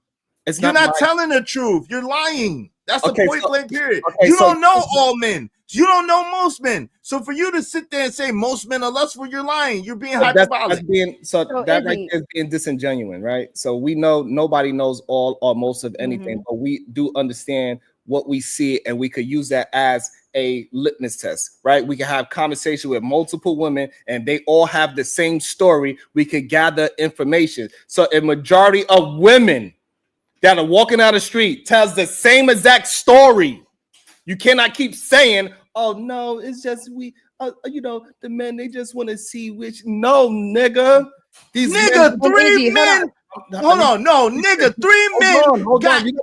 [SPEAKER 4] You're not telling the truth. You're lying. That's the point blank period. You don't know all men. You don't know most men. So for you to sit there and say most men are lustful, you're lying. You're being hyperbolic.
[SPEAKER 5] That right there is being disingenuous, right? So we know nobody knows all or most of anything, but we do understand what we see, and we could use that as a litmus test, right? We can have conversation with multiple women and they all have the same story. We could gather information. So a majority of women that are walking down the street tells the same exact story. You cannot keep saying, oh no, it's just the men, they just want to see which. No, nigga. These
[SPEAKER 4] nigga, three men. Hold on, no, nigga, 3 men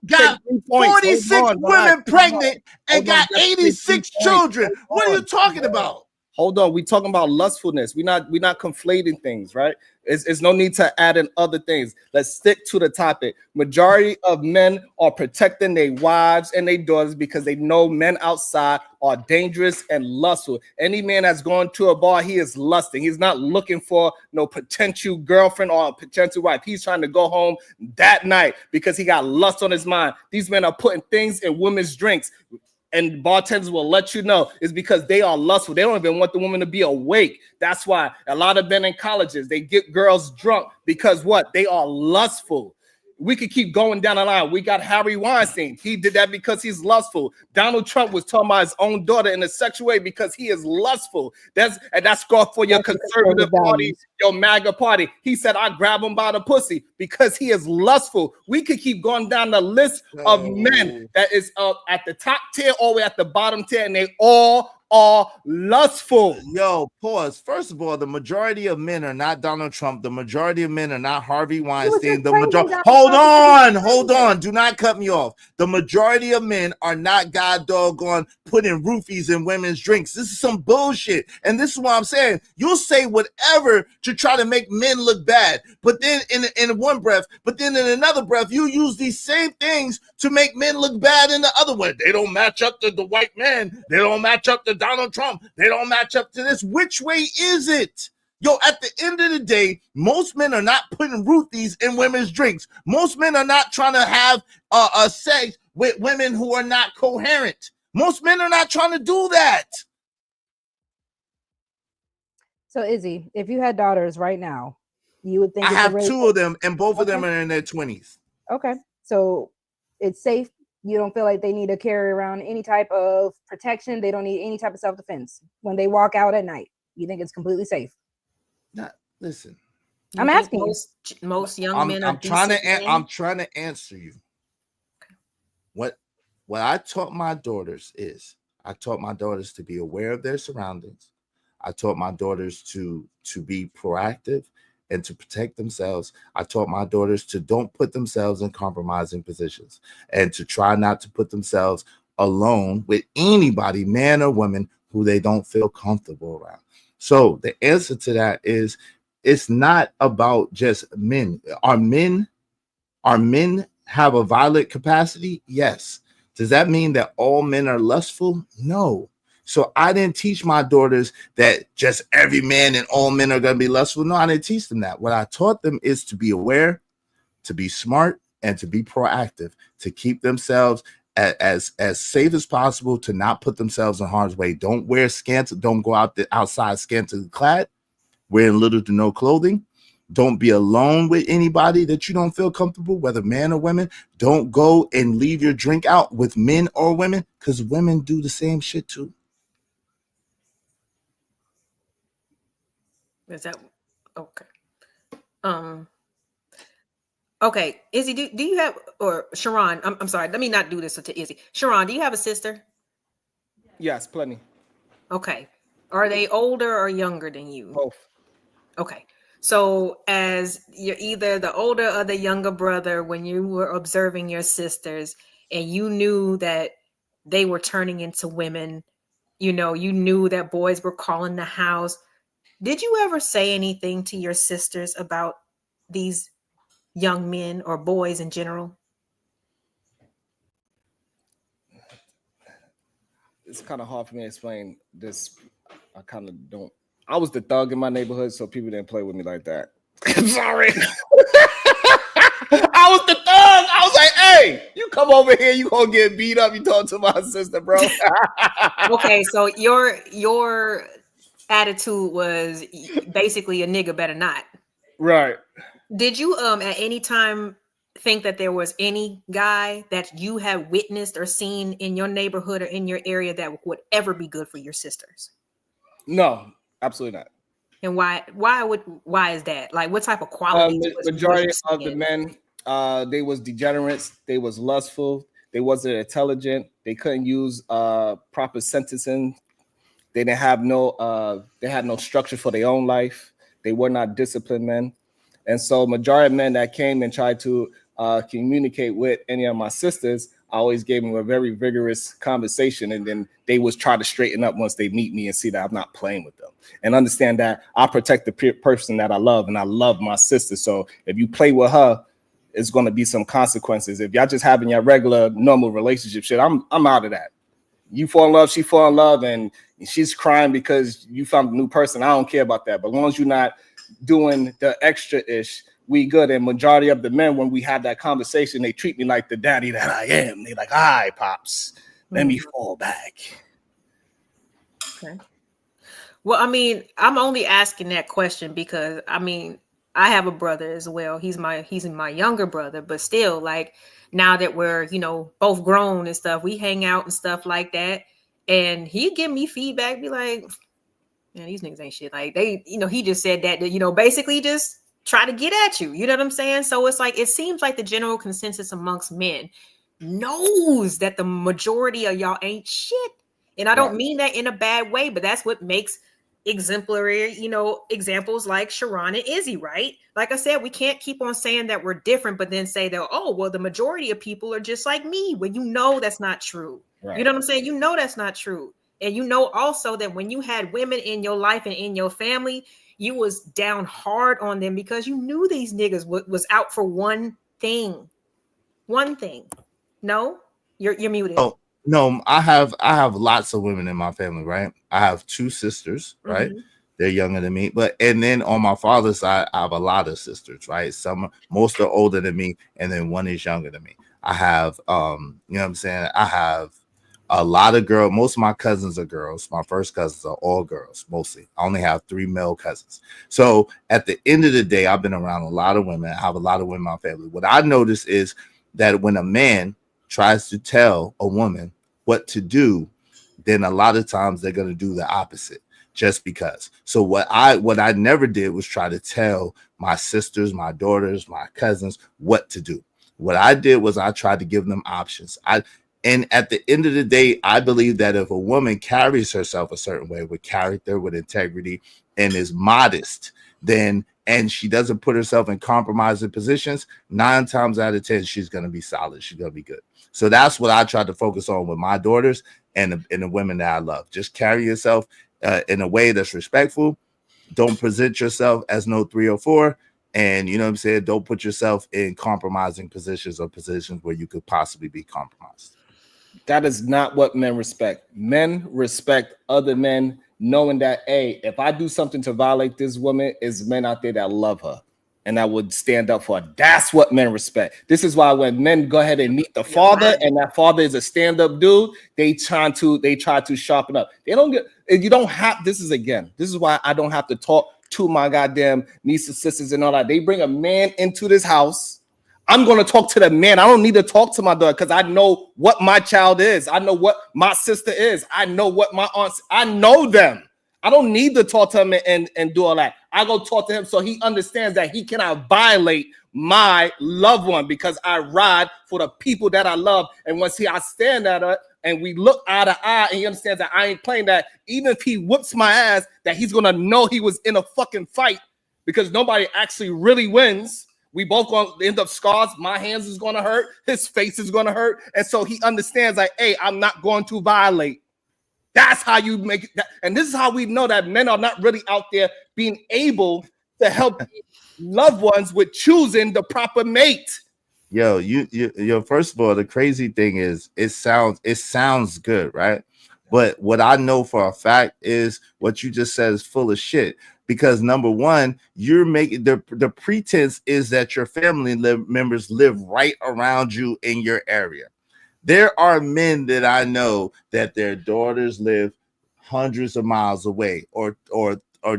[SPEAKER 4] got 46 women pregnant and got 86 children. What are you talking about?
[SPEAKER 5] Hold on, we talking about lustfulness. We're not conflating things, right? It's no need to add in other things. Let's stick to the topic. Majority of men are protecting their wives and their daughters because they know men outside are dangerous and lustful. Any man that's going to a bar, he is lusting. He's not looking for no potential girlfriend or a potential wife. He's trying to go home that night because he got lust on his mind. These men are putting things in women's drinks. And bartenders will let you know it's because they are lustful. They don't even want the woman to be awake. That's why a lot of men in colleges, they get girls drunk because what? They are lustful. We could keep going down the line. We got Harry Weinstein. He did that because he's lustful. Donald Trump was talking about his own daughter in a sexual way because he is lustful. That's score for your conservative party, your MAGA party. He said, I grab him by the pussy because he is lustful. We could keep going down the list of men that is at the top tier all the way at the bottom tier, and they all are lustful.
[SPEAKER 4] Yo, pause. First of all, the majority of men are not Donald Trump. The majority of men are not Harvey Weinstein. Hold on. Do not cut me off. The majority of men are not god doggone putting roofies in women's drinks. This is some bullshit. And this is what I'm saying. You'll say whatever to try to make men look bad. But then in one breath, but then in another breath, you use these same things to make men look bad in the other way. They don't match up to the white man. They don't match up to Donald Trump. They don't match up to this. Which way is it? Yo, at the end of the day, most men are not putting Ruthie's in women's drinks. Most men are not trying to have a sex with women who are not coherent. Most men are not trying to do that.
[SPEAKER 2] So Izzy, if you had daughters right now, you would think
[SPEAKER 4] I
[SPEAKER 2] it's a
[SPEAKER 4] have
[SPEAKER 2] rape-
[SPEAKER 4] 2 of them, and both of them
[SPEAKER 2] Okay.
[SPEAKER 4] are in their 20s.
[SPEAKER 2] Okay, so it's safe. You don't feel like they need to carry around any type of protection. They don't need any type of self-defense when they walk out at night. You think it's completely safe?
[SPEAKER 4] Not listen.
[SPEAKER 2] I'm
[SPEAKER 6] You think
[SPEAKER 2] asking you.
[SPEAKER 6] most young men are
[SPEAKER 4] I'm trying
[SPEAKER 6] decent men?
[SPEAKER 4] I'm trying to answer you. What I taught my daughters is I taught my daughters to be aware of their surroundings. I taught my daughters to be proactive and to protect themselves. I taught my daughters to don't put themselves in compromising positions and to try not to put themselves alone with anybody, man or woman, who they don't feel comfortable around. So the answer to that is it's not about just men. Are men have a violent capacity? Yes. Does that mean that all men are lustful? No. So I didn't teach my daughters that just every man and all men are going to be lustful. No, I didn't teach them that. What I taught them is to be aware, to be smart, and to be proactive, to keep themselves as safe as possible, to not put themselves in harm's way. Don't wear scant, don't go outside scantily clad, wearing little to no clothing. Don't be alone with anybody that you don't feel comfortable, whether man or women. Don't go and leave your drink out with men or women, because women do the same shit too.
[SPEAKER 6] Is that okay? Okay, Izzy, do you have, or Sharon? I'm sorry. Let me not do this to Izzy. Sharon, do you have a sister?
[SPEAKER 5] Yes, plenty.
[SPEAKER 6] Okay. Are they older or younger than you?
[SPEAKER 5] Both.
[SPEAKER 6] Okay. So as you're either the older or the younger brother, when you were observing your sisters and you knew that they were turning into women, you knew that boys were calling the house. Did you ever say anything to your sisters about these young men or boys in general?
[SPEAKER 5] It's kind of hard for me to explain this. I kind of don't. I was the thug in my neighborhood, so people didn't play with me like that. I'm sorry. I was the thug. I was like, hey, you come over here, you gonna get beat up. You talk to my sister, bro.
[SPEAKER 6] Okay, so your attitude was basically a nigga better not.
[SPEAKER 5] Right.
[SPEAKER 6] Did you at any time think that there was any guy that you had witnessed or seen in your neighborhood or in your area that would ever be good for your sisters?
[SPEAKER 5] No, absolutely not.
[SPEAKER 6] And why is that? Like, what type of qualities?
[SPEAKER 5] Majority of the men, they was degenerates, they was lustful, they wasn't intelligent, they couldn't use proper sentencing, they didn't have they had no structure for their own life, they were not disciplined men. And so majority of men that came and tried to communicate with any of my sisters, I always gave them a very vigorous conversation, and then they was try to straighten up once they meet me and see that I'm not playing with them and understand that I protect the person that I love, and I love my sister. So if you play with her, it's going to be some consequences. If y'all just having your regular normal relationship shit, I'm out of that. You fall in love, she fall in love, and she's crying because you found a new person. I don't care about that. But as long as you're not doing the extra ish, we good. And majority of the men, when we have that conversation, they treat me like the daddy that I am. They like, all right, pops, let me fall back.
[SPEAKER 6] Okay. Well, I mean, I'm only asking that question because I mean, I have a brother as well. He's my younger brother, but still, like, now that we're, both grown and stuff, we hang out and stuff like that. And he'd give me feedback, be like, man, these niggas ain't shit. Like, they, he just said that, basically just try to get at you. You know what I'm saying? So it's like, it seems like the general consensus amongst men knows that the majority of y'all ain't shit. And I don't mean that in a bad way, but that's what makes exemplary, examples like Sharon and Izzy, right? Like I said, we can't keep on saying that we're different, but then say that, oh, well, the majority of people are just like me, when that's not true. Right. You know what I'm saying? That's not true. And also that when you had women in your life and in your family, you was down hard on them because you knew these niggas was out for one thing. No, you're muted.
[SPEAKER 4] Oh no, I have lots of women in my family, right? I have 2 sisters, right? Mm-hmm. They're younger than me. But and then on my father's side, I have a lot of sisters, right? Most are older than me, and then one is younger than me. I have you know what I'm saying? I have a lot of girls. Most of my cousins are girls. My first cousins are all girls, mostly. I only have 3 male cousins. So at the end of the day, I've been around a lot of women. I have a lot of women in my family. What I notice is that when a man tries to tell a woman what to do, then a lot of times they're going to do the opposite just because. So what I never did was try to tell my sisters, my daughters, my cousins what to do. What I did was I tried to give them options. And at the end of the day, I believe that if a woman carries herself a certain way with character, with integrity, and is modest, then and she doesn't put herself in compromising positions, 9 times out of 10, she's going to be solid. She's going to be good. So that's what I try to focus on with my daughters and the women that I love. Just carry yourself in a way that's respectful. Don't present yourself as no 3 or 4. And you know what I'm saying? Don't put yourself in compromising positions or positions where you could possibly be compromised.
[SPEAKER 5] That is not what men respect. Men respect other men, knowing that, hey, if I do something to violate this woman, is men out there that love her and that would stand up for her. That's what men respect. This is why when men go ahead and meet the father, and that father is a stand-up dude, they try to sharpen up. They don't get. You don't have. This is why I don't have to talk to my goddamn nieces, sisters, and all that. They bring a man into this house. I'm going to talk to the man. I don't need to talk to my daughter because I know what my child is. I know what my sister is. I know what my aunts. I know them. I don't need to talk to him and do all that. I go talk to him so he understands that he cannot violate my loved one because I ride for the people that I love. And once I stand at her and we look eye to eye and he understands that I ain't playing that, even if he whoops my ass, that he's going to know he was in a fucking fight because nobody actually really wins. We both going to end up scars. My hands is going to hurt. His face is going to hurt. And so he understands like, hey, I'm not going to violate. That's how you make it. And this is how we know that men are not really out there being able to help loved ones with choosing the proper mate.
[SPEAKER 4] Yo, you first of all, the crazy thing is it sounds good, right? But what I know for a fact is what you just said is full of shit. Because number one, you're making the pretense is that your family members live right around you in your area. There are men that I know that their daughters live hundreds of miles away or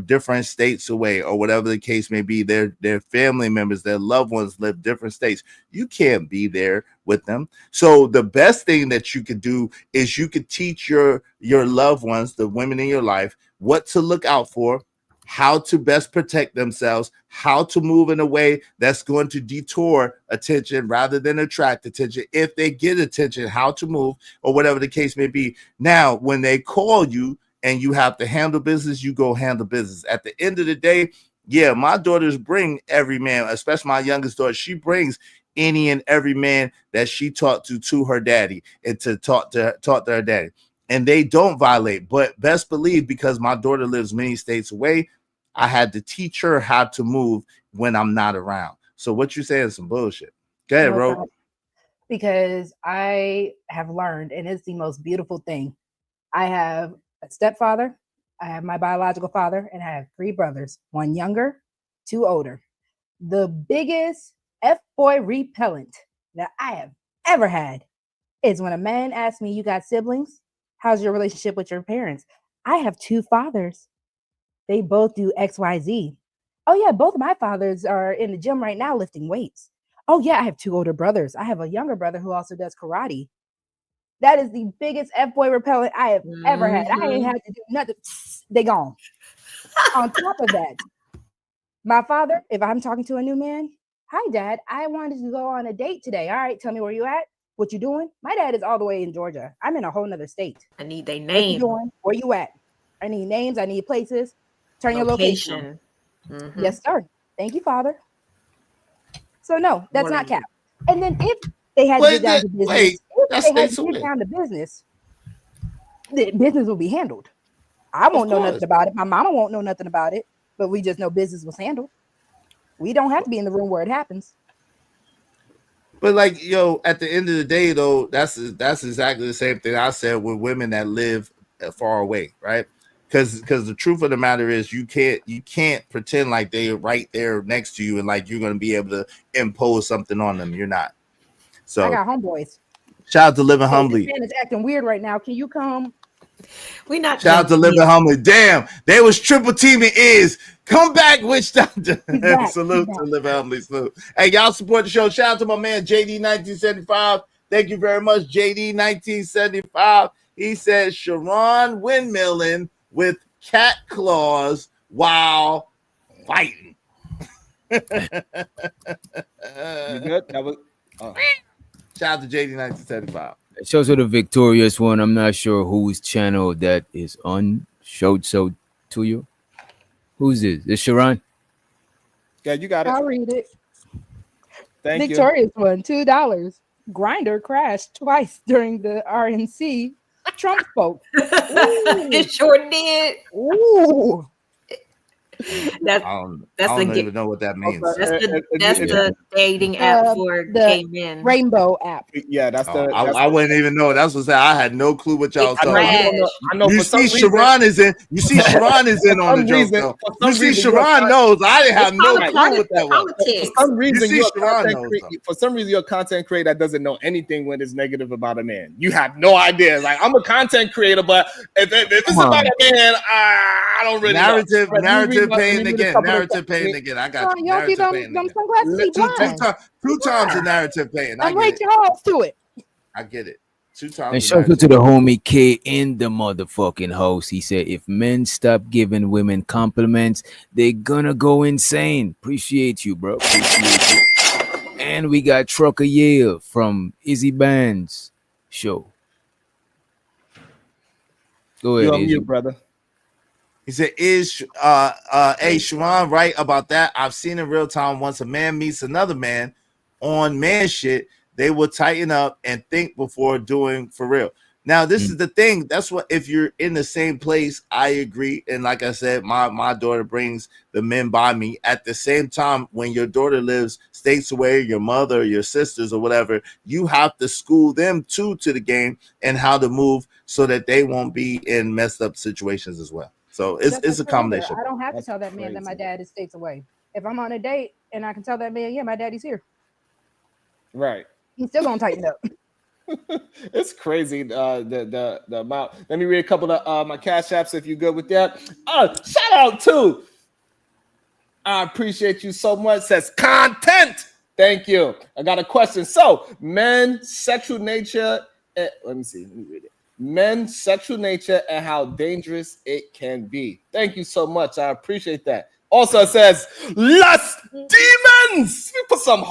[SPEAKER 4] different states away or whatever the case may be. Their family members, their loved ones live different states. You can't be there with them. So the best thing that you could do is you could teach your loved ones, the women in your life, what to look out for, how to best protect themselves, how to move in a way that's going to detour attention rather than attract attention. If they get attention, how to move or whatever the case may be. Now, when they call you and you have to handle business, you go handle business. At the end of the day, yeah, my daughters bring every man, especially my youngest daughter, she brings any and every man that she talked to her daddy and to talk to her daddy. And they don't violate, but best believe because my daughter lives many states away, I had to teach her how to move when I'm not around. So what you saying is some bullshit. Go ahead, bro.
[SPEAKER 2] Because I have learned, and it's the most beautiful thing. I have a stepfather, I have my biological father, and I have 3 brothers, 1 younger, 2 older. The biggest F-boy repellent that I have ever had is when a man asks me, you got siblings? How's your relationship with your parents? I have 2 fathers. They both do XYZ. Oh, yeah, both of my fathers are in the gym right now lifting weights. Oh, yeah, I have 2 older brothers. I have a younger brother who also does karate. That is the biggest F-boy repellent I have ever had. I ain't had to do nothing. They gone. On top of that, my father, if I'm talking to a new man, hi, Dad, I wanted to go on a date today. All right, tell me where you at. What you doing? My dad is all the way in Georgia. I'm in a whole nother state.
[SPEAKER 6] I need their
[SPEAKER 2] What
[SPEAKER 6] name.
[SPEAKER 2] you doing? Where you at? I need names. I need places. Turn your location. Yes, sir. Thank you, Father. So no, that's not cap. And then if they had to get down to business, the business will be handled. I won't know nothing about it. My mama won't know nothing about it, but we just know business was handled. We don't have to be in the room where it happens.
[SPEAKER 4] But like, yo, at the end of the day, though, that's exactly the same thing I said with women that live far away, right? because the truth of the matter is you can't pretend like they're right there next to you and like you're gonna be able to impose something on them. You're not.
[SPEAKER 2] I
[SPEAKER 4] So
[SPEAKER 2] got homeboys.
[SPEAKER 4] shout out to Living
[SPEAKER 2] Hey,
[SPEAKER 4] Humbly.
[SPEAKER 2] this man is acting weird right now. Can you come?
[SPEAKER 6] We not
[SPEAKER 4] Shout out to Living Humbly. Damn, they was triple teaming is. Come back, Witch Doctor.
[SPEAKER 2] He's back.
[SPEAKER 4] Salute
[SPEAKER 2] He's
[SPEAKER 4] to
[SPEAKER 2] back.
[SPEAKER 4] Living Humbly. Salute. Hey, y'all support the show. Shout out to my man JD1975. Thank you very much, JD1975. He says Sharon windmilling with cat claws while fighting.
[SPEAKER 5] You good? That was
[SPEAKER 4] Shout out to JD1975.
[SPEAKER 3] It's also the victorious one. I'm not sure whose channel that is on. Showed so to you. Who's this? Is Sharon?
[SPEAKER 5] yeah, you got it.
[SPEAKER 2] I'll read it.
[SPEAKER 5] Thank you.
[SPEAKER 2] Victorious one, $2. Grinder crashed twice during the RNC. Trump spoke.
[SPEAKER 6] It sure did.
[SPEAKER 2] Ooh.
[SPEAKER 6] That's
[SPEAKER 4] I don't
[SPEAKER 6] the
[SPEAKER 4] even know what that means.
[SPEAKER 6] that's the dating app for
[SPEAKER 2] the
[SPEAKER 6] gay men.
[SPEAKER 2] Rainbow app.
[SPEAKER 5] Yeah, that's the.
[SPEAKER 4] Oh,
[SPEAKER 5] that's
[SPEAKER 4] I wouldn't even know. That's what I had no clue what y'all was
[SPEAKER 6] It's
[SPEAKER 5] I know,
[SPEAKER 4] talking
[SPEAKER 5] I
[SPEAKER 4] about.
[SPEAKER 5] don't know. I know
[SPEAKER 4] You
[SPEAKER 5] for some
[SPEAKER 4] see,
[SPEAKER 5] reason,
[SPEAKER 4] Sharon is in. You see, Sharon is in on the
[SPEAKER 5] some
[SPEAKER 4] joke.
[SPEAKER 5] reason-
[SPEAKER 4] Though.
[SPEAKER 5] for some
[SPEAKER 4] You see,
[SPEAKER 5] reason, you're
[SPEAKER 4] Sharon
[SPEAKER 5] not-
[SPEAKER 4] knows. I didn't have no clue
[SPEAKER 6] Politics.
[SPEAKER 4] what that was.
[SPEAKER 6] Politics.
[SPEAKER 5] for some reason,
[SPEAKER 4] see
[SPEAKER 5] you're a
[SPEAKER 4] Sharon
[SPEAKER 5] content
[SPEAKER 4] knows
[SPEAKER 5] crea-
[SPEAKER 4] something.
[SPEAKER 5] for some reason, you're a content creator that doesn't know anything when it's negative about a man. You have no idea. Like, I'm a content creator, but if it's
[SPEAKER 3] Come on.
[SPEAKER 5] about a man, I don't really
[SPEAKER 4] Narrative,
[SPEAKER 5] know.
[SPEAKER 4] narrative
[SPEAKER 5] Let me
[SPEAKER 4] paying
[SPEAKER 5] read a
[SPEAKER 4] again.
[SPEAKER 5] couple of-
[SPEAKER 4] Narrative paying again. I got
[SPEAKER 2] Oh,
[SPEAKER 4] you.
[SPEAKER 2] you don't see
[SPEAKER 4] Narrative
[SPEAKER 2] them
[SPEAKER 4] paying again.
[SPEAKER 2] sunglasses? He blind.
[SPEAKER 4] Two times the narrative paying. I
[SPEAKER 2] I'm
[SPEAKER 4] get
[SPEAKER 2] right
[SPEAKER 4] it.
[SPEAKER 2] your house to it.
[SPEAKER 4] I get it. 2 times.
[SPEAKER 3] And
[SPEAKER 4] the
[SPEAKER 3] shout out
[SPEAKER 4] narrative.
[SPEAKER 3] to the homie K in the motherfucking house. He said, if men stop giving women compliments, they're gonna go insane. Appreciate you, bro. Appreciate you. And we got Trucker Yale from Izzy Band's show. Go
[SPEAKER 5] You
[SPEAKER 3] ahead,
[SPEAKER 5] on
[SPEAKER 3] Izzy.
[SPEAKER 5] mute, brother.
[SPEAKER 4] He said, "Is hey Sharon right about that? I've seen in real time. Once a man meets another man on man shit, they will tighten up and think before doing for real." Now, this is the thing. That's what if you're in the same place, I agree. And like I said, my daughter brings the men by me. At the same time, when your daughter lives states away, your mother, your sisters, or whatever, you have to school them too to the game and how to move so that they won't be in messed up situations as well. So it's
[SPEAKER 2] Just
[SPEAKER 4] a
[SPEAKER 2] like
[SPEAKER 4] combination.
[SPEAKER 2] I don't have to
[SPEAKER 5] That's
[SPEAKER 2] tell that man that my
[SPEAKER 5] crazy.
[SPEAKER 2] dad is states away. If I'm on a date and I can tell that man, yeah, my daddy's here,
[SPEAKER 5] Right.
[SPEAKER 2] he's still gonna tighten up.
[SPEAKER 5] It's crazy. The amount. Let me read a couple of my cash apps if you're good with that. Shout out to. I appreciate you so much. Says content. Thank you. I got a question. So, men's sexual nature. Let me see. Let me read it. Men's sexual nature and how dangerous it can be. Thank you so much. I appreciate that. Also, it says lust demons. Let me put some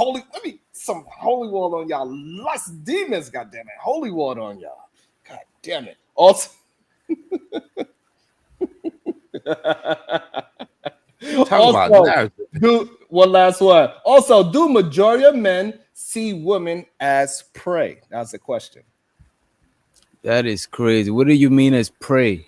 [SPEAKER 5] holy water on y'all. Lust demons. God damn it. Holy water on y'all. God damn it. Also.
[SPEAKER 4] Talk about narrative.
[SPEAKER 5] One last one. Also, do majority of men see women as prey? That's the question.
[SPEAKER 3] That is crazy. What do you mean as prey?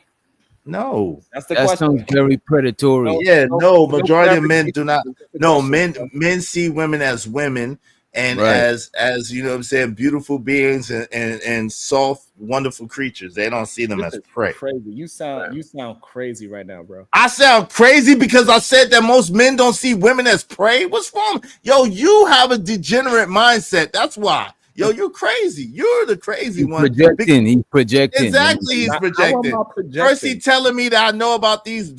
[SPEAKER 4] No.
[SPEAKER 5] That's the
[SPEAKER 3] That
[SPEAKER 5] question.
[SPEAKER 3] sounds very predatory.
[SPEAKER 5] No.
[SPEAKER 4] Yeah, no, majority of men
[SPEAKER 5] clarification.
[SPEAKER 4] do not.
[SPEAKER 5] That's the
[SPEAKER 4] No,
[SPEAKER 5] question.
[SPEAKER 4] men see women as women and
[SPEAKER 3] Right.
[SPEAKER 4] as you know what I'm saying, beautiful beings and soft, wonderful creatures. They don't see them
[SPEAKER 5] This
[SPEAKER 4] as
[SPEAKER 5] is
[SPEAKER 4] prey.
[SPEAKER 5] crazy. You sound crazy right now, bro.
[SPEAKER 4] I sound crazy because I said that most men don't see women as prey. What's wrong? Yo, you have a degenerate mindset. That's why. Yo, you're crazy. You're the crazy
[SPEAKER 3] He's
[SPEAKER 4] one.
[SPEAKER 3] projecting. He's projecting.
[SPEAKER 4] Exactly, he's
[SPEAKER 5] How am I
[SPEAKER 4] projecting.
[SPEAKER 5] projecting?
[SPEAKER 4] First, he telling me that I know about these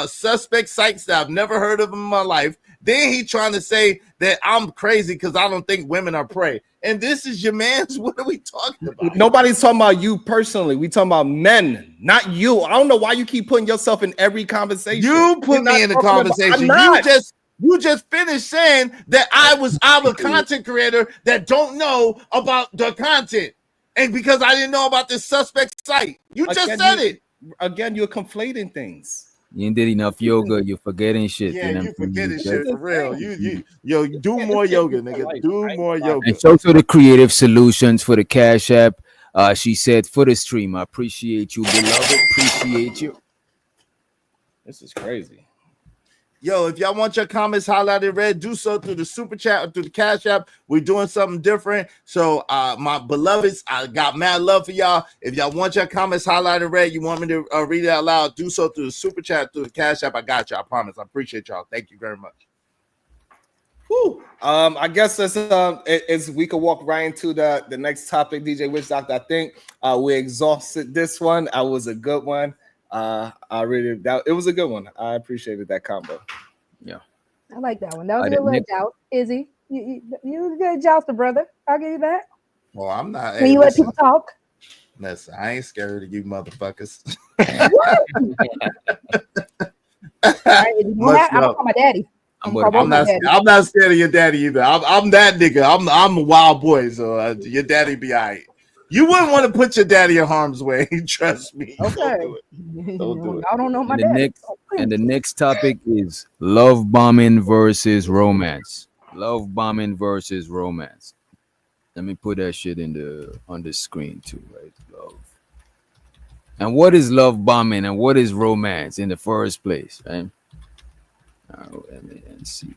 [SPEAKER 4] suspect sites that I've never heard of in my life. Then he trying to say that I'm crazy because I don't think women are prey. And this is your man's. What are we talking about?
[SPEAKER 5] Nobody's talking about you personally. We talking about men, not you. I don't know why you keep putting yourself in every conversation.
[SPEAKER 4] You put
[SPEAKER 5] We're not
[SPEAKER 4] me in the
[SPEAKER 5] talking about-
[SPEAKER 4] conversation.
[SPEAKER 5] I'm not.
[SPEAKER 4] You just finished saying that I'm a content creator that don't know about the content. And because I didn't know about this suspect site. You just
[SPEAKER 5] Again,
[SPEAKER 4] said it.
[SPEAKER 5] Again, you're conflating things.
[SPEAKER 3] You ain't did enough yoga. You're forgetting shit.
[SPEAKER 4] Yeah,
[SPEAKER 3] you know
[SPEAKER 4] you
[SPEAKER 3] what I'm saying?
[SPEAKER 4] forgetting
[SPEAKER 3] You
[SPEAKER 4] shit
[SPEAKER 3] just-
[SPEAKER 4] for real. You do more yoga, nigga. Do more yoga.
[SPEAKER 3] And shout to the creative solutions for the Cash App. She said for the stream, I appreciate you, beloved. Appreciate you.
[SPEAKER 5] This is crazy.
[SPEAKER 4] Yo, if y'all want your comments highlighted red, do so through the super chat or through the cash app. We're doing something different. So my beloveds, I got mad love for y'all. If y'all want your comments highlighted red, you want me to read it out loud, do so through the super chat, through the cash app. I got y'all. I promise. I appreciate y'all. Thank you very much.
[SPEAKER 5] Whew. I guess we could walk right into the next topic, DJ Witch Doctor. I think we exhausted this one. It was a good one. It was a good one. I appreciated that combo.
[SPEAKER 3] Yeah,
[SPEAKER 2] I like that one. That was a little joust. Izzy, you was a good jouster, brother. I'll give you that.
[SPEAKER 4] Well, I'm not.
[SPEAKER 2] When you let people talk.
[SPEAKER 4] Listen, I ain't scared of you motherfuckers.
[SPEAKER 2] I'm gonna call my daddy.
[SPEAKER 4] I'm not scared of your daddy either. I'm that nigga. I'm a wild boy, so your daddy be all right. You wouldn't want to put your daddy in harm's way. Trust me.
[SPEAKER 2] Okay.
[SPEAKER 4] Don't do it.
[SPEAKER 2] I don't know my daddy.
[SPEAKER 3] And the next topic is love bombing versus romance. Love bombing versus romance. Let me put that shit on the screen too, right? Love. And what is love bombing and what is romance in the first place, right? Let's see.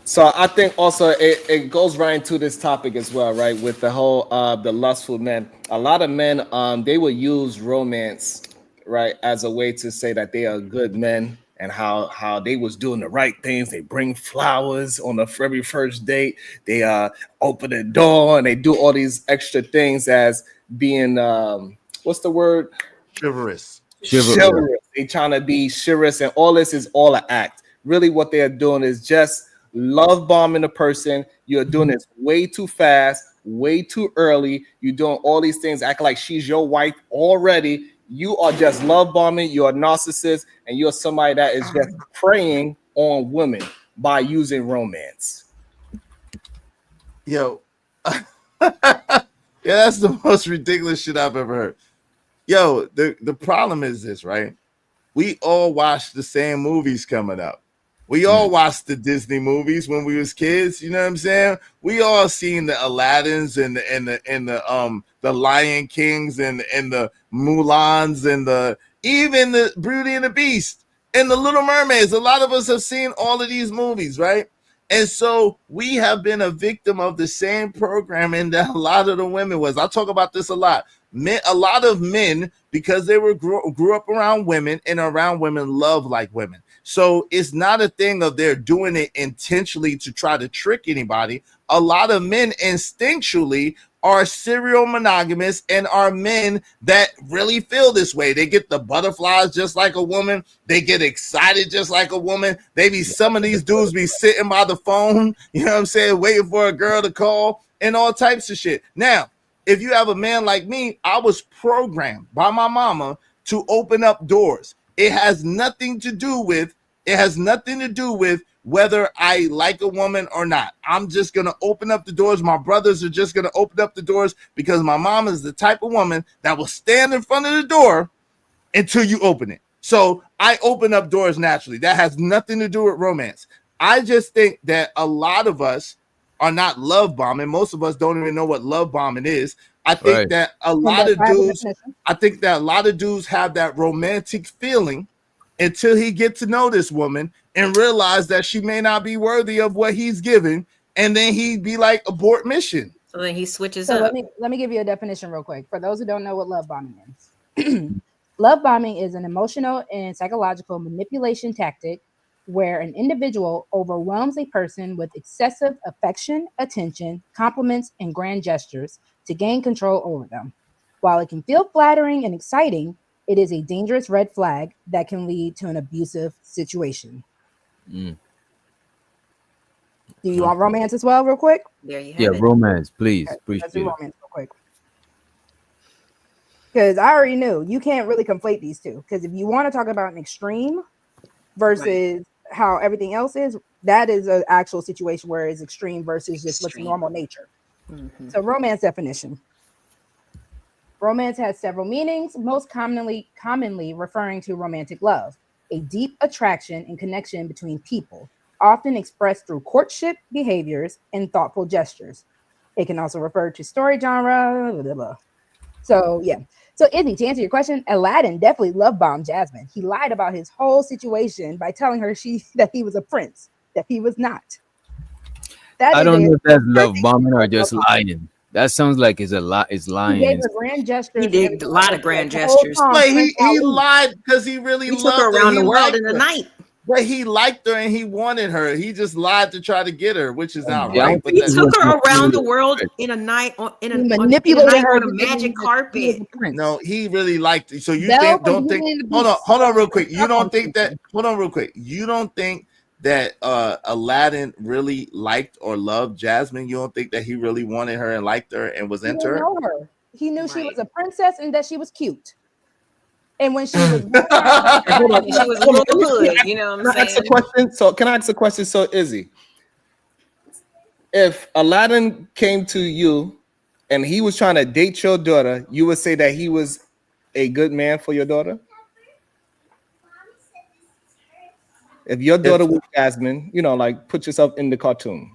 [SPEAKER 5] So I think also it goes right into this topic as well, right? With the whole the lustful men. A lot of men they will use romance, right, as a way to say that they are good men and how they was doing the right things. They bring flowers on the very first date. They open the door and they do all these extra things as being what's the word?
[SPEAKER 4] Chivalrous.
[SPEAKER 5] They trying to be chivalrous, and all this is all an act. Really, what they are doing is just love bombing a person. You're doing this way too fast, way too early. You're doing all these things, act like she's your wife already. You are just love bombing. You're a narcissist, and you're somebody that is just preying on women by using romance.
[SPEAKER 4] Yo, yeah, that's the most ridiculous shit I've ever heard. Yo, the problem is this, right? We all watch the same movies coming up. We all watched the Disney movies when we was kids. You know what I'm saying? We all seen the Aladdins and the Lion Kings and the Mulans and even the Beauty and the Beast and the Little Mermaids. A lot of us have seen all of these movies, right? And so we have been a victim of the same programming that a lot of the women was. I talk about this a lot. A lot of men, because they grew up around women and around women, love like women. So it's not a thing of they're doing it intentionally to try to trick anybody. A lot of men instinctually are serial monogamous and are men that really feel this way. They get the butterflies just like a woman. They get excited just like a woman. Some of these dudes be sitting by the phone, you know what I'm saying, waiting for a girl to call and all types of shit. Now, if you have a man like me, I was programmed by my mama to open up doors. It has nothing to do with whether I like a woman or not. I'm just going to open up the doors. My brothers are just going to open up the doors because my mom is the type of woman that will stand in front of the door until you open it. So I open up doors naturally. That has nothing to do with romance. I just think that a lot of us are not love bombing. Most of us don't even know what love bombing is. I think that a lot of dudes have that romantic feeling until he gets to know this woman and realize that she may not be worthy of what he's giving, and then he'd be like, abort mission.
[SPEAKER 6] So then he switches up.
[SPEAKER 2] Let me give you a definition real quick for those who don't know what love bombing is. Love bombing is an emotional and psychological manipulation tactic where an individual overwhelms a person with excessive affection, attention, compliments, and grand gestures to gain control over them. While it can feel flattering and exciting, it is a dangerous red flag that can lead to an abusive situation. Do you want romance as well, real quick?
[SPEAKER 6] There you have it.
[SPEAKER 3] Romance, please.
[SPEAKER 2] Okay, let's do romance real quick. Because I already knew you can't really conflate these two. Because if you want to talk about an extreme versus how everything else is, that is an actual situation where it's extreme versus just what's normal nature. Mm-hmm. So romance definition. Romance has several meanings, most commonly referring to romantic love, a deep attraction and connection between people, often expressed through courtship behaviors and thoughtful gestures. It can also refer to story genre, blah, blah, blah. So yeah, So, Izzy, to answer your question, Aladdin definitely love bombed Jasmine. He lied about his whole situation by telling her that he was a prince, that he was not.
[SPEAKER 3] I don't know if that's love bombing or just lying. That sounds like it's a lot. It's
[SPEAKER 2] He
[SPEAKER 3] lying.
[SPEAKER 2] gave her grand gestures.
[SPEAKER 6] He did a lot of grand
[SPEAKER 2] The whole
[SPEAKER 6] gestures.
[SPEAKER 2] time,
[SPEAKER 4] But
[SPEAKER 2] Prince
[SPEAKER 4] he
[SPEAKER 2] Ali.
[SPEAKER 4] lied because he really
[SPEAKER 6] He took
[SPEAKER 4] loved
[SPEAKER 6] her around
[SPEAKER 4] He
[SPEAKER 6] the world
[SPEAKER 4] liked
[SPEAKER 6] in the
[SPEAKER 4] her.
[SPEAKER 6] night.
[SPEAKER 4] But he liked her and he wanted her. He just lied to try to get her, which is not
[SPEAKER 3] Yeah, I
[SPEAKER 4] right.
[SPEAKER 3] don't
[SPEAKER 4] But
[SPEAKER 3] think
[SPEAKER 6] He
[SPEAKER 4] that,
[SPEAKER 6] took her around the
[SPEAKER 3] manipulated.
[SPEAKER 6] world in a night on
[SPEAKER 2] He
[SPEAKER 6] a
[SPEAKER 2] manipulated
[SPEAKER 6] night
[SPEAKER 2] her
[SPEAKER 6] on a
[SPEAKER 2] to
[SPEAKER 6] magic
[SPEAKER 2] believe that he was
[SPEAKER 6] carpet.
[SPEAKER 2] a prince.
[SPEAKER 4] no, he really liked it. So you
[SPEAKER 2] Belle
[SPEAKER 4] think?
[SPEAKER 2] was
[SPEAKER 4] Don't think?
[SPEAKER 2] using the
[SPEAKER 4] Hold on,
[SPEAKER 2] beast.
[SPEAKER 4] hold on, real quick. You
[SPEAKER 2] Stop
[SPEAKER 4] don't
[SPEAKER 2] on
[SPEAKER 4] think that?
[SPEAKER 2] something.
[SPEAKER 4] Hold on, real quick. You don't think that Aladdin really liked or loved Jasmine? You don't think that he really wanted her and liked her and was
[SPEAKER 2] He
[SPEAKER 4] into
[SPEAKER 2] didn't
[SPEAKER 4] her?
[SPEAKER 2] know her. He knew she
[SPEAKER 6] Right.
[SPEAKER 2] was a princess and that she was cute. And when she was
[SPEAKER 5] Hold on.
[SPEAKER 6] And she was a little hood, you know what
[SPEAKER 5] Can I
[SPEAKER 6] I'm
[SPEAKER 5] ask a
[SPEAKER 6] saying?
[SPEAKER 5] question? So can I ask a question? So Izzy, if Aladdin came to you and he was trying to date your daughter, you would say that he was a good man for your daughter? If your daughter was Jasmine, you know, like put yourself in the cartoon.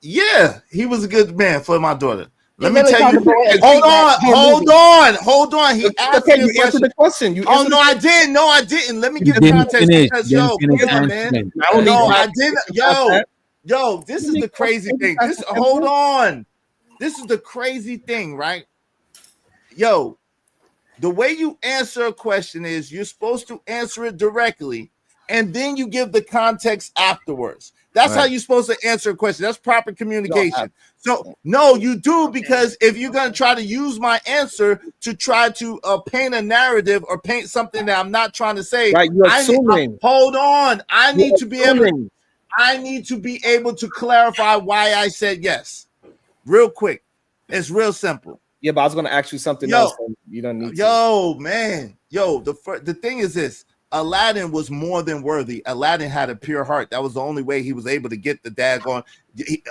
[SPEAKER 4] Yeah, he was a good man for my daughter. Let
[SPEAKER 2] He
[SPEAKER 4] me
[SPEAKER 2] really
[SPEAKER 4] tell
[SPEAKER 2] called
[SPEAKER 4] you.
[SPEAKER 2] the boy a
[SPEAKER 4] Hold
[SPEAKER 2] freak
[SPEAKER 4] on, hold on. He asked
[SPEAKER 5] Okay,
[SPEAKER 4] me a
[SPEAKER 5] you answered
[SPEAKER 4] question.
[SPEAKER 5] the question. You
[SPEAKER 4] Oh
[SPEAKER 5] answered
[SPEAKER 4] no,
[SPEAKER 5] the
[SPEAKER 4] I didn't. No, I didn't. Let me
[SPEAKER 3] You
[SPEAKER 4] give
[SPEAKER 3] didn't
[SPEAKER 4] context
[SPEAKER 3] finish.
[SPEAKER 4] because
[SPEAKER 3] You didn't finish
[SPEAKER 4] come on, man.
[SPEAKER 3] answering.
[SPEAKER 5] I don't
[SPEAKER 4] No,
[SPEAKER 5] need
[SPEAKER 4] I
[SPEAKER 5] that.
[SPEAKER 4] didn't. Yo, this is the crazy thing.
[SPEAKER 5] That's
[SPEAKER 4] This
[SPEAKER 5] simple.
[SPEAKER 4] hold on. This is the crazy thing, right? Yo, the way you answer a question is you're supposed to answer it directly, and then you give the context afterwards. That's how
[SPEAKER 3] Right.
[SPEAKER 4] you're supposed to answer a question. That's proper communication. So no, you do, because if you're gonna try to use my answer to try to paint a narrative or paint something that I'm not trying to say,
[SPEAKER 5] Right, you're assuming.
[SPEAKER 4] hold on. I
[SPEAKER 5] You're
[SPEAKER 4] need to be able.
[SPEAKER 5] assuming.
[SPEAKER 4] I need to be able to clarify why I said yes, real quick. It's real simple.
[SPEAKER 5] Yeah, but I was gonna ask you something
[SPEAKER 4] Yo.
[SPEAKER 5] else. And you don't need to.
[SPEAKER 4] Yo, man. Yo, the thing is this. Aladdin was more than worthy. Aladdin had a pure heart. That was the only way he was able to get the daggone.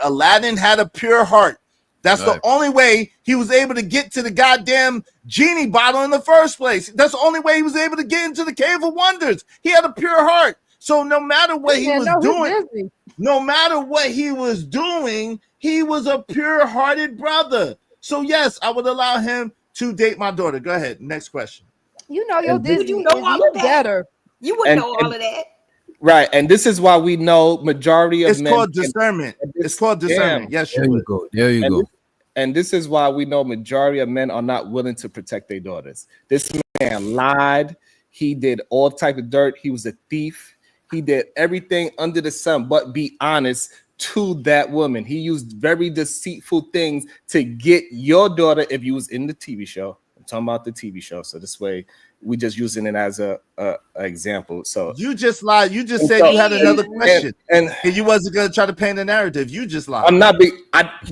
[SPEAKER 4] Aladdin had a pure heart. That's
[SPEAKER 3] Right.
[SPEAKER 4] the only way he was able to get to the goddamn genie bottle in the first place. That's the only way he was able to get into the Cave of Wonders. He had a pure heart. So no matter what he was doing, no matter what he was doing, he was a pure-hearted brother. So yes, I would allow him to date my daughter. Go ahead. Next question.
[SPEAKER 2] You know your Disney.
[SPEAKER 6] You know all of that.
[SPEAKER 2] Better.
[SPEAKER 6] You wouldn't know all of that.
[SPEAKER 5] Right, and this is why we know majority of
[SPEAKER 4] It's
[SPEAKER 5] men.
[SPEAKER 4] called discernment. It's called discernment. Yes,
[SPEAKER 3] There
[SPEAKER 4] you
[SPEAKER 3] you
[SPEAKER 4] would.
[SPEAKER 3] go. There you go.
[SPEAKER 5] And this is why we know majority of men are not willing to protect their daughters. This man lied. He did all type of dirt. He was a thief. He did everything under the sun but be honest to that woman. He used very deceitful things to get your daughter. If you was in the TV show, I'm talking about the TV show. So this way, we just using it as a example. So
[SPEAKER 4] You just lied. You just
[SPEAKER 5] And
[SPEAKER 4] said
[SPEAKER 5] so-
[SPEAKER 4] you had another question,
[SPEAKER 5] and
[SPEAKER 4] and you wasn't gonna try to paint a narrative. You just lied.
[SPEAKER 5] I'm not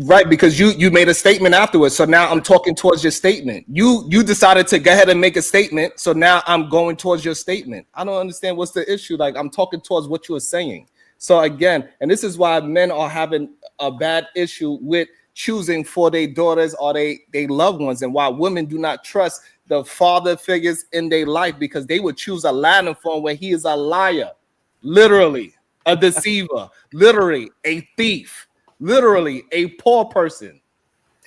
[SPEAKER 5] right, because you made a statement afterwards. So now I'm talking towards your statement. You decided to go ahead and make a statement. So now I'm going towards your statement. I don't understand what's the issue. Like, I'm talking towards what you were saying. So again, and this is why men are having a bad issue with choosing for their daughters or they loved ones, and why women do not trust the father figures in their life, because they would choose Aladdin for him when he is a liar, literally a deceiver, literally a thief, literally a poor person,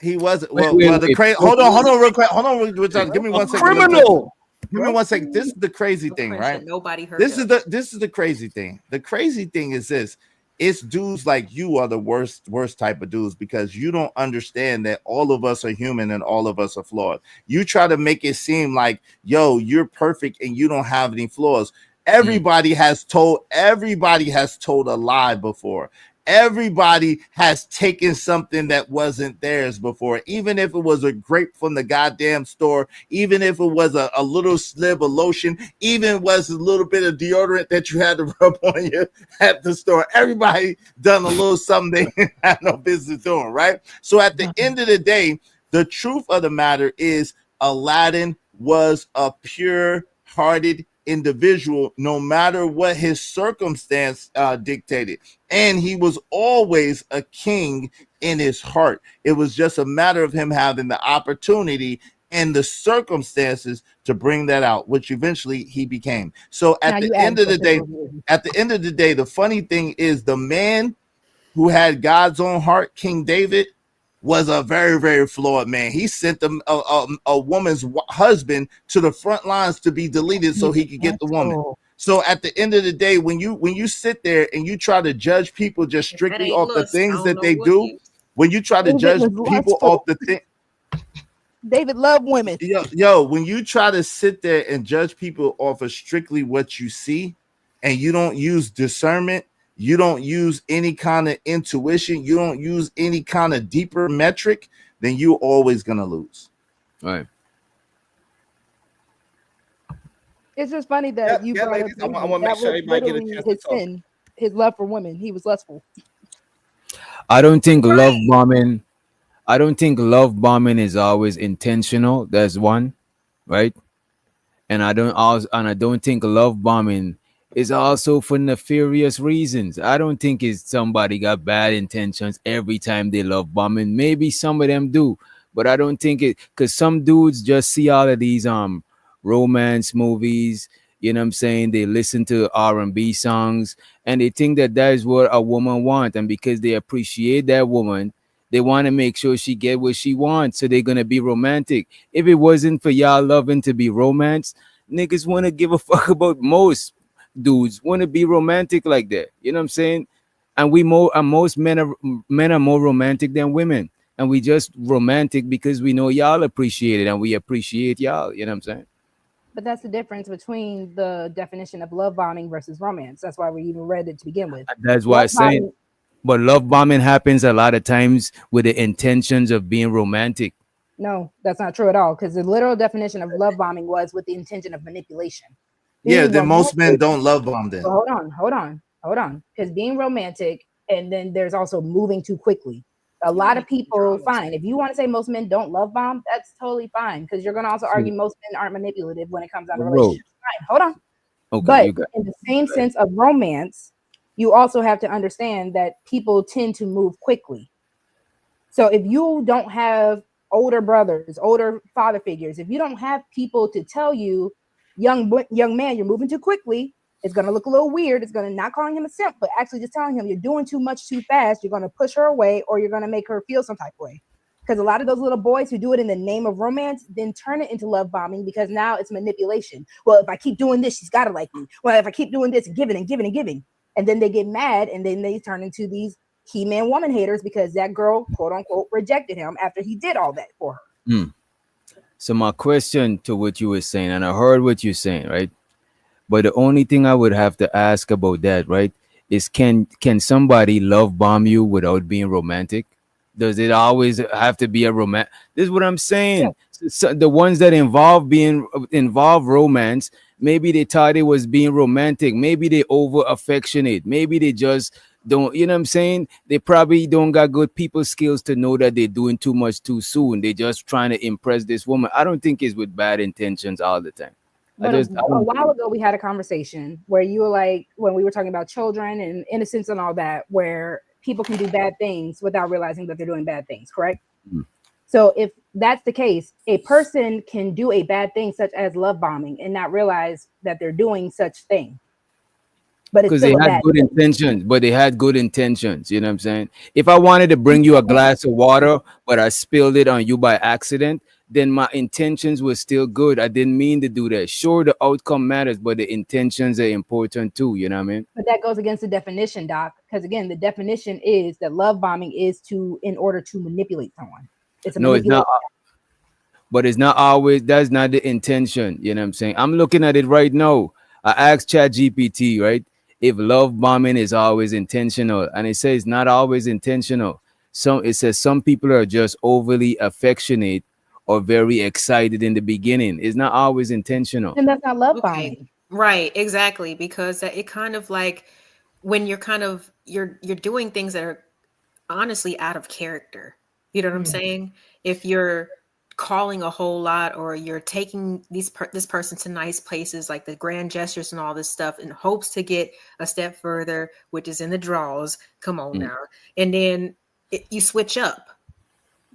[SPEAKER 4] He wasn't.
[SPEAKER 3] Wait,
[SPEAKER 4] Well, the
[SPEAKER 3] wait.
[SPEAKER 4] crazy. Hold on, real quick. Hold on, real quick. Give me 1 second.
[SPEAKER 5] criminal.
[SPEAKER 4] Give me 1 second. This is the crazy
[SPEAKER 6] No
[SPEAKER 4] thing,
[SPEAKER 6] prince
[SPEAKER 4] right?
[SPEAKER 6] that nobody heard
[SPEAKER 4] This
[SPEAKER 6] of.
[SPEAKER 4] is the crazy thing. The crazy thing is this. It's dudes like you are the worst type of dudes, because you don't understand that all of us are human and all of us are flawed. You try to make it seem like, yo, you're perfect and you don't have any flaws. Everybody has told a lie before. Everybody has taken something that wasn't theirs before, even if it was a grape from the goddamn store, even if it was a little slib of lotion, even was a little bit of deodorant that you had to rub on you at the store. Everybody done a little something they didn't have no business doing, right? So at the end of the day, the truth of the matter is Aladdin was a pure-hearted individual, no matter what his circumstance dictated, and he was always a king in his heart. It was just a matter of him having the opportunity and the circumstances to bring that out, which eventually he became. So at the end of the day, the funny thing is, the man who had God's own heart, King David, was a very, very flawed man. He sent them a woman's husband to the front lines to be deleted so he could get the woman. So at the end of the day, when you sit there and you try to judge people just strictly off the things that they do, when you try to judge people off the thing,
[SPEAKER 2] David loved women.
[SPEAKER 4] When you try to sit there and judge people off of strictly what you see, and you don't use discernment, you don't use any kind of intuition, you don't use any kind of deeper metric, then you're always gonna lose.
[SPEAKER 3] Right.
[SPEAKER 2] It's just funny that you brought
[SPEAKER 5] ladies,
[SPEAKER 2] up
[SPEAKER 5] I want to make sure everybody get a chance to
[SPEAKER 2] his
[SPEAKER 5] talk.
[SPEAKER 2] sin, his love for women. He was lustful.
[SPEAKER 3] I don't think love bombing. I don't think love bombing is always intentional. That's one, right? And I don't think love bombing is also for nefarious reasons. I don't think it's somebody got bad intentions every time they love bombing. Maybe some of them do, but I don't think it, because some dudes just see all of these romance movies. You know what I'm saying? They listen to R&B songs and they think that that is what a woman wants, and because they appreciate that woman, they want to make sure she get what she wants, so they're gonna be romantic. If it wasn't for y'all loving to be romance, niggas want to give a fuck about most dudes want to be romantic like that. You know what I'm saying? And most men are more romantic than women, and we just romantic because we know y'all appreciate it and we appreciate y'all. You know what I'm saying?
[SPEAKER 2] But that's the difference between the definition of love bombing versus romance. That's why we even read it to begin with.
[SPEAKER 3] That's why I'm saying. But love bombing happens a lot of times with the intentions of being romantic.
[SPEAKER 2] No, that's not true at all. Because the literal definition of love bombing was with the intention of manipulation.
[SPEAKER 4] Yeah, then most men don't love bomb then.
[SPEAKER 2] Well, hold on. Because being romantic, and then there's also moving too quickly. A lot of people, fine. If you want to say most men don't love bomb, that's totally fine. Because you're going to also argue most men aren't manipulative when it comes down to relationships. Fine, hold on.
[SPEAKER 3] Okay,
[SPEAKER 2] but in the same sense of romance, you also have to understand that people tend to move quickly. So if you don't have older brothers, older father figures, if you don't have people to tell you, young man, you're moving too quickly, it's going to look a little weird. It's going to not calling him a simp, but actually just telling him you're doing too much too fast. You're going to push her away, or you're going to make her feel some type of way. Because a lot of those little boys who do it in the name of romance then turn it into love bombing, because now it's manipulation. Well, if I keep doing this, she's got to like me. Well, if I keep doing this, giving and giving and giving. And then they get mad, and then they turn into these he-man woman haters because that girl, quote unquote, rejected him after he did all that for her.
[SPEAKER 3] So my question to what you were saying, and I heard what you're saying, right? But the only thing I would have to ask about that, right, is can somebody love bomb you without being romantic? Does it always have to be a romance? This is what I'm saying. Yeah. So the ones that involve romance, maybe they thought it was being romantic. Maybe they over affectionate. Maybe they just don't, you know what I'm saying? They probably don't got good people skills to know that they're doing too much too soon. They're just trying to impress this woman. I don't think it's with bad intentions all the time.
[SPEAKER 2] But a while ago, we had a conversation where you were like, when we were talking about children and innocence and all that, where people can do bad things without realizing that they're doing bad things, correct? So if that's the case, a person can do a bad thing such as love bombing and not realize that they're doing such thing. But
[SPEAKER 3] because they had good intentions, but they had good intentions. You know what I'm saying? If I wanted to bring you a glass of water, but I spilled it on you by accident, then my intentions were still good. I didn't mean to do that. Sure, the outcome matters, but the intentions are important too. You know what I mean?
[SPEAKER 2] But that goes against the definition, Doc. Because again, the definition is that love bombing is in order to manipulate someone. It's not.
[SPEAKER 3] But it's not always. That's not the intention. You know what I'm saying? I'm looking at it right now. I asked ChatGPT, right, if love bombing is always intentional, and it says not always intentional. It says some people are just overly affectionate or very excited in the beginning. It's not always intentional.
[SPEAKER 2] And that's not love bombing.
[SPEAKER 6] Right, exactly. Because it kind of like when you're kind of you're doing things that are honestly out of character. You know what I'm saying? If you're calling a whole lot, or you're taking this person to nice places, like the grand gestures and all this stuff, in hopes to get a step further, which is in the draws. Come on now. And then you switch up.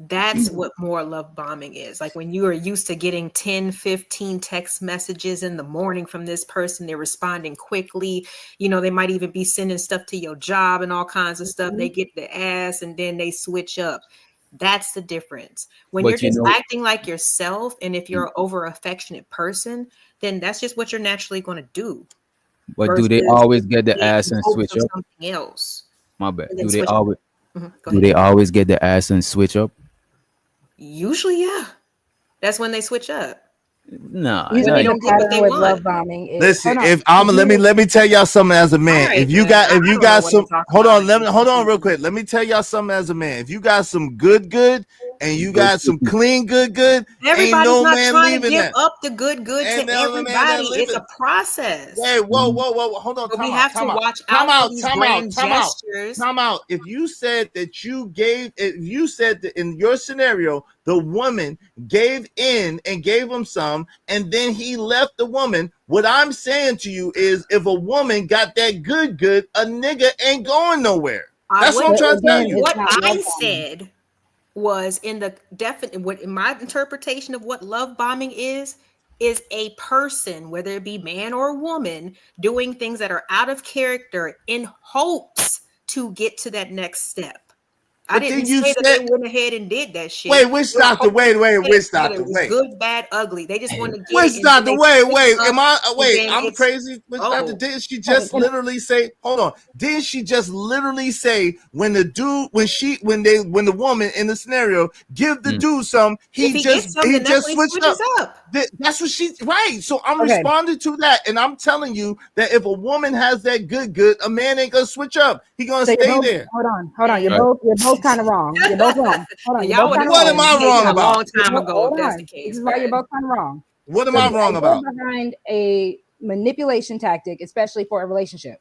[SPEAKER 6] That's what more love bombing is. Like when you are used to getting 10, 15 text messages in the morning from this person, they're responding quickly. You know, they might even be sending stuff to your job and all kinds of stuff. They get the ass, and then they switch up. That's the difference. When
[SPEAKER 3] But
[SPEAKER 6] you're
[SPEAKER 3] you
[SPEAKER 6] just
[SPEAKER 3] know,
[SPEAKER 6] acting like yourself, and if you're an over affectionate person, then that's just what you're naturally going to do.
[SPEAKER 3] but do they
[SPEAKER 6] Versus
[SPEAKER 3] always get the
[SPEAKER 6] being
[SPEAKER 3] ass
[SPEAKER 6] in
[SPEAKER 3] and
[SPEAKER 6] hopes
[SPEAKER 3] switch
[SPEAKER 6] of
[SPEAKER 3] up?
[SPEAKER 6] something else.
[SPEAKER 3] My bad.
[SPEAKER 6] And then
[SPEAKER 3] Do they
[SPEAKER 6] switch.
[SPEAKER 3] always
[SPEAKER 6] Go
[SPEAKER 3] do
[SPEAKER 6] ahead.
[SPEAKER 3] they always get the ass and switch up?
[SPEAKER 6] Usually, yeah. That's when they switch up.
[SPEAKER 3] Nah,
[SPEAKER 2] Usually
[SPEAKER 3] nah.
[SPEAKER 6] they
[SPEAKER 2] the
[SPEAKER 6] don't get what
[SPEAKER 2] pattern
[SPEAKER 6] they
[SPEAKER 2] with
[SPEAKER 6] want.
[SPEAKER 2] love bombing is
[SPEAKER 4] Listen,
[SPEAKER 2] hold on.
[SPEAKER 4] if I'm let me tell y'all something as a man.
[SPEAKER 6] All
[SPEAKER 4] If
[SPEAKER 6] right,
[SPEAKER 4] you
[SPEAKER 6] man.
[SPEAKER 4] got
[SPEAKER 6] I don't know what
[SPEAKER 4] some,
[SPEAKER 6] I'm talking
[SPEAKER 4] hold
[SPEAKER 6] about.
[SPEAKER 4] on, hold on real quick. Let me tell y'all something as a man. If you got some good, and you got some clean, good, ain't
[SPEAKER 6] Everybody's
[SPEAKER 4] no
[SPEAKER 6] not
[SPEAKER 4] man
[SPEAKER 6] trying to
[SPEAKER 4] leaving
[SPEAKER 6] give
[SPEAKER 4] that.
[SPEAKER 6] up the good
[SPEAKER 4] Ain't
[SPEAKER 6] to
[SPEAKER 4] no man that
[SPEAKER 6] everybody. It's
[SPEAKER 4] leaving.
[SPEAKER 6] a process.
[SPEAKER 4] Hey, whoa, hold on,
[SPEAKER 6] But we
[SPEAKER 4] time
[SPEAKER 6] have to
[SPEAKER 4] out.
[SPEAKER 6] watch out for these grand gestures.
[SPEAKER 4] Time out. If you said that in your scenario, the woman gave in and gave him some, and then he left the woman, what I'm saying to you is if a woman got that good, a nigga ain't going nowhere. That's what I'm trying to tell you.
[SPEAKER 6] What I said was in the definite, what in my interpretation of what love bombing is a person, whether it be man or woman, doing things that are out of character in hopes to get to that next step. I didn't say that they went ahead and did that shit.
[SPEAKER 4] Wait, which doctor? Wait, which doctor?
[SPEAKER 6] It was
[SPEAKER 4] Wait.
[SPEAKER 6] good, bad, ugly. They just wanted to get
[SPEAKER 4] Which
[SPEAKER 6] it.
[SPEAKER 4] doctor? Wait.
[SPEAKER 6] Am
[SPEAKER 4] I? I'm crazy. Which doctor? Didn't she just literally say? Hold on. Didn't she just literally say when the woman in the scenario give the dude some, he just switched up. That's what she right. So I'm responding to that, and I'm telling you that if a woman has that good, a man ain't gonna switch up. He gonna stay there.
[SPEAKER 2] Hold on. You're both kind of wrong. You're both wrong. Hold on.
[SPEAKER 4] What am I wrong about?
[SPEAKER 6] A long time ago, if that's the case.
[SPEAKER 2] This is why you're both kind of wrong.
[SPEAKER 4] What am I wrong about?
[SPEAKER 2] Behind a manipulation tactic, especially for a relationship.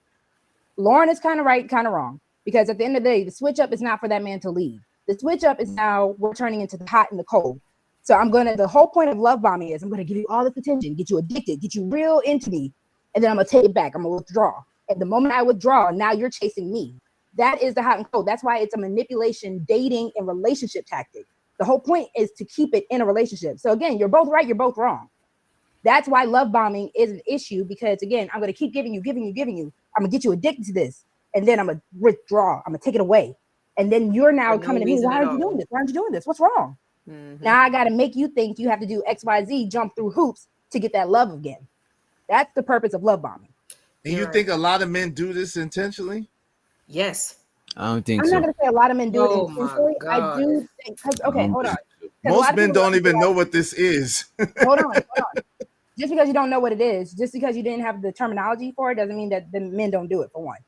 [SPEAKER 2] Lauren is kind of right, kind of wrong. Because at the end of the day, the switch up is not for that man to leave. The switch up is now we're turning into the hot and the cold. So the whole point of love bombing is I'm going to give you all this attention, get you addicted, get you real into me. And then I'm going to take it back. I'm going to withdraw. And the moment I withdraw, now you're chasing me. That is the hot and cold. That's why it's a manipulation, dating, and relationship tactic. The whole point is to keep it in a relationship. So again, you're both right, you're both wrong. That's why love bombing is an issue because again, I'm going to keep giving you. I'm going to get you addicted to this. And then I'm going to withdraw. I'm going to take it away. And then you're now coming to me. Why aren't you doing this? Why aren't you doing this? What's wrong? Mm-hmm. Now I got to make you think you have to do X, Y, Z, jump through hoops to get that love again. That's the purpose of love bombing.
[SPEAKER 4] And you think a lot of men do this intentionally?
[SPEAKER 6] Yes.
[SPEAKER 3] I don't think so.
[SPEAKER 2] I'm not going to say a lot of men do it intentionally. I do think, hold on.
[SPEAKER 4] Most men don't even know what this is.
[SPEAKER 2] Hold on. Just because you don't know what it is, just because you didn't have the terminology for it, doesn't mean that the men don't do it, for one.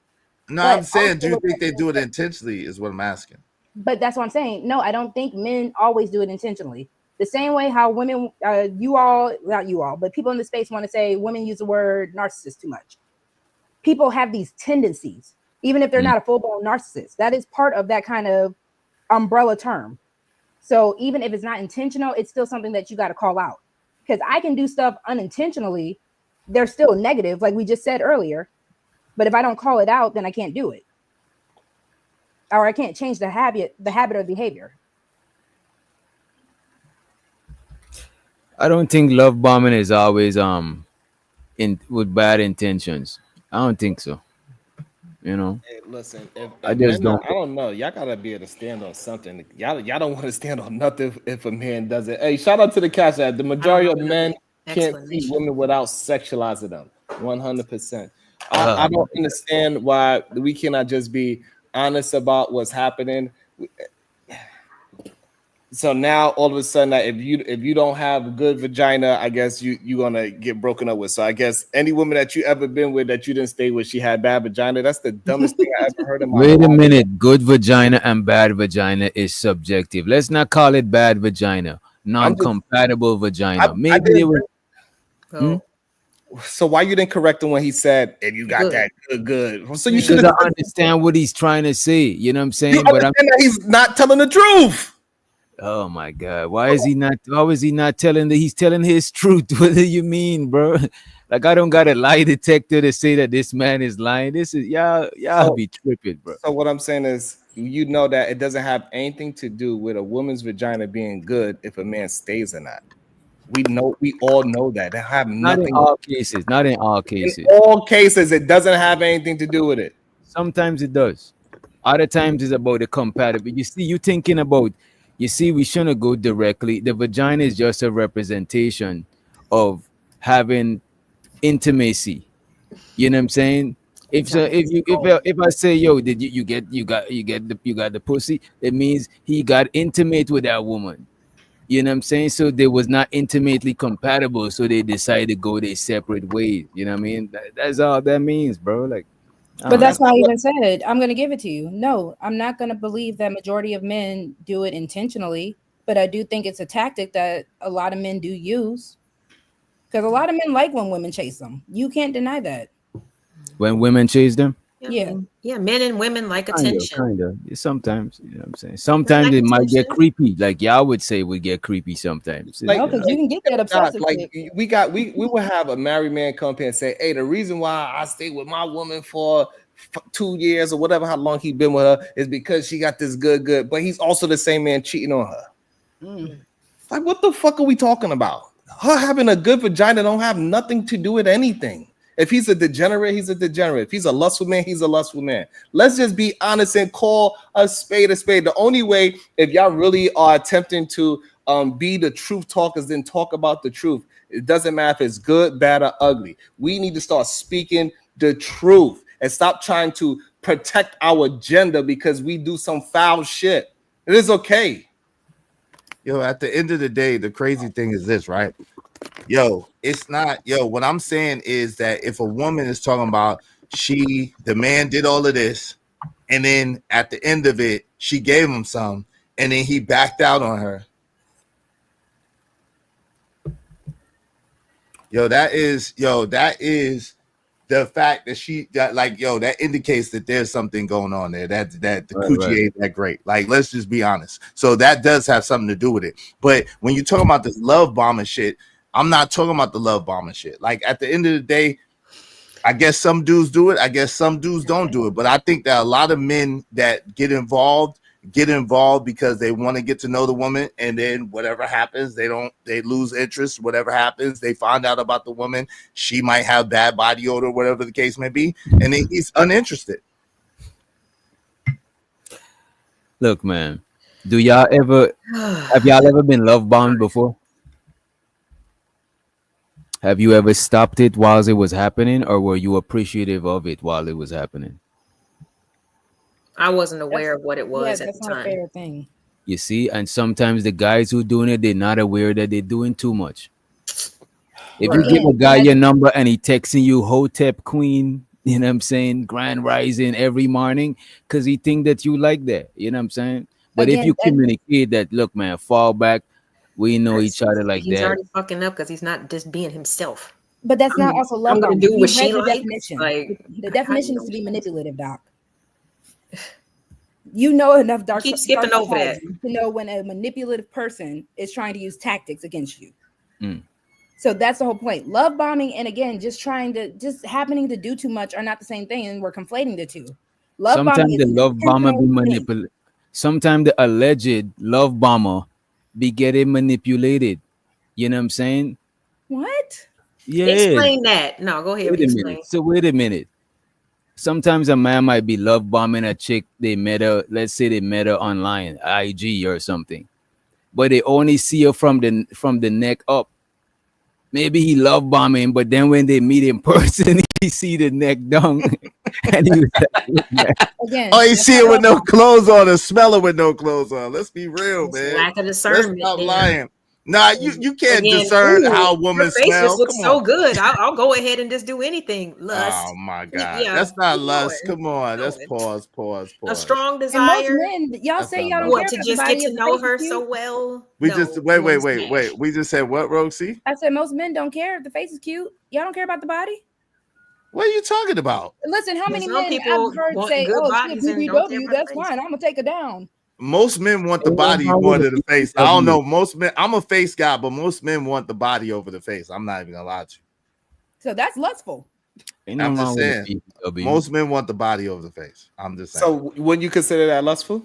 [SPEAKER 4] No, I'm saying, do you think they do it intentionally is what I'm asking.
[SPEAKER 2] But that's what I'm saying. No, I don't think men always do it intentionally. The same way how women, not you all, but people in the space want to say women use the word narcissist too much. People have these tendencies, even if they're not a full-blown narcissist. That is part of that kind of umbrella term. So even if it's not intentional, it's still something that you got to call out. Because I can do stuff unintentionally. They're still negative, like we just said earlier. But if I don't call it out, then I can't do it. Or I can't change the habit or behavior.
[SPEAKER 3] I don't think love bombing is always with bad intentions. I don't think so. You know.
[SPEAKER 5] Hey, listen,
[SPEAKER 3] I just don't.
[SPEAKER 5] I don't know. Y'all gotta be able to stand on something. Y'all don't want to stand on nothing if a man does it. Hey, shout out to the Cash App. The majority of men can't see women without sexualizing them. 100%. I don't understand why we cannot just be honest about what's happening. So now all of a sudden, if you don't have good vagina, I guess you're gonna get broken up with. So I guess any woman that you ever been with that you didn't stay with, she had bad vagina. That's the dumbest thing I ever heard in my life.
[SPEAKER 3] Wait a minute. Good vagina and bad vagina is subjective. Let's not call it bad vagina. Non-compatible vagina. Maybe they were.
[SPEAKER 5] So why you didn't correct him when he said, "If you got that good"? So you should
[SPEAKER 3] understand what he's trying to say. You know what I'm saying?
[SPEAKER 5] You understand that he's not telling the truth.
[SPEAKER 3] Oh my God! Why is he not? How is he not telling he's telling his truth? What do you mean, bro? Like I don't got a lie detector to say that this man is lying. This is y'all be tripping, bro.
[SPEAKER 5] So what I'm saying is, you know that it doesn't have anything to do with a woman's vagina being good if a man stays or not. We all know that. They have nothing.
[SPEAKER 3] Not in all cases. Not in all cases.
[SPEAKER 5] In all cases, it doesn't have anything to do with it.
[SPEAKER 3] Sometimes it does. Other times it's about the compatibility. You see, you thinking about You see, we shouldn't go directly. The vagina is just a representation of having intimacy. You know what I'm saying? If I say, yo, did you got the pussy, it means he got intimate with that woman. You know what I'm saying? So they was not intimately compatible, so they decided to go their separate ways. You know what I mean? That's all that means, bro. Like, I
[SPEAKER 2] But
[SPEAKER 3] don't
[SPEAKER 2] that's
[SPEAKER 3] know.
[SPEAKER 2] not even said. I'm going to give it to you. No, I'm not going to believe that majority of men do it intentionally, but I do think it's a tactic that a lot of men do use. Because a lot of men like when women chase them. You can't deny that.
[SPEAKER 3] When women chase them.
[SPEAKER 2] Yeah.
[SPEAKER 6] Yeah, men and women like
[SPEAKER 3] Kind
[SPEAKER 6] attention.
[SPEAKER 3] of. Sometimes, you know what I'm saying. Sometimes
[SPEAKER 6] like
[SPEAKER 3] it might get
[SPEAKER 6] attention.
[SPEAKER 3] creepy. Like y'all would say, would get creepy sometimes.
[SPEAKER 5] Like-
[SPEAKER 2] No, because you can get that
[SPEAKER 5] Doc,
[SPEAKER 2] obsessive.
[SPEAKER 5] like
[SPEAKER 2] chick.
[SPEAKER 5] we would have a married man come up here and say, hey, the reason why I stayed with my woman for 2 years or whatever, how long he been with her, is because she got this good, but he's also the same man cheating on her. Like, what the fuck are we talking about? Her having a good vagina don't have nothing to do with anything. If he's a degenerate, he's a degenerate. If he's a lustful man, he's a lustful man. Let's just be honest and call a spade a spade. The only way, if y'all really are attempting to be the truth talkers, then talk about the truth. It doesn't matter if it's good, bad, or ugly. We need to start speaking the truth and stop trying to protect our agenda because we do some foul shit. It is okay.
[SPEAKER 4] Yo, at the end of the day, the crazy thing is this, right? Yo, it's not, yo, what I'm saying is that if a woman is talking about the man did all of this, and then at the end of it, she gave him some, and then he backed out on her. That is the fact that that indicates that there's something going on there. That the coochie ain't that great. Like, let's just be honest. So that does have something to do with it. But when you talk about this love bombing shit, I'm not talking about the love bombing shit. Like, at the end of the day, I guess some dudes do it. I guess some dudes don't do it. But I think that a lot of men that get involved because they want to get to know the woman, and then whatever happens, they lose interest. Whatever happens, they find out about the woman. She might have bad body odor, whatever the case may be, and then he's uninterested.
[SPEAKER 3] Look, man, have y'all ever been love bombed before? Have you ever stopped it while it was happening, or were you appreciative of it while it was happening?
[SPEAKER 6] I wasn't aware of what it was at
[SPEAKER 2] that's
[SPEAKER 6] the
[SPEAKER 2] not a
[SPEAKER 6] time.
[SPEAKER 2] fair thing.
[SPEAKER 3] You see, and sometimes the guys who doing it, they're not aware that they're doing too much. If you give a guy your number and he texting you Hotep Queen, you know what I'm saying, Grand Rising every morning, because he think that you like that, you know what I'm saying? But if you communicate that, look, man, fall back, we know each other like
[SPEAKER 6] He's
[SPEAKER 3] that.
[SPEAKER 6] already fucking up because he's not just being himself.
[SPEAKER 2] But that's not also love
[SPEAKER 6] I'm gonna
[SPEAKER 2] bombing.
[SPEAKER 6] do what
[SPEAKER 2] You
[SPEAKER 6] she
[SPEAKER 2] read the
[SPEAKER 6] likes.
[SPEAKER 2] definition.
[SPEAKER 6] Like,
[SPEAKER 2] The definition is to be manipulative, Doc. You know enough dark
[SPEAKER 6] Keep skipping over that.
[SPEAKER 2] to know when a manipulative person is trying to use tactics against you.
[SPEAKER 3] Mm.
[SPEAKER 2] So that's the whole point. Love bombing and again, just happening to do too much are not the same thing, and we're conflating the two.
[SPEAKER 3] Sometimes the love bomber be
[SPEAKER 2] intentional thing.
[SPEAKER 3] manipulated. Sometimes the alleged love bomber be getting manipulated. You know what I'm saying?
[SPEAKER 2] What?
[SPEAKER 3] Yeah.
[SPEAKER 6] Explain that. No, go ahead.
[SPEAKER 3] Wait a
[SPEAKER 6] Explain.
[SPEAKER 3] minute. So wait a minute. Sometimes a man might be love bombing a chick. Let's say they met her online, IG or something, but they only see her from the neck up. Maybe he love bombing, but then when they meet in person, he see the neck down, and he was like,
[SPEAKER 2] Again,
[SPEAKER 4] Oh, you see it with no clothes on, and smell it with no clothes on. Let's be real,
[SPEAKER 6] It's
[SPEAKER 4] man.
[SPEAKER 6] lack of
[SPEAKER 4] Let's
[SPEAKER 6] discernment.
[SPEAKER 4] stop
[SPEAKER 6] then.
[SPEAKER 4] lying. Nah, you can't
[SPEAKER 6] Again,
[SPEAKER 4] discern
[SPEAKER 6] ooh,
[SPEAKER 4] how
[SPEAKER 6] your
[SPEAKER 4] women
[SPEAKER 6] face
[SPEAKER 4] smell.
[SPEAKER 6] just looks
[SPEAKER 4] Come
[SPEAKER 6] so
[SPEAKER 4] on.
[SPEAKER 6] good. I'll go ahead and just do anything. Lust.
[SPEAKER 4] Oh my God,
[SPEAKER 6] Yeah,
[SPEAKER 4] that's not
[SPEAKER 6] keep
[SPEAKER 4] lust.
[SPEAKER 6] going.
[SPEAKER 4] Come on,
[SPEAKER 6] Keep
[SPEAKER 4] let's
[SPEAKER 6] going.
[SPEAKER 4] pause.
[SPEAKER 6] A strong
[SPEAKER 2] and most
[SPEAKER 6] desire.
[SPEAKER 2] men, y'all
[SPEAKER 4] That's
[SPEAKER 2] say
[SPEAKER 4] not
[SPEAKER 2] y'all don't
[SPEAKER 4] love.
[SPEAKER 2] care
[SPEAKER 6] What, to
[SPEAKER 2] about the
[SPEAKER 6] just
[SPEAKER 2] body
[SPEAKER 6] get to
[SPEAKER 2] if the
[SPEAKER 6] know
[SPEAKER 2] face is
[SPEAKER 6] her
[SPEAKER 2] cute.
[SPEAKER 6] so well?
[SPEAKER 4] We
[SPEAKER 6] No,
[SPEAKER 4] just
[SPEAKER 6] you wanna
[SPEAKER 4] wait.
[SPEAKER 6] smash.
[SPEAKER 4] We just said what, Roxy?
[SPEAKER 2] I said most men don't care if the face is cute. Y'all don't care about the body.
[SPEAKER 4] What are you talking about?
[SPEAKER 2] Listen, how many
[SPEAKER 6] Some
[SPEAKER 2] men
[SPEAKER 6] people
[SPEAKER 2] I've heard
[SPEAKER 6] want
[SPEAKER 2] say,
[SPEAKER 6] good
[SPEAKER 2] "Oh, she a
[SPEAKER 6] bodies and don't care
[SPEAKER 2] BBW,
[SPEAKER 6] about the
[SPEAKER 2] that's
[SPEAKER 6] face.
[SPEAKER 2] fine. I'm gonna take her down."
[SPEAKER 4] Most men want the body more than the face. I don't know. Most men, I'm a face guy, but most men want the body over the face. I'm not even gonna lie to you.
[SPEAKER 2] So that's lustful.
[SPEAKER 3] Ain't
[SPEAKER 4] I'm
[SPEAKER 3] nothing
[SPEAKER 4] just
[SPEAKER 3] wrong with
[SPEAKER 4] saying.
[SPEAKER 3] the BBW.
[SPEAKER 4] Most men want the body over the face. I'm just saying.
[SPEAKER 5] So would you consider that lustful?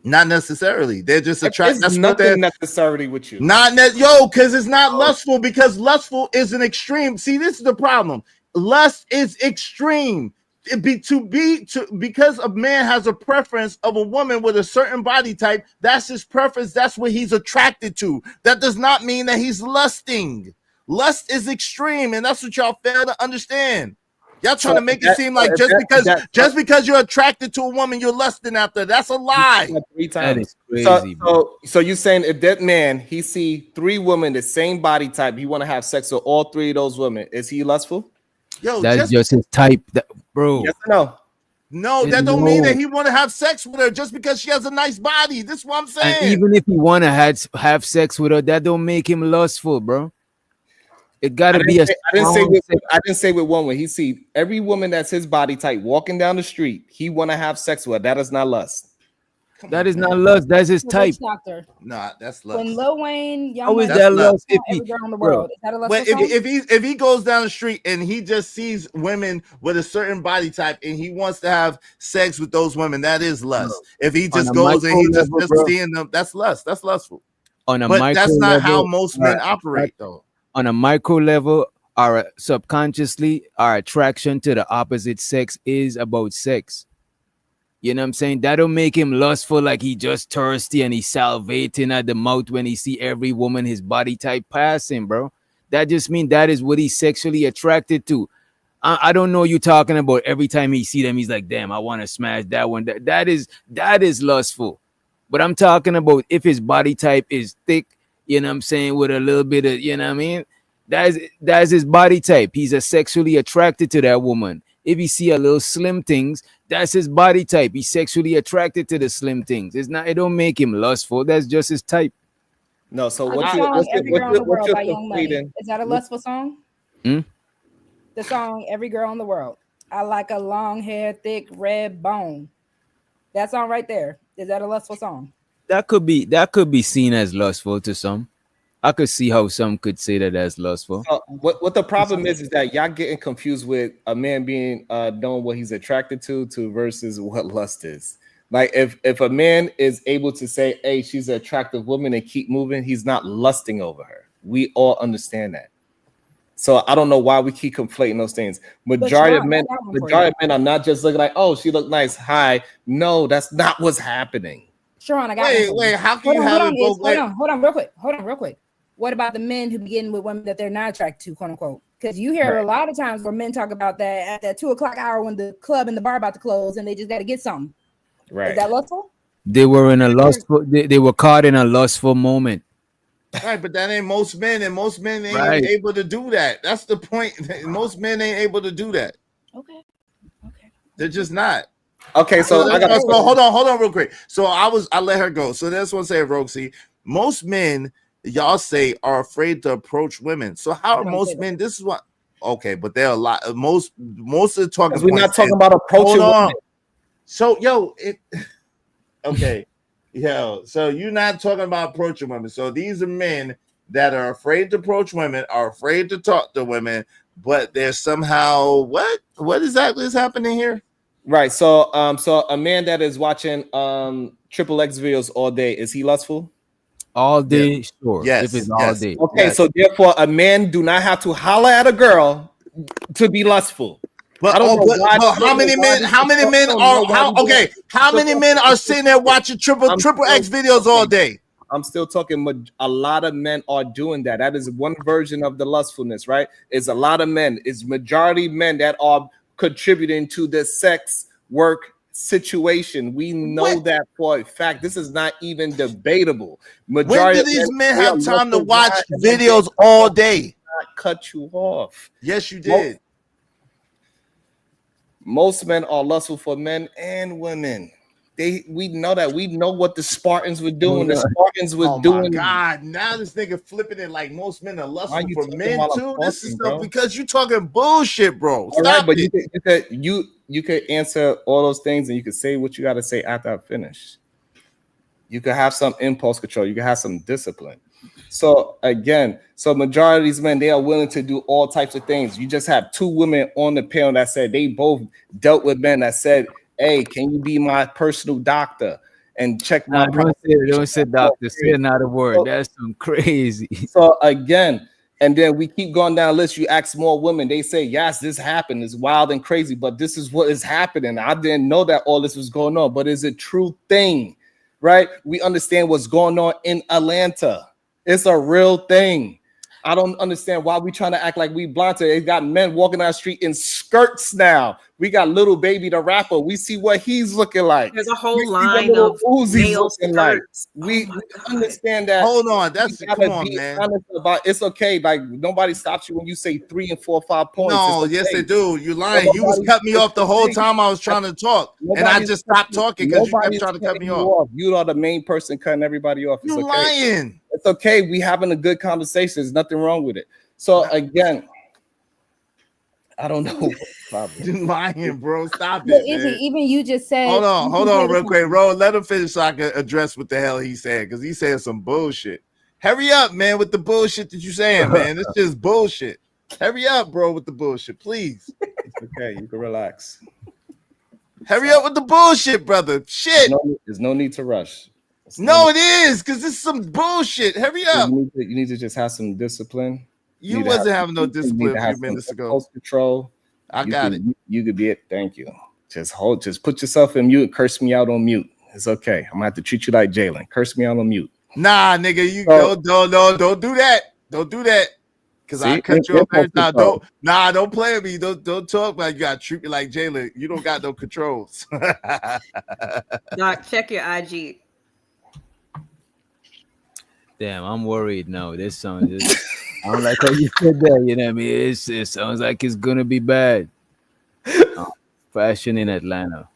[SPEAKER 4] Not necessarily. They're just attracted.
[SPEAKER 5] It's nothing necessarily with you.
[SPEAKER 4] Because it's not lustful. Because lustful is an extreme. See, this is the problem. Lust is extreme. Because a man has a preference of a woman with a certain body type, that's his preference, that's what he's attracted to. That does not mean that he's lusting. Lust is extreme, and that's what y'all fail to understand. Y'all trying to make it seem like just because you're attracted to a woman, you're lusting after. That's a lie.
[SPEAKER 5] 3
[SPEAKER 3] That
[SPEAKER 5] times.
[SPEAKER 3] is crazy, bro.
[SPEAKER 5] So you're saying if that man he see 3 women the same body type, he want to have sex with all 3 of those women, is he lustful?
[SPEAKER 4] Yo,
[SPEAKER 3] That's just his type, bro.
[SPEAKER 5] Yes or no?
[SPEAKER 4] no, that don't mean that he want to have sex with her just because she has a nice body. This is what I'm saying.
[SPEAKER 3] And even if he wanna have sex with her, that don't make him lustful, bro. It gotta be a.
[SPEAKER 5] I didn't say with one way. He see every woman that's his body type walking down the street, he want to have sex with her. That is not lust.
[SPEAKER 3] That is not lust. That's his type.
[SPEAKER 2] Doctor.
[SPEAKER 4] Nah, that's lust.
[SPEAKER 2] When Lil Wayne, Young
[SPEAKER 3] How is
[SPEAKER 2] Money,
[SPEAKER 3] that
[SPEAKER 4] lust?
[SPEAKER 3] lust? If
[SPEAKER 2] every
[SPEAKER 3] he,
[SPEAKER 2] girl in the
[SPEAKER 3] bro,
[SPEAKER 2] world, is that a lustful
[SPEAKER 4] Well,
[SPEAKER 2] song?
[SPEAKER 4] if he goes down the street and he just sees women with a certain body type and he wants to have sex with those women, that is lust. If he just
[SPEAKER 3] On a
[SPEAKER 4] goes and he just
[SPEAKER 3] micro level, bro.
[SPEAKER 4] seeing them, that's lust. That's lustful.
[SPEAKER 3] on a
[SPEAKER 4] But
[SPEAKER 3] micro
[SPEAKER 4] that's not how
[SPEAKER 3] level,
[SPEAKER 4] most men operate, though.
[SPEAKER 3] on a micro level, our subconsciously, our attraction to the opposite sex is about sex. You know what I'm saying? That don't make him lustful, like he just thirsty and he's salivating at the mouth when he see every woman his body type passing, bro. That just means that is what he's sexually attracted to. I don't know you talking about every time he see them, he's like, damn, I want to smash that one. That is lustful. But I'm talking about if his body type is thick, you know what I'm saying, with a little bit of, you know what I mean? That's his body type. He's a sexually attracted to that woman. If you see a little slim things, that's his body type. He's sexually attracted to the slim things. It's not. It don't make him lustful. That's just his type.
[SPEAKER 5] No. So
[SPEAKER 2] The
[SPEAKER 5] what
[SPEAKER 2] song
[SPEAKER 5] you
[SPEAKER 2] Every Girl in the
[SPEAKER 5] what
[SPEAKER 2] World
[SPEAKER 5] you're
[SPEAKER 2] by Young Money.
[SPEAKER 5] conflating?
[SPEAKER 2] Is that a lustful song?
[SPEAKER 3] Hmm?
[SPEAKER 2] The song Every Girl in the World. I like a long hair, thick, red bone. That song right there. Is that a lustful song?
[SPEAKER 3] That could be seen as lustful to some. I could see how some could say that as lustful.
[SPEAKER 5] So what the problem is that y'all getting confused with a man being knowing what he's attracted to versus what lust is. Like if a man is able to say, hey, she's an attractive woman and keep moving, he's not lusting over her. We all understand that. So I don't know why we keep conflating those things. Majority of men are not just looking like, oh, she looked nice. Hi. No, that's not what's happening.
[SPEAKER 2] Sharon, I got
[SPEAKER 4] Wait, how can you have it both ways?
[SPEAKER 2] Hold on, real quick. What about the men who begin with women that they're not attracted to, quote unquote? Because you hear a lot of times where men talk about that at that 2:00 hour when the club and the bar about to close and they just got to get something.
[SPEAKER 5] Right.
[SPEAKER 2] Is that lustful?
[SPEAKER 3] They were in a lustful. They were caught in a lustful moment.
[SPEAKER 4] Right, but that ain't most men, and most men ain't
[SPEAKER 3] Right.
[SPEAKER 4] able to do that. That's the point. Most men ain't able to do that.
[SPEAKER 2] Okay.
[SPEAKER 4] They're just not.
[SPEAKER 5] Okay, so I got
[SPEAKER 4] hold on real quick. So I let her go. So that's what I'm saying, Roxy. Most men, y'all say, are afraid to approach women. So how are most men? This is what. Okay, but there are a lot. Most of the talking.
[SPEAKER 5] we're not talking about approaching women.
[SPEAKER 4] So okay, so you're not talking about approaching women. So these are men that are afraid to approach women, are afraid to talk to women, but they're somehow what exactly is happening here?
[SPEAKER 5] Right. So so a man that is watching Triple X videos all day, is he lustful?
[SPEAKER 3] All day, sure.
[SPEAKER 4] Yes,
[SPEAKER 3] If it's
[SPEAKER 4] yes.
[SPEAKER 3] all day.
[SPEAKER 5] Okay,
[SPEAKER 4] Yes.
[SPEAKER 5] so therefore a man do not have to holler at a girl to be lustful.
[SPEAKER 4] But,
[SPEAKER 5] I don't know why-
[SPEAKER 4] how many men are sitting there watching triple X videos all day?
[SPEAKER 5] I'm still talking. A lot of men are doing that. That is one version of the lustfulness, right? It's a lot of men. It's majority men that are contributing to the sex work situation. We know that for a fact. This is not even debatable.
[SPEAKER 4] When do these men have time to watch videos all day?
[SPEAKER 5] Not cut you off.
[SPEAKER 4] Yes, you did.
[SPEAKER 5] Most men are lustful for men and women. We know that. We know what the Spartans were doing. The Spartans were doing.
[SPEAKER 4] My God, now this nigga flipping it like most men are lustful
[SPEAKER 5] you
[SPEAKER 4] for
[SPEAKER 5] talking
[SPEAKER 4] men
[SPEAKER 5] while I'm
[SPEAKER 4] too. This is
[SPEAKER 5] talking,
[SPEAKER 4] stuff
[SPEAKER 5] bro?
[SPEAKER 4] because you talking bullshit, bro.
[SPEAKER 5] All
[SPEAKER 4] Stop
[SPEAKER 5] right, but
[SPEAKER 4] it.
[SPEAKER 5] you could answer all those things and you could say what you got to say after I finish. You could have some impulse control. You can have some discipline. So again, majority of these men, they are willing to do all types of things. You just have 2 women on the panel that said they both dealt with men that said, hey, can you be my personal doctor and check my
[SPEAKER 3] Don't say doctor. Say another word. That's some crazy.
[SPEAKER 5] So again, And then we keep going down the list. You ask more women, they say, yes, this happened. It's wild and crazy, but this is what is happening. I didn't know that all this was going on, but it's a true thing, right? We understand what's going on in Atlanta. It's a real thing. I don't understand why we trying to act like we blind to it. They got men walking down the street in skirts now. We got Little Baby the rapper. We see what he's looking like.
[SPEAKER 6] There's a whole
[SPEAKER 5] We see
[SPEAKER 6] line
[SPEAKER 5] what Lil
[SPEAKER 6] of
[SPEAKER 5] Uzi's
[SPEAKER 6] male
[SPEAKER 5] looking like.
[SPEAKER 6] skirts.
[SPEAKER 5] We
[SPEAKER 6] Oh my God.
[SPEAKER 5] understand that.
[SPEAKER 4] Hold on, that's
[SPEAKER 5] We gotta
[SPEAKER 4] come on,
[SPEAKER 5] be
[SPEAKER 4] man.
[SPEAKER 5] honest about it's okay. Like nobody stops you when you say 3 and 4, 5 points.
[SPEAKER 4] No,
[SPEAKER 5] It's
[SPEAKER 4] yes
[SPEAKER 5] okay.
[SPEAKER 4] they do. You lying. You was
[SPEAKER 5] Nobody's-
[SPEAKER 4] cutting me off the whole time I was trying to talk, and I
[SPEAKER 5] Nobody's
[SPEAKER 4] just stopped talking because you kept
[SPEAKER 5] nobody's
[SPEAKER 4] trying to cut
[SPEAKER 5] cutting
[SPEAKER 4] me
[SPEAKER 5] you
[SPEAKER 4] off.
[SPEAKER 5] You are the main person cutting everybody off. It's
[SPEAKER 4] You
[SPEAKER 5] okay.
[SPEAKER 4] lying.
[SPEAKER 5] It's okay. We having a good conversation. There's nothing wrong with it. So again, I don't know.
[SPEAKER 4] You lying, bro. Stop
[SPEAKER 2] But
[SPEAKER 4] it,
[SPEAKER 2] Izzy,
[SPEAKER 4] man.
[SPEAKER 2] even you just said.
[SPEAKER 4] Hold on,
[SPEAKER 2] you
[SPEAKER 4] hold
[SPEAKER 2] can
[SPEAKER 4] on,
[SPEAKER 2] pay
[SPEAKER 4] real quick,
[SPEAKER 2] attention.
[SPEAKER 4] bro. Let him finish so I can address what the hell he said because he said some bullshit. Hurry up, man, with the bullshit that you saying, man. It's just bullshit. Hurry up, bro, with the bullshit, please.
[SPEAKER 5] It's okay. You can relax.
[SPEAKER 4] Hurry up with the bullshit, brother. Shit.
[SPEAKER 5] There's no need to rush.
[SPEAKER 4] No, it is because it's some bullshit. Hurry up.
[SPEAKER 5] You need to just have some discipline.
[SPEAKER 4] You
[SPEAKER 5] need to
[SPEAKER 4] wasn't
[SPEAKER 5] have-
[SPEAKER 4] having no
[SPEAKER 5] you need
[SPEAKER 4] discipline
[SPEAKER 5] to
[SPEAKER 4] a
[SPEAKER 5] have
[SPEAKER 4] few minutes
[SPEAKER 5] some
[SPEAKER 4] ago.
[SPEAKER 5] impulse control.
[SPEAKER 4] I got it.
[SPEAKER 5] You could be it. Thank you. Just put yourself in mute. Curse me out on mute. It's okay. I'm gonna have to treat you like Jalen. Curse me out on mute.
[SPEAKER 4] Nah, nigga, you
[SPEAKER 5] So-
[SPEAKER 4] don't do that. Don't do that. Cause I
[SPEAKER 5] See?
[SPEAKER 4] cut you off every time.
[SPEAKER 5] Impulse control.
[SPEAKER 4] Don't play with me. Don't talk like you gotta treat me like Jalen. You don't got no controls.
[SPEAKER 6] Doc, check your IG.
[SPEAKER 3] Damn, I'm worried now. This song just I don't like how you said that, you know what I mean? It sounds like it's gonna be bad. Fashion in Atlanta.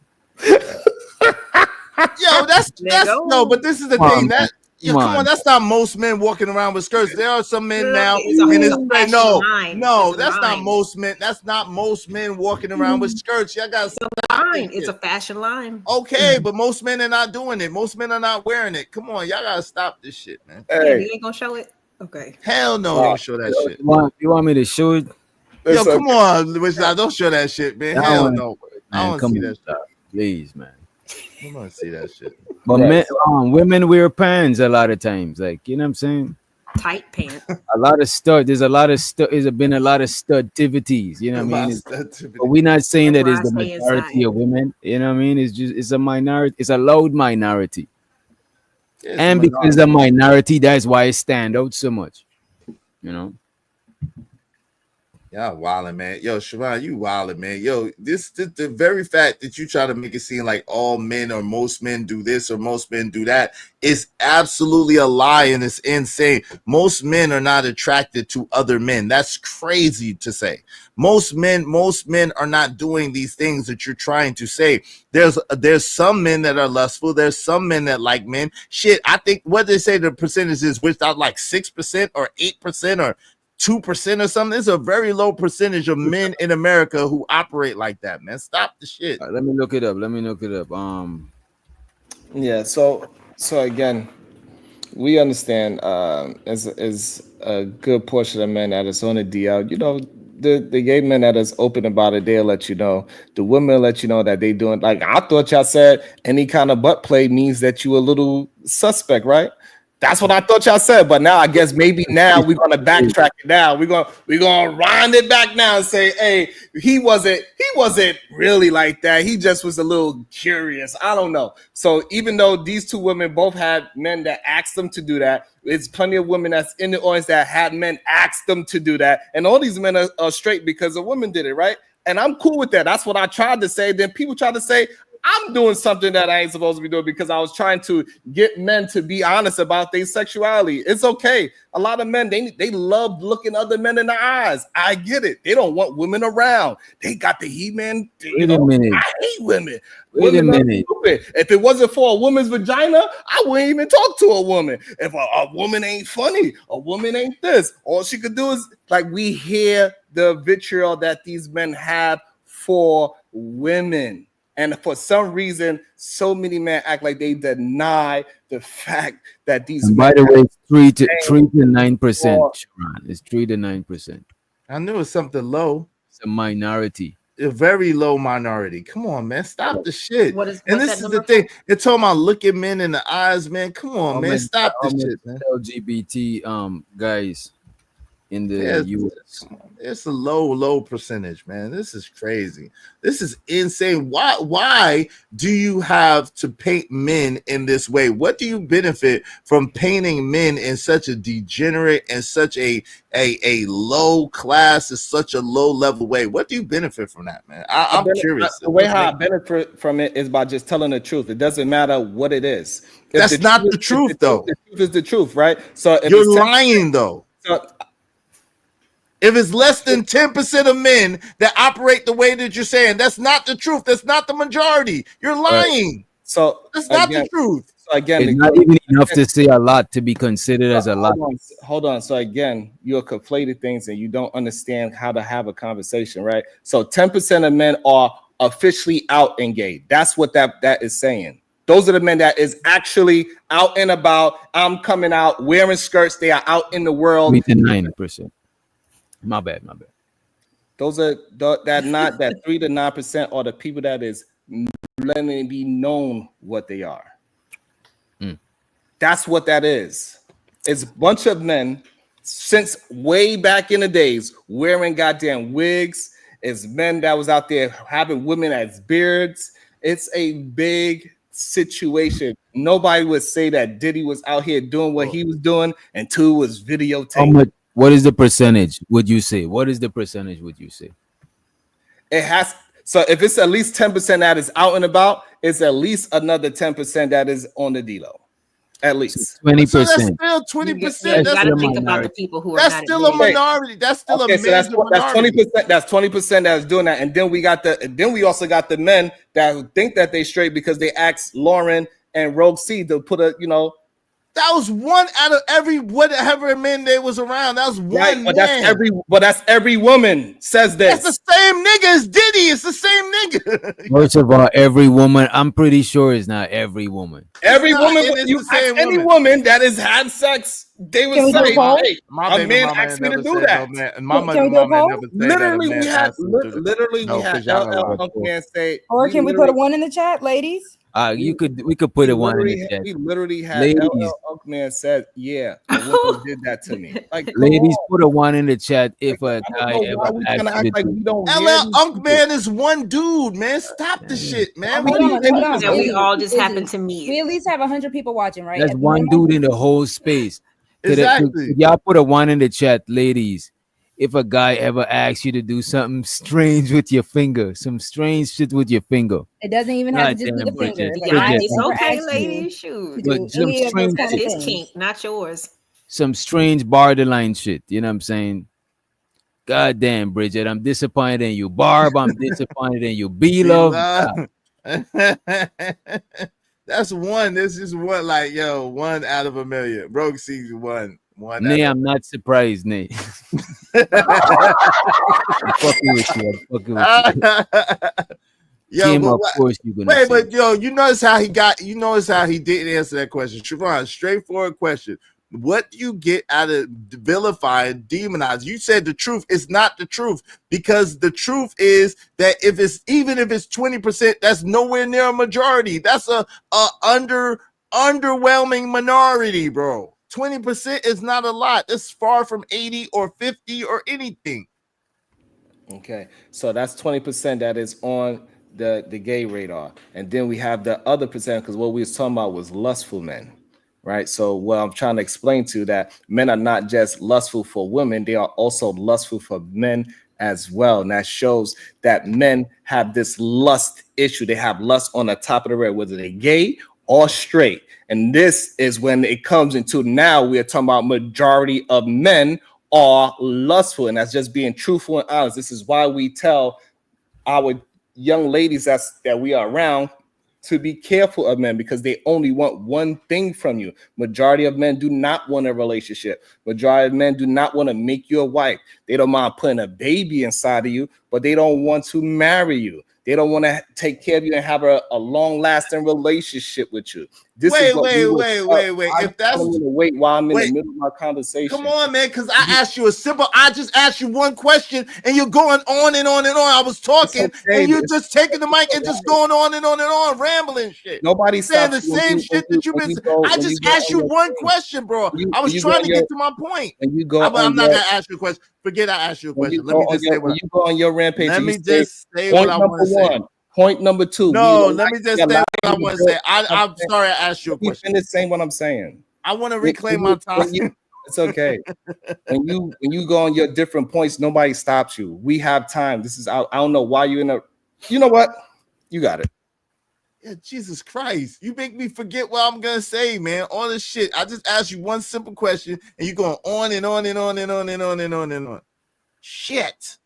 [SPEAKER 4] Yo, that's
[SPEAKER 6] Nigga.
[SPEAKER 4] no, but this is the
[SPEAKER 3] Come on,
[SPEAKER 4] thing.
[SPEAKER 3] man.
[SPEAKER 4] Come
[SPEAKER 3] Come
[SPEAKER 4] on,
[SPEAKER 3] on.
[SPEAKER 4] that's not most men walking around with skirts. There are some men
[SPEAKER 6] Look,
[SPEAKER 4] now,
[SPEAKER 6] it's a-
[SPEAKER 4] and
[SPEAKER 6] it's
[SPEAKER 4] it's
[SPEAKER 6] a fashion
[SPEAKER 4] no,
[SPEAKER 6] line.
[SPEAKER 4] no,
[SPEAKER 6] It's a
[SPEAKER 4] that's not
[SPEAKER 6] line.
[SPEAKER 4] most men. That's not most men walking around with skirts. Y'all got
[SPEAKER 6] Line. It's a fashion line.
[SPEAKER 4] okay, but most men are not doing it. Most men are not wearing it. Come on, y'all gotta stop this shit, man.
[SPEAKER 6] Yeah,
[SPEAKER 5] Hey,
[SPEAKER 6] you ain't gonna show it. Okay.
[SPEAKER 4] Hell no,
[SPEAKER 5] Wow.
[SPEAKER 4] don't show that shit.
[SPEAKER 3] You want me to show it?
[SPEAKER 4] Yo,
[SPEAKER 5] it's
[SPEAKER 4] come
[SPEAKER 5] okay.
[SPEAKER 4] on, Wisdom, don't show that shit, man.
[SPEAKER 3] I
[SPEAKER 4] Hell
[SPEAKER 3] wanna-
[SPEAKER 4] no, I
[SPEAKER 3] Man,
[SPEAKER 4] don't
[SPEAKER 3] come
[SPEAKER 4] see
[SPEAKER 3] on,
[SPEAKER 4] that shit.
[SPEAKER 3] stop. Please, man.
[SPEAKER 4] I want to see that shit.
[SPEAKER 3] But
[SPEAKER 5] Right.
[SPEAKER 3] women wear pants a lot of times. Like, you know what I'm saying?
[SPEAKER 6] Tight pants.
[SPEAKER 3] A lot of stud. There's a lot of stud. There's been a lot of studtivities. You know what I mean? But we're not saying that
[SPEAKER 6] That's
[SPEAKER 3] it's the
[SPEAKER 6] why I stay
[SPEAKER 3] majority
[SPEAKER 6] inside.
[SPEAKER 3] of women. You know what I mean? It's a minority. It's a loud minority. And because it's a minority, that's why it stand out so much. You know?
[SPEAKER 4] Y'all wildin', man. Yo, Sharon, you wildin', man. Yo, this the very fact that you try to make it seem like all men or most men do this or most men do that is absolutely a lie, and it's insane. Most men are not attracted to other men. That's crazy to say. Most men are not doing these things that you're trying to say. There's some men that are lustful. There's some men that like men. Shit, I think what they say the percentage is, which out like 6% or 8% or 2% or something. It's a very low percentage of men in America who operate like that, man. Stop the shit.
[SPEAKER 3] Let me look it up.
[SPEAKER 5] Yeah, so again, we understand as a good portion of men that is on the DL, you know, the gay men that is open about it, they'll let you know. The women let you know that they doing, like I thought y'all said any kind of butt play means that you a little suspect, right? That's what I thought y'all said, but now I guess maybe now we're gonna backtrack it now. We're gonna wind it back now and say, hey, he wasn't really like that. He just was a little curious. I don't know. So even though these two women both had men that asked them to do that, it's plenty of women that's in the audience that had men ask them to do that, and all these men are straight because a woman did it, right? And I'm cool with that. That's what I tried to say. Then people tried to say I'm doing something that I ain't supposed to be doing because I was trying to get men to be honest about their sexuality. It's okay. A lot of men, they love looking other men in the eyes. I get it. They don't want women around. They got the He-Man.
[SPEAKER 3] Wait a minute.
[SPEAKER 5] I hate women.
[SPEAKER 3] Wait a
[SPEAKER 5] Women are
[SPEAKER 3] minute.
[SPEAKER 5] stupid. If it wasn't for a woman's vagina, I wouldn't even talk to a woman. If a woman ain't funny, a woman ain't this. All she could do is, like, we hear the vitriol that these men have for women. And for some reason, so many men act like they deny the fact that these
[SPEAKER 3] And
[SPEAKER 5] men
[SPEAKER 3] by the way, it's 3 to 9%.
[SPEAKER 5] Or-
[SPEAKER 3] Sharon. It's 3 to 9%.
[SPEAKER 4] I knew it was something low,
[SPEAKER 3] It's a minority.
[SPEAKER 4] a very low minority. Come on, man. Stop the shit.
[SPEAKER 6] What is
[SPEAKER 4] And
[SPEAKER 6] what's
[SPEAKER 4] this
[SPEAKER 6] that
[SPEAKER 4] is the
[SPEAKER 6] number
[SPEAKER 4] thing. It's talking about looking men in the eyes, man. Come on,
[SPEAKER 3] How
[SPEAKER 4] man.
[SPEAKER 3] many-
[SPEAKER 4] Stop
[SPEAKER 3] how
[SPEAKER 4] this
[SPEAKER 3] many
[SPEAKER 4] shit, man.
[SPEAKER 3] LGBT guys in the
[SPEAKER 4] Yeah,
[SPEAKER 3] US.
[SPEAKER 4] it's a low percentage, man. This is crazy. This is insane. Why do you have to paint men in this way? What do you benefit from painting men in such a degenerate and such a low class, in such a low level way? What do you benefit from that, man? I'm curious.
[SPEAKER 5] The way how I benefit from it is by just telling the truth. It doesn't matter what it is.
[SPEAKER 4] That's not the truth, though.
[SPEAKER 5] The truth is the truth, right? So if
[SPEAKER 4] You're
[SPEAKER 5] it's
[SPEAKER 4] lying, though.
[SPEAKER 5] So,
[SPEAKER 4] If it's less than 10% of men that operate the way that you're saying, that's not the truth. That's not the majority. You're lying.
[SPEAKER 5] so
[SPEAKER 4] That's not
[SPEAKER 5] again,
[SPEAKER 4] the truth.
[SPEAKER 5] So again,
[SPEAKER 3] It's not even enough to say a lot to be considered as a lot.
[SPEAKER 5] Hold on. So again, you're conflating things and you don't understand how to have a conversation, right? So 10% of men are officially out and gay. That's what that is saying. Those are the men that is actually out and about. I'm coming out wearing skirts. They are out in the world.
[SPEAKER 3] 3 to 9%. My bad.
[SPEAKER 5] Those are that 3 to 9% are the people that is letting it be known what they are. That's what that is. It's a bunch of men since way back in the days wearing goddamn wigs. It's men that was out there having women as beards. It's a big situation. Nobody would say that Diddy was out here doing what he was doing and two was videotaping.
[SPEAKER 3] What is the percentage? Would you say? What is the percentage? Would you say?
[SPEAKER 5] It has. So if it's at least 10% that is out and about, it's at least another 10% that is on the D-Lo. At least
[SPEAKER 3] 20%.
[SPEAKER 4] So that's still 20%.
[SPEAKER 6] You got to think about the people who are
[SPEAKER 4] That's
[SPEAKER 6] not
[SPEAKER 4] still a
[SPEAKER 6] admitting.
[SPEAKER 4] minority. That's still
[SPEAKER 5] okay,
[SPEAKER 4] a
[SPEAKER 5] so that's
[SPEAKER 4] minority.
[SPEAKER 5] 20%. That's 20% that is doing that. And then we also got the men that think that they straight because they asked Lauren and Rogue C to put a,
[SPEAKER 4] That was one out of every whatever men they was around. That was one
[SPEAKER 5] right, but
[SPEAKER 4] man.
[SPEAKER 5] that's every woman says this.
[SPEAKER 4] That's the same nigga as Diddy. It's the same nigga.
[SPEAKER 3] First of all, every woman, I'm pretty sure it's not every woman.
[SPEAKER 5] Every
[SPEAKER 4] not,
[SPEAKER 5] woman,
[SPEAKER 4] it's
[SPEAKER 5] you
[SPEAKER 4] the same
[SPEAKER 5] ask any
[SPEAKER 4] woman.
[SPEAKER 5] woman that has had sex, they would
[SPEAKER 2] Can we do
[SPEAKER 5] say,
[SPEAKER 2] a poll?
[SPEAKER 5] "Hey,
[SPEAKER 4] My
[SPEAKER 5] a
[SPEAKER 4] baby
[SPEAKER 5] man
[SPEAKER 4] mama
[SPEAKER 5] asked
[SPEAKER 4] ain't
[SPEAKER 5] me to
[SPEAKER 4] never
[SPEAKER 5] do
[SPEAKER 4] said
[SPEAKER 5] that."
[SPEAKER 4] no man.
[SPEAKER 2] Can
[SPEAKER 4] Mama
[SPEAKER 2] we do a
[SPEAKER 4] never
[SPEAKER 2] poll?
[SPEAKER 4] said that
[SPEAKER 5] Literally,
[SPEAKER 4] a
[SPEAKER 5] we
[SPEAKER 4] man
[SPEAKER 5] had
[SPEAKER 4] asked him to do that.
[SPEAKER 5] literally
[SPEAKER 4] No,
[SPEAKER 5] we had
[SPEAKER 4] 'cause y'all know
[SPEAKER 5] LL
[SPEAKER 4] what.
[SPEAKER 5] Uncle Man say,
[SPEAKER 2] Or
[SPEAKER 5] we
[SPEAKER 2] can we put a 1 in the chat, ladies?
[SPEAKER 3] We could put a one in the chat.
[SPEAKER 5] We literally had
[SPEAKER 3] Ladies.
[SPEAKER 5] LL Uncle Man said, "Yeah, a woman did that to me." Like, come
[SPEAKER 3] Ladies,
[SPEAKER 5] on.
[SPEAKER 3] put a 1 in the chat if a
[SPEAKER 5] I
[SPEAKER 3] guy
[SPEAKER 5] don't know why
[SPEAKER 3] ever
[SPEAKER 5] we trying to
[SPEAKER 3] asked
[SPEAKER 5] act
[SPEAKER 3] you
[SPEAKER 5] like
[SPEAKER 3] to.
[SPEAKER 5] we don't hear
[SPEAKER 4] LL
[SPEAKER 5] these
[SPEAKER 4] Unk
[SPEAKER 5] people.
[SPEAKER 4] Man is one dude, man. Stop the shit, man.
[SPEAKER 5] Hold on.
[SPEAKER 6] That we all just
[SPEAKER 2] Izzy,
[SPEAKER 6] happen to meet.
[SPEAKER 2] We at least have 100 people watching, right?
[SPEAKER 3] That's
[SPEAKER 2] At the
[SPEAKER 3] one
[SPEAKER 2] minimum.
[SPEAKER 3] dude in the whole space. Could
[SPEAKER 4] Exactly.
[SPEAKER 3] y'all put a 1 in the chat, ladies? If a guy ever asks you to do something strange with your finger, some strange shit with your finger,
[SPEAKER 2] It doesn't even have to just be
[SPEAKER 3] Goddamn,
[SPEAKER 2] the finger.
[SPEAKER 3] Bridget.
[SPEAKER 2] Like,
[SPEAKER 3] Bridget,
[SPEAKER 2] I
[SPEAKER 6] It's
[SPEAKER 2] never
[SPEAKER 6] okay,
[SPEAKER 2] asked
[SPEAKER 6] ladies.
[SPEAKER 2] you
[SPEAKER 6] Shoot.
[SPEAKER 2] to
[SPEAKER 3] But
[SPEAKER 2] do
[SPEAKER 3] some
[SPEAKER 2] any of those
[SPEAKER 3] strange
[SPEAKER 2] kind
[SPEAKER 6] That's
[SPEAKER 2] of
[SPEAKER 6] his
[SPEAKER 2] things.
[SPEAKER 6] kink, not yours.
[SPEAKER 3] some strange borderline shit. You know what I'm saying? God damn, Bridget, I'm disappointed in you. Barb, I'm disappointed in you. B-Love,
[SPEAKER 4] That's one. This is one. Like, yo, 1 out of a million. Rogue sees one.
[SPEAKER 3] Nay, I'm not surprised, Nay. I'm fucking with you. I'm fucking with you.
[SPEAKER 4] Yo,
[SPEAKER 3] Kim,
[SPEAKER 4] but
[SPEAKER 3] of course you're gonna
[SPEAKER 4] wait,
[SPEAKER 3] say
[SPEAKER 4] but yo, you notice how he didn't answer that question. Siobhan, straightforward question. What do you get out of vilifying, demonize? You said the truth is not the truth, because the truth is that even if it's 20%, that's nowhere near a majority. That's a underwhelming minority, bro. 20% is not a lot. That's far from 80 or 50 or anything.
[SPEAKER 5] Okay, so that's 20% that is on the gay radar, and then we have the other percent because what we was talking about was lustful men, right? So what I'm trying to explain to you that men are not just lustful for women; they are also lustful for men as well, and that shows that men have this lust issue. They have lust on the top of the red, whether they're gay or straight, and this is when it comes into now we are talking about majority of men are lustful, and that's just being truthful and honest. This is why we tell our young ladies that we are around to be careful of men, because they only want one thing from you. Majority of men do not want a relationship. Majority of men do not want to make you a wife. They don't mind putting a baby inside of you, but they don't want to marry you. They don't want to take care of you and have a long-lasting relationship with you. This is what
[SPEAKER 4] wait.
[SPEAKER 5] I'm
[SPEAKER 4] If that's
[SPEAKER 5] telling you to wait while I'm in
[SPEAKER 4] wait.
[SPEAKER 5] the middle of my conversation.
[SPEAKER 4] Come on, man, because I just asked you one question and you're going on and on and on. I was talking
[SPEAKER 5] okay.
[SPEAKER 4] and you're just taking the mic and just going on and on, rambling shit.
[SPEAKER 5] Nobody
[SPEAKER 4] saying
[SPEAKER 5] stops
[SPEAKER 4] the same shit that you've been saying. I just asked you one question, bro. I was trying to get to my point.
[SPEAKER 5] And you go.
[SPEAKER 4] I'm not gonna ask you a question. Forget I asked you a question. Let me just say what
[SPEAKER 5] you go on your rampage.
[SPEAKER 4] Let me just say what I want to say.
[SPEAKER 5] Point number two.
[SPEAKER 4] No, let me just say what I want to say. I'm sorry I asked you a question.
[SPEAKER 5] Finish saying what I'm saying.
[SPEAKER 4] I want to reclaim my time.
[SPEAKER 5] It's okay. when you go on your different points, nobody stops you. We have time. This is I don't know why you're in a. You know what? You got it.
[SPEAKER 4] Yeah, Jesus Christ. You make me forget what I'm gonna say, man. All this shit. I just asked you one simple question and you're going on and on and on and on and on and on and on. Shit.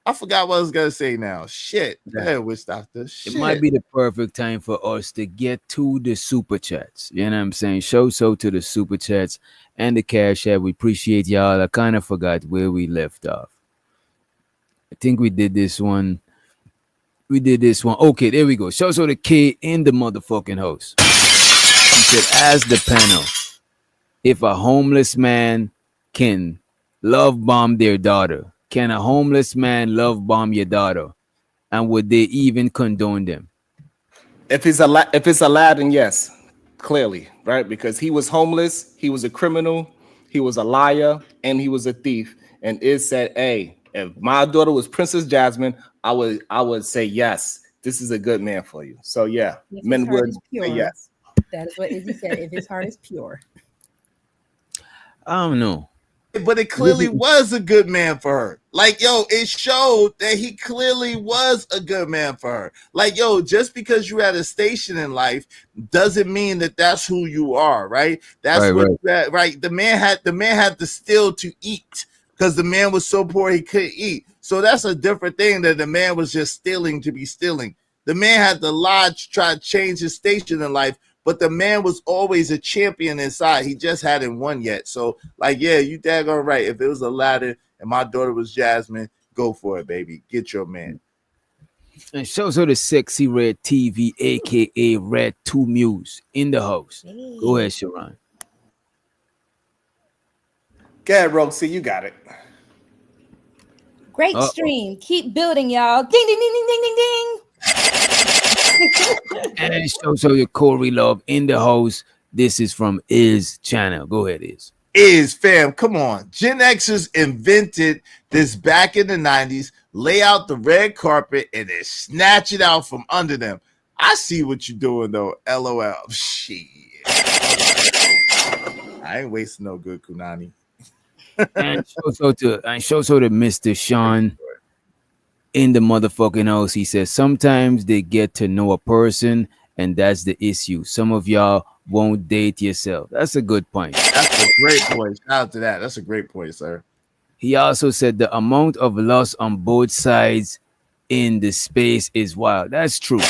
[SPEAKER 4] I forgot what I was gonna say now. Shit. Go ahead, Witch Doctor. Shit.
[SPEAKER 3] It might be the perfect time for us to get to the super chats. You know what I'm saying? Show so to the super chats and the cash app. We appreciate y'all. I kind of forgot where we left off. I think we did this one. Okay, there we go. Show so the kid in the motherfucking house. He said, as the panel, if a homeless man can love bomb their daughter, can a homeless man love bomb your daughter? And would they even condone them?
[SPEAKER 5] If it's allowed, then yes, clearly, right? Because he was homeless, he was a criminal, he was a liar, and he was a thief. And it said, hey, if my daughter was Princess Jasmine, I would say yes. This is a good man for you. So yeah, men would say yes.
[SPEAKER 2] That is what Izzy said. If his heart is pure.
[SPEAKER 3] I don't know.
[SPEAKER 4] But it clearly was a good man for her. Like, yo, it showed that he clearly was a good man for her. Like, yo, just because you're at a station in life doesn't mean that that's who you are, right? That's right. The man had to steal to eat because the man was so poor he couldn't eat. So that's a different thing than the man was just stealing to be stealing. The man had to lie to try to change his station in life. But the man was always a champion inside. He just hadn't won yet. So, like, yeah, you daggone right. If it was Aladdin and my daughter was Jasmine, go for it, baby. Get your man.
[SPEAKER 3] And shows her the sexy red TV, aka Red 2 Muse, in the house. Go ahead, Sharon.
[SPEAKER 5] Go ahead, Roxy, you got it.
[SPEAKER 2] Great stream. Keep building, y'all. Ding, ding, ding, ding, ding, ding, ding.
[SPEAKER 3] And shows her the Corey Love in the house. This is from Iz channel. Go ahead, Iz.
[SPEAKER 4] Fam, come on. Gen Xers invented this back in the 90s, lay out the red carpet and then snatch it out from under them. I see what you're doing, though. LOL. Shit. I ain't wasting no good, Kunani.
[SPEAKER 3] And shows her to Mr. Sean in the motherfucking house. He says sometimes they get to know a person and that's the issue. Some of y'all won't date yourself. That's a good point.
[SPEAKER 4] That's a great point. Shout out to that. That's a great point, sir.
[SPEAKER 3] He also said the amount of lust on both sides in the space is wild. That's true.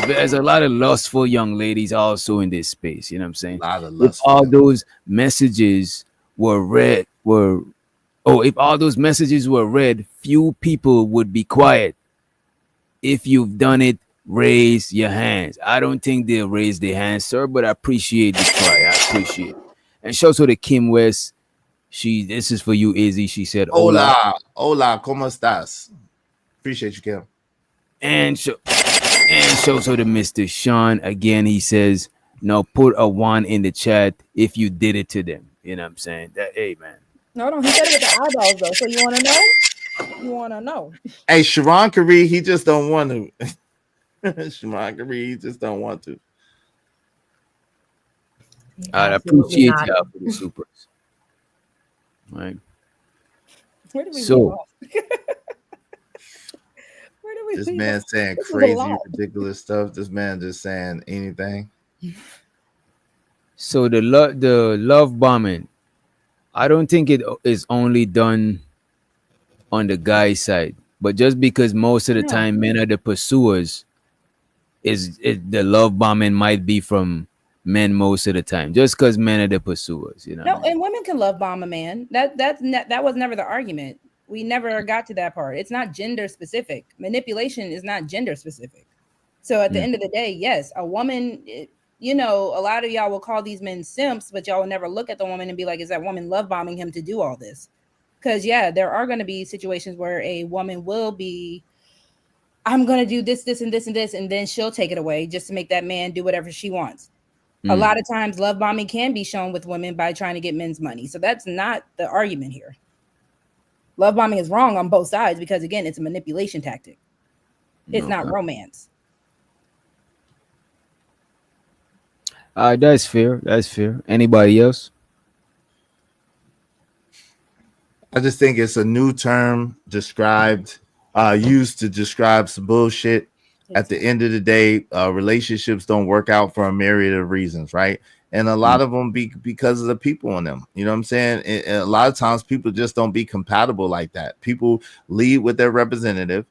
[SPEAKER 3] There's a lot of lustful young ladies also in this space. You know what I'm saying?
[SPEAKER 4] A lot of
[SPEAKER 3] if all those messages were read, if all those messages were read, few people would be quiet. If you've done it, raise your hands. I don't think they'll raise their hands, sir, but I appreciate the try. I appreciate it. And shows her to Kim West. This is for you, Izzy. She said,
[SPEAKER 4] Hola, ¿cómo estás? Appreciate you, Kim.
[SPEAKER 3] And shows her to Mr. Sean. Again, he says, no, put a 1 in the chat if you did it to them. You know what I'm saying? Hey, man.
[SPEAKER 2] No, he said it with the eyeballs, though. So you want to know? You want to know.
[SPEAKER 4] Hey, Sharon Kareem, he just don't want to. Sharon Kareem, he just don't want to.
[SPEAKER 3] I appreciate y'all for the supers. Right.
[SPEAKER 2] Where did we
[SPEAKER 4] This man saying crazy, ridiculous stuff. This man just saying anything.
[SPEAKER 3] So the love bombing, I don't think it is only done on the guy's side, but just because most of the time men are the pursuers, the love bombing might be from men most of the time, just because men are the pursuers, you know.
[SPEAKER 2] No, and women can love bomb a man. That was never the argument. We never got to that part. It's not gender specific. Manipulation is not gender specific. So at the end of the day, yes, a woman, you know, a lot of y'all will call these men simps, but y'all will never look at the woman and be like, is that woman love bombing him to do all this? Because yeah, there are going to be situations where a woman will be, I'm going to do this, this, and this, and this, and then she'll take it away just to make that man do whatever she wants. A lot of times love bombing can be shown with women by trying to get men's money. So that's not the argument here. Love bombing is wrong on both sides because, again, it's a manipulation tactic. It's not romance.
[SPEAKER 3] That's fair. That's fair. Anybody else?
[SPEAKER 4] I just think it's a new term used to describe some bullshit. At the end of the day, relationships don't work out for a myriad of reasons, right? And a lot of them because of the people in them. You know what I'm saying? And a lot of times people just don't be compatible like that. People lead with their representative,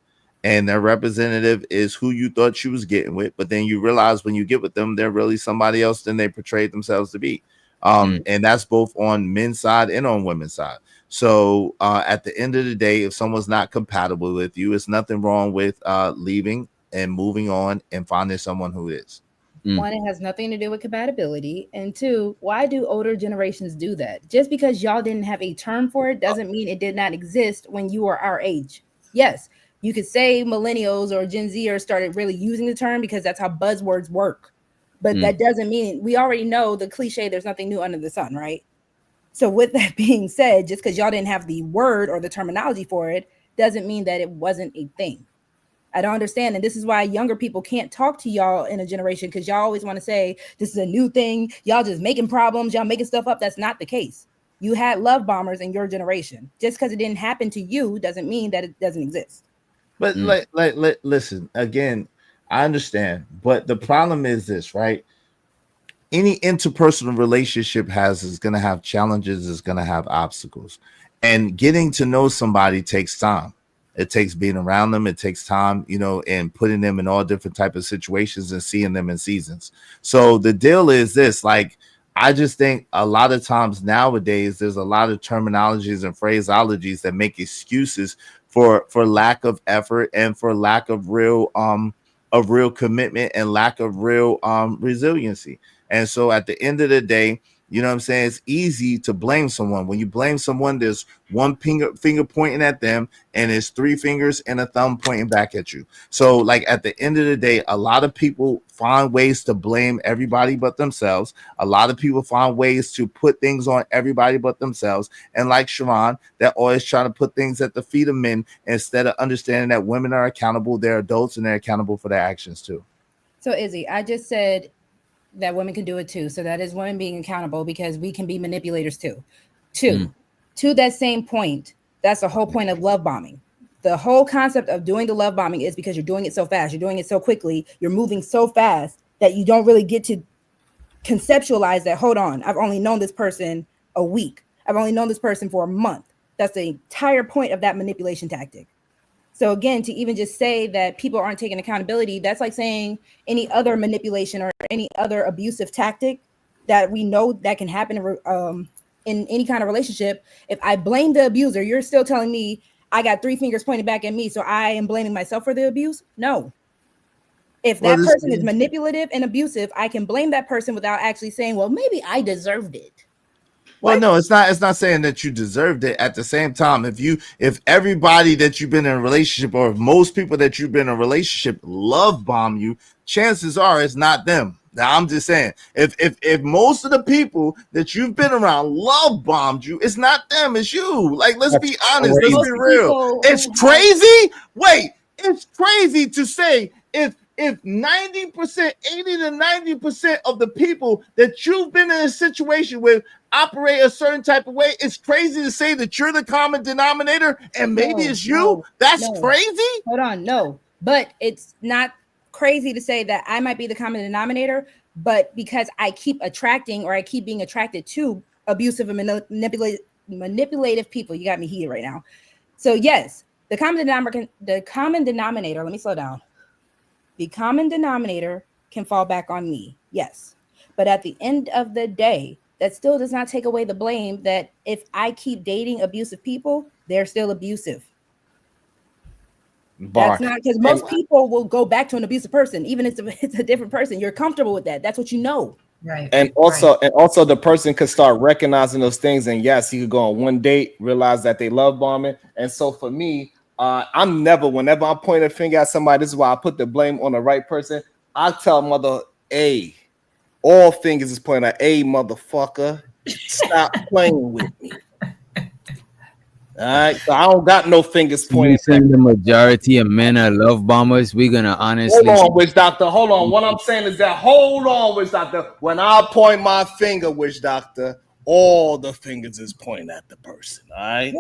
[SPEAKER 4] and their representative is who you thought you was getting with, but then you realize when you get with them, they're really somebody else than they portrayed themselves to be. And that's both on men's side and on women's side. So at the end of the day, if someone's not compatible with you, it's nothing wrong with leaving and moving on and finding someone who is.
[SPEAKER 2] One, it has nothing to do with compatibility. And two, why do older generations do that? Just because y'all didn't have a term for it doesn't mean it did not exist when you were our age. Yes, you could say millennials or Gen Zers started really using the term because that's how buzzwords work. But that doesn't mean, we already know the cliche, there's nothing new under the sun, right? So with that being said, just because y'all didn't have the word or the terminology for it doesn't mean that it wasn't a thing. I don't understand. And this is why younger people can't talk to y'all in a generation, because y'all always want to say this is a new thing. Y'all just making problems. Y'all making stuff up. That's not the case. You had love bombers in your generation. Just because it didn't happen to you doesn't mean that it doesn't exist.
[SPEAKER 4] But listen, again, I understand. But the problem is this, right? Any interpersonal relationship is going to have challenges, is going to have obstacles. And getting to know somebody takes time. It takes being around them. It takes time, you know, and putting them in all different type of situations and seeing them in seasons. So the deal is this, like, I just think a lot of times nowadays, there's a lot of terminologies and phraseologies that make excuses for lack of effort and for lack of real commitment and lack of real resiliency. And so at the end of the day, you know what I'm saying? It's easy to blame someone. When you blame someone, there's one finger pointing at them, and it's three fingers and a thumb pointing back at you. So, like, at the end of the day, a lot of people find ways to blame everybody but themselves. A lot of people find ways to put things on everybody but themselves. And like Sharon, they're always trying to put things at the feet of men instead of understanding that women are accountable. They're adults and they're accountable for their actions too.
[SPEAKER 2] So, Izzy, I just said that women can do it too. So that is women being accountable, because we can be manipulators too. To that same point, that's the whole point of love bombing. The whole concept of doing the love bombing is because you're doing it so fast, you're doing it so quickly, you're moving so fast that you don't really get to conceptualize that, hold on, I've only known this person a week. I've only known this person for a month. That's the entire point of that manipulation tactic. So again, to even just say that people aren't taking accountability, that's like saying any other manipulation or any other abusive tactic that we know that can happen in any kind of relationship. If I blame the abuser, you're still telling me I got three fingers pointed back at me, so I am blaming myself for the abuse? No. If that person is manipulative and abusive, I can blame that person without actually saying, well, maybe I deserved it.
[SPEAKER 4] Well, no, it's not saying that you deserved it. At the same time, if everybody that you've been in a relationship, or if most people that you've been in a relationship love bomb you, chances are it's not them. Now, I'm just saying, if most of the people that you've been around love bombed you, it's not them, it's you. Like, let's be honest, let's be real. It's crazy. Wait, it's crazy to say if 90%, 80 to 90% of the people that you've been in a situation with operate a certain type of way, it's crazy to say that you're the common denominator and maybe it's you. That's crazy.
[SPEAKER 2] Hold on, no. But it's not crazy to say that I might be the common denominator, but because I keep attracting, or I keep being attracted to abusive and manipulative people. You got me heated right now. So yes, the common denominator, let me slow down. The common denominator can fall back on me, yes. But at the end of the day, that still does not take away the blame that if I keep dating abusive people, they're still abusive.
[SPEAKER 5] Bar.
[SPEAKER 2] That's not because most people will go back to an abusive person, even if it's a different person. You're comfortable with that. That's what you know.
[SPEAKER 7] Right.
[SPEAKER 5] And also the person could start recognizing those things. And yes, he could go on one date, realize that they love bombing. And so for me, whenever I point a finger at somebody, this is why I put the blame on the right person. I tell mother A, all fingers is pointing at A, motherfucker. Stop playing with me. All right, so I don't got no fingers
[SPEAKER 3] You
[SPEAKER 5] pointing.
[SPEAKER 3] saying the majority of men are love bombers? We're gonna honestly.
[SPEAKER 5] Hold on, witch doctor. Hold on. What I'm saying is that hold on, witch doctor. When I point my finger, witch doctor, all the fingers is pointing at the person. All right.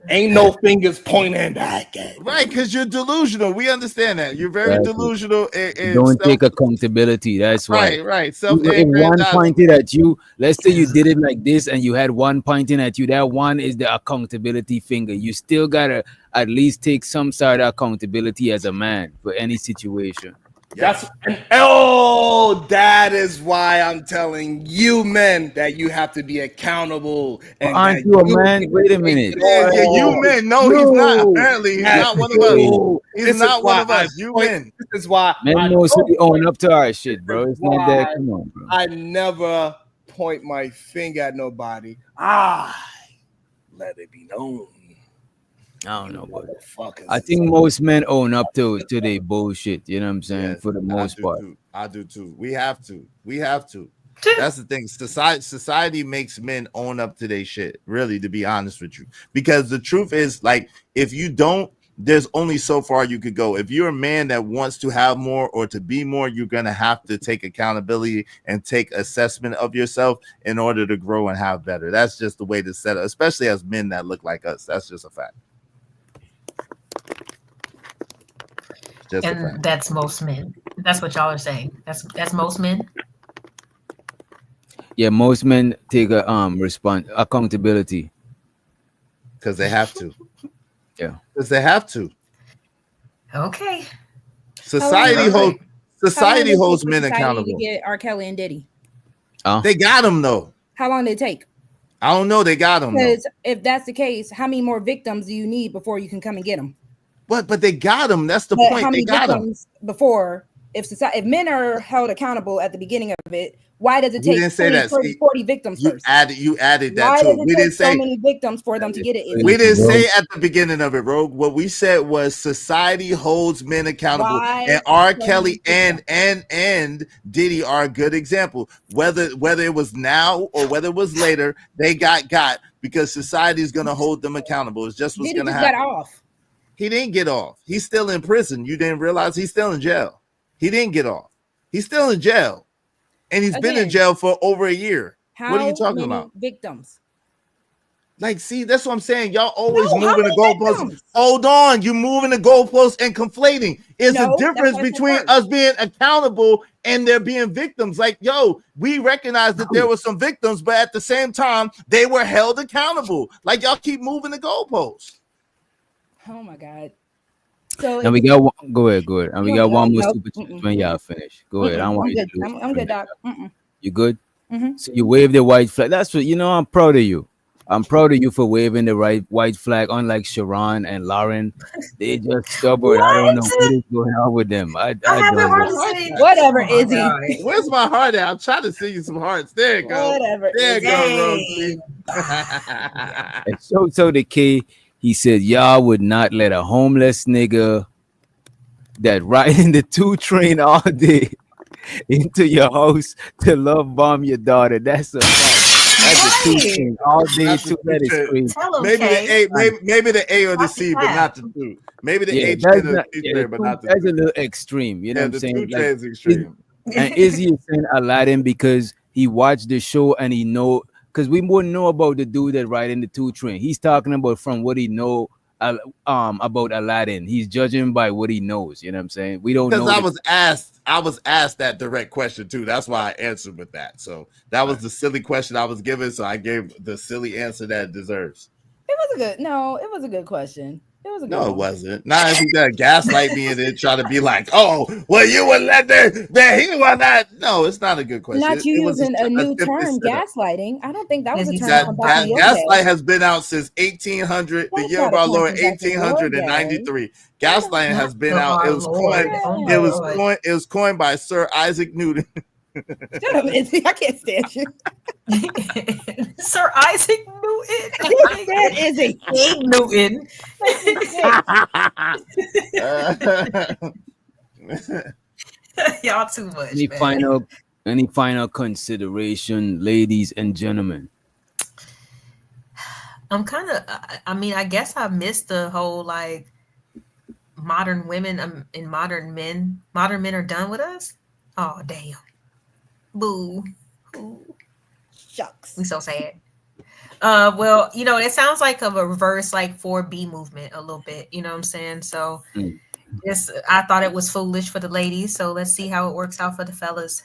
[SPEAKER 5] Ain't no fingers pointing back at.
[SPEAKER 4] Right, because you're delusional. We understand that. You're very
[SPEAKER 3] Exactly.
[SPEAKER 4] delusional. And
[SPEAKER 3] Don't take accountability. That's why.
[SPEAKER 4] right.
[SPEAKER 3] If one
[SPEAKER 4] Self-aggrandizing.
[SPEAKER 3] pointed at you, let's say you did it like this and you had one pointing at you, that one is the accountability finger. You still gotta at least take some sort of accountability as a man for any situation.
[SPEAKER 5] That is why I'm telling you men that you have to be accountable. And
[SPEAKER 3] Aren't
[SPEAKER 5] that
[SPEAKER 3] you a man? Wait a minute.
[SPEAKER 4] Yeah, you men. No, he's not. Apparently, he's not one of us. He's
[SPEAKER 5] This is
[SPEAKER 4] not one
[SPEAKER 5] why
[SPEAKER 4] of us. You men.
[SPEAKER 5] This is why
[SPEAKER 3] Men mostly own up to our shit, bro. It's not that. Come on, bro.
[SPEAKER 5] I never point my finger at nobody. Let it be known.
[SPEAKER 3] I don't know about that.
[SPEAKER 5] Motherfuckers.
[SPEAKER 3] I think most men own up to their bullshit. You know what I'm saying?
[SPEAKER 4] Yes,
[SPEAKER 3] For the most part.
[SPEAKER 4] I do too. We have to. That's the thing. Society makes men own up to their shit. Really, to be honest with you, because the truth is, like, if you don't, there's only so far you could go. If you're a man that wants to have more or to be more, you're gonna have to take accountability and take assessment of yourself in order to grow and have better. That's just the way to set it, especially as men that look like us. That's just a fact.
[SPEAKER 7] And that's most men. That's what y'all are saying. That's most men.
[SPEAKER 3] Yeah, most men take a accountability.
[SPEAKER 4] Because they have to.
[SPEAKER 3] Yeah.
[SPEAKER 4] Because they have to.
[SPEAKER 7] Okay.
[SPEAKER 4] Society holds men
[SPEAKER 2] To
[SPEAKER 4] accountable.
[SPEAKER 2] get R. Kelly and Diddy.
[SPEAKER 4] They got him though.
[SPEAKER 2] How long did it take?
[SPEAKER 4] I don't know. They got him though.
[SPEAKER 2] Because if that's the case, how many more victims do you need before you can come and get them?
[SPEAKER 4] But they got him. That's the
[SPEAKER 2] But
[SPEAKER 4] point.
[SPEAKER 2] how
[SPEAKER 4] They
[SPEAKER 2] many
[SPEAKER 4] got him.
[SPEAKER 2] victims before? If men are held accountable at the beginning of it, why does it
[SPEAKER 4] We
[SPEAKER 2] take
[SPEAKER 4] didn't say
[SPEAKER 2] 20,
[SPEAKER 4] that.
[SPEAKER 2] 30, 40 victims
[SPEAKER 4] You
[SPEAKER 2] first?
[SPEAKER 4] added that
[SPEAKER 2] Why
[SPEAKER 4] too.
[SPEAKER 2] does it
[SPEAKER 4] We
[SPEAKER 2] take
[SPEAKER 4] didn't
[SPEAKER 2] so
[SPEAKER 4] say
[SPEAKER 2] many victims for them to get it?
[SPEAKER 4] we didn't say at the beginning of it, Rogue. What we said was society holds men accountable,
[SPEAKER 2] Why
[SPEAKER 4] and R.
[SPEAKER 2] so
[SPEAKER 4] Kelly
[SPEAKER 2] many
[SPEAKER 4] and Diddy are a good example. Whether it was now or whether it was later, they got because society is going to hold them accountable. It's just what's
[SPEAKER 2] Diddy
[SPEAKER 4] going to
[SPEAKER 2] just
[SPEAKER 4] happen.
[SPEAKER 2] got off.
[SPEAKER 4] He didn't get off. He's still in prison. You didn't realize he's still in jail. He didn't get off. He's still in jail, and he's been in
[SPEAKER 2] Again,
[SPEAKER 4] jail for over a year.
[SPEAKER 2] How
[SPEAKER 4] What are you talking
[SPEAKER 2] many
[SPEAKER 4] about?
[SPEAKER 2] victims?
[SPEAKER 4] Like, see, that's what I'm saying. Y'all always
[SPEAKER 2] No, how
[SPEAKER 4] moving the
[SPEAKER 2] many
[SPEAKER 4] goalposts.
[SPEAKER 2] victims?
[SPEAKER 4] Hold on, you moving the goalposts and conflating. It's
[SPEAKER 2] No,
[SPEAKER 4] a
[SPEAKER 2] that's
[SPEAKER 4] difference
[SPEAKER 2] what I said
[SPEAKER 4] between
[SPEAKER 2] first.
[SPEAKER 4] us being accountable and there being victims. Like, yo, we recognize that there were some victims, but at the same time, they were held accountable. Like, y'all keep moving the goalposts.
[SPEAKER 2] Oh my God. So
[SPEAKER 3] And we got one. Go ahead. And we got one more
[SPEAKER 2] no,
[SPEAKER 3] super chat
[SPEAKER 2] mm-mm,
[SPEAKER 3] when y'all finish. Go ahead. I don't want
[SPEAKER 2] I'm
[SPEAKER 3] you
[SPEAKER 2] good.
[SPEAKER 3] to lose.
[SPEAKER 2] I'm good, Doc.
[SPEAKER 3] You good?
[SPEAKER 2] Mhm.
[SPEAKER 3] So you wave the white flag. That's what I'm proud of you. I'm proud of you for waving the white flag. Unlike Sharon and Lauren, they just stubborn. I don't know what is going on with them. I don't know.
[SPEAKER 2] Whatever,
[SPEAKER 7] Oh,
[SPEAKER 2] Izzy.
[SPEAKER 7] God.
[SPEAKER 4] Where's my heart at? I'm trying to see you some hearts. There you go.
[SPEAKER 2] Whatever.
[SPEAKER 4] There you
[SPEAKER 2] Izzy.
[SPEAKER 4] go,
[SPEAKER 7] Yay.
[SPEAKER 4] Rosie.
[SPEAKER 3] And so the K, he said, y'all would not let a homeless nigga that riding the 2 train all day into your house to love bomb your daughter. That's a fact. That's a 2 train all day
[SPEAKER 4] That's a
[SPEAKER 3] too. That is
[SPEAKER 4] 2 train.
[SPEAKER 3] crazy.
[SPEAKER 7] Tell him,
[SPEAKER 4] Maybe
[SPEAKER 7] Kay.
[SPEAKER 4] the A, maybe the A or the
[SPEAKER 7] Watch
[SPEAKER 4] C,
[SPEAKER 7] the
[SPEAKER 4] but
[SPEAKER 7] clap.
[SPEAKER 4] not the 2. Maybe the
[SPEAKER 3] Yeah,
[SPEAKER 4] H
[SPEAKER 3] that's
[SPEAKER 4] and the
[SPEAKER 3] not,
[SPEAKER 4] C
[SPEAKER 3] yeah,
[SPEAKER 4] train, but not the
[SPEAKER 3] that's
[SPEAKER 4] 2.
[SPEAKER 3] a little extreme. You know
[SPEAKER 4] Yeah,
[SPEAKER 3] what I'm
[SPEAKER 4] the
[SPEAKER 3] saying?
[SPEAKER 4] 2
[SPEAKER 3] Like,
[SPEAKER 4] train is extreme.
[SPEAKER 3] and Izzy is saying Aladdin because he watched the show and he know, because we wouldn't know about the dude that riding the 2 train. He's talking about from what he know about Aladdin. He's judging by what he knows. You know what I'm saying? We don't know.
[SPEAKER 4] Because I was asked that direct question too. That's why I answered with that. So that was the silly question I was given. So I gave the silly answer that it deserves.
[SPEAKER 2] It was a good. No, it was a good question. It was a good
[SPEAKER 4] No, it
[SPEAKER 2] one.
[SPEAKER 4] wasn't. Not if he done gaslight me and then try to be like, "Oh, well, you would let that he was not." No, it's not a good question.
[SPEAKER 2] Not you
[SPEAKER 4] It was
[SPEAKER 2] using a new
[SPEAKER 4] attempted
[SPEAKER 2] term,
[SPEAKER 4] setup.
[SPEAKER 2] gaslighting. I don't think that was a
[SPEAKER 7] Yes,
[SPEAKER 2] term
[SPEAKER 4] That
[SPEAKER 2] from back in your
[SPEAKER 4] gaslight
[SPEAKER 2] day.
[SPEAKER 4] has been out since 1800, the
[SPEAKER 2] That's
[SPEAKER 4] year
[SPEAKER 2] not
[SPEAKER 4] of
[SPEAKER 2] a
[SPEAKER 4] our
[SPEAKER 2] term
[SPEAKER 4] Lord,
[SPEAKER 2] from back in your
[SPEAKER 4] 1893. Gaslighting has been
[SPEAKER 7] Of
[SPEAKER 4] out.
[SPEAKER 7] our
[SPEAKER 4] It was
[SPEAKER 7] Lord.
[SPEAKER 4] coined.
[SPEAKER 7] Oh my
[SPEAKER 4] It was
[SPEAKER 7] Lord.
[SPEAKER 4] coined. It was coined by Sir Isaac Newton.
[SPEAKER 2] Shut up, Izzy. I can't stand you.
[SPEAKER 7] Sir Isaac Newton.
[SPEAKER 2] I said Izzy.
[SPEAKER 7] Big Newton. Y'all too much,
[SPEAKER 3] Any
[SPEAKER 7] man.
[SPEAKER 3] final consideration, ladies and gentlemen?
[SPEAKER 7] I'm kind of, I mean, I guess I missed the whole like modern women and modern men. Modern men are done with us. Oh, damn. Boo. Ooh.
[SPEAKER 2] Shucks.
[SPEAKER 7] We so sad. Well, you know, it sounds like a reverse like 4B movement a little bit. You know what I'm saying? So this, I thought it was foolish for the ladies. So let's see how it works out for the fellas.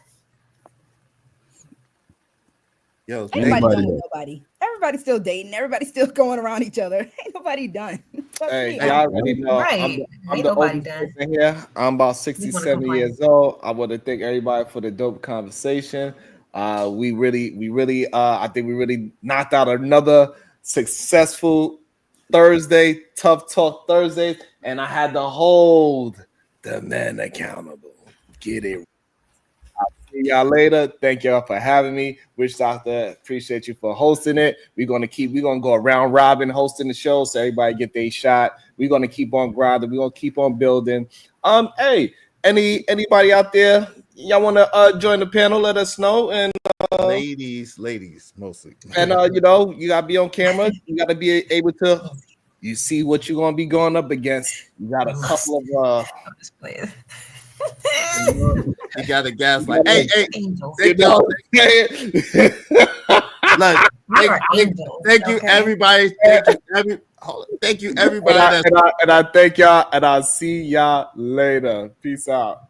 [SPEAKER 4] Yo,
[SPEAKER 2] Ain't nobody
[SPEAKER 3] Anybody
[SPEAKER 2] done with
[SPEAKER 3] else?
[SPEAKER 2] nobody. Everybody's still dating. Everybody's still going around each other. Ain't nobody done. Fuck
[SPEAKER 5] Hey,
[SPEAKER 2] me.
[SPEAKER 5] y'all already know
[SPEAKER 7] Right.
[SPEAKER 5] I'm
[SPEAKER 7] Ain't
[SPEAKER 5] the
[SPEAKER 7] nobody
[SPEAKER 5] oldest
[SPEAKER 7] done.
[SPEAKER 5] person here. I'm about 60,
[SPEAKER 7] We wanna
[SPEAKER 5] 70
[SPEAKER 7] complain.
[SPEAKER 5] years old. I want to thank everybody for the dope conversation. We really, I think we really knocked out another successful Thursday, Tough Talk Thursday, and I had to hold the men accountable. Get it. I'll see y'all later. Thank y'all for having me. Wish Doctor, appreciate you for hosting it. We're gonna go around robin hosting the show so everybody get their shot. We're gonna keep on grinding. We're gonna keep on building. Hey, anybody out there, y'all wanna join the panel? Let us know. And
[SPEAKER 4] ladies mostly.
[SPEAKER 5] and you know, you gotta be on camera. You gotta be able to. You see what you're gonna be going up against. You got a couple of
[SPEAKER 7] I'm just playing.
[SPEAKER 4] You got a gaslight. Hey,
[SPEAKER 7] Angels.
[SPEAKER 5] you know what I'm saying?
[SPEAKER 4] look,
[SPEAKER 7] We are angels.
[SPEAKER 4] thank you,
[SPEAKER 7] okay?
[SPEAKER 4] everybody. Thank you, everybody.
[SPEAKER 5] And I thank y'all, and I'll see y'all later. Peace out.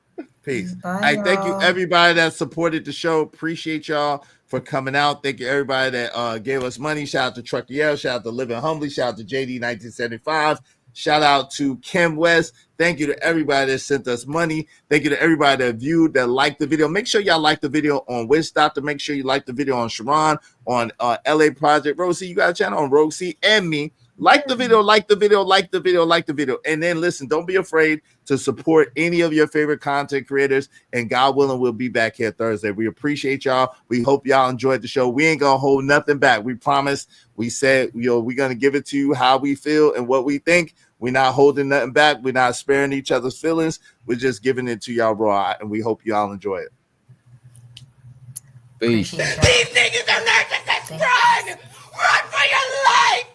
[SPEAKER 4] Peace.
[SPEAKER 7] Bye,
[SPEAKER 4] Thank you,
[SPEAKER 7] y'all.
[SPEAKER 4] everybody that supported the show. Appreciate y'all for coming out. Thank you, everybody that gave us money. Shout out to Trucker Yell. Shout out to Living Humbly. Shout out to JD 1975. Shout out to Kim West. Thank you to everybody that sent us money. Thank you to everybody that viewed, that liked the video. Make sure y'all like the video on Wish Doctor. Make sure you like the video on Sharon, on LA Project. Rosie, you got a channel on Rosie and me. Like the video, like the video, like the video, like the video. And then listen, don't be afraid to support any of your favorite content creators. And God willing, we'll be back here Thursday. We appreciate y'all. We hope y'all enjoyed the show. We ain't going to hold nothing back. We promise. We said, we're going to give it to you how we feel and what we think. We're not holding nothing back. We're not sparing each other's feelings. We're just giving it to y'all raw. And we hope y'all enjoy it.
[SPEAKER 3] Peace.
[SPEAKER 7] Appreciate y'all.
[SPEAKER 1] These niggas are not just run for your life.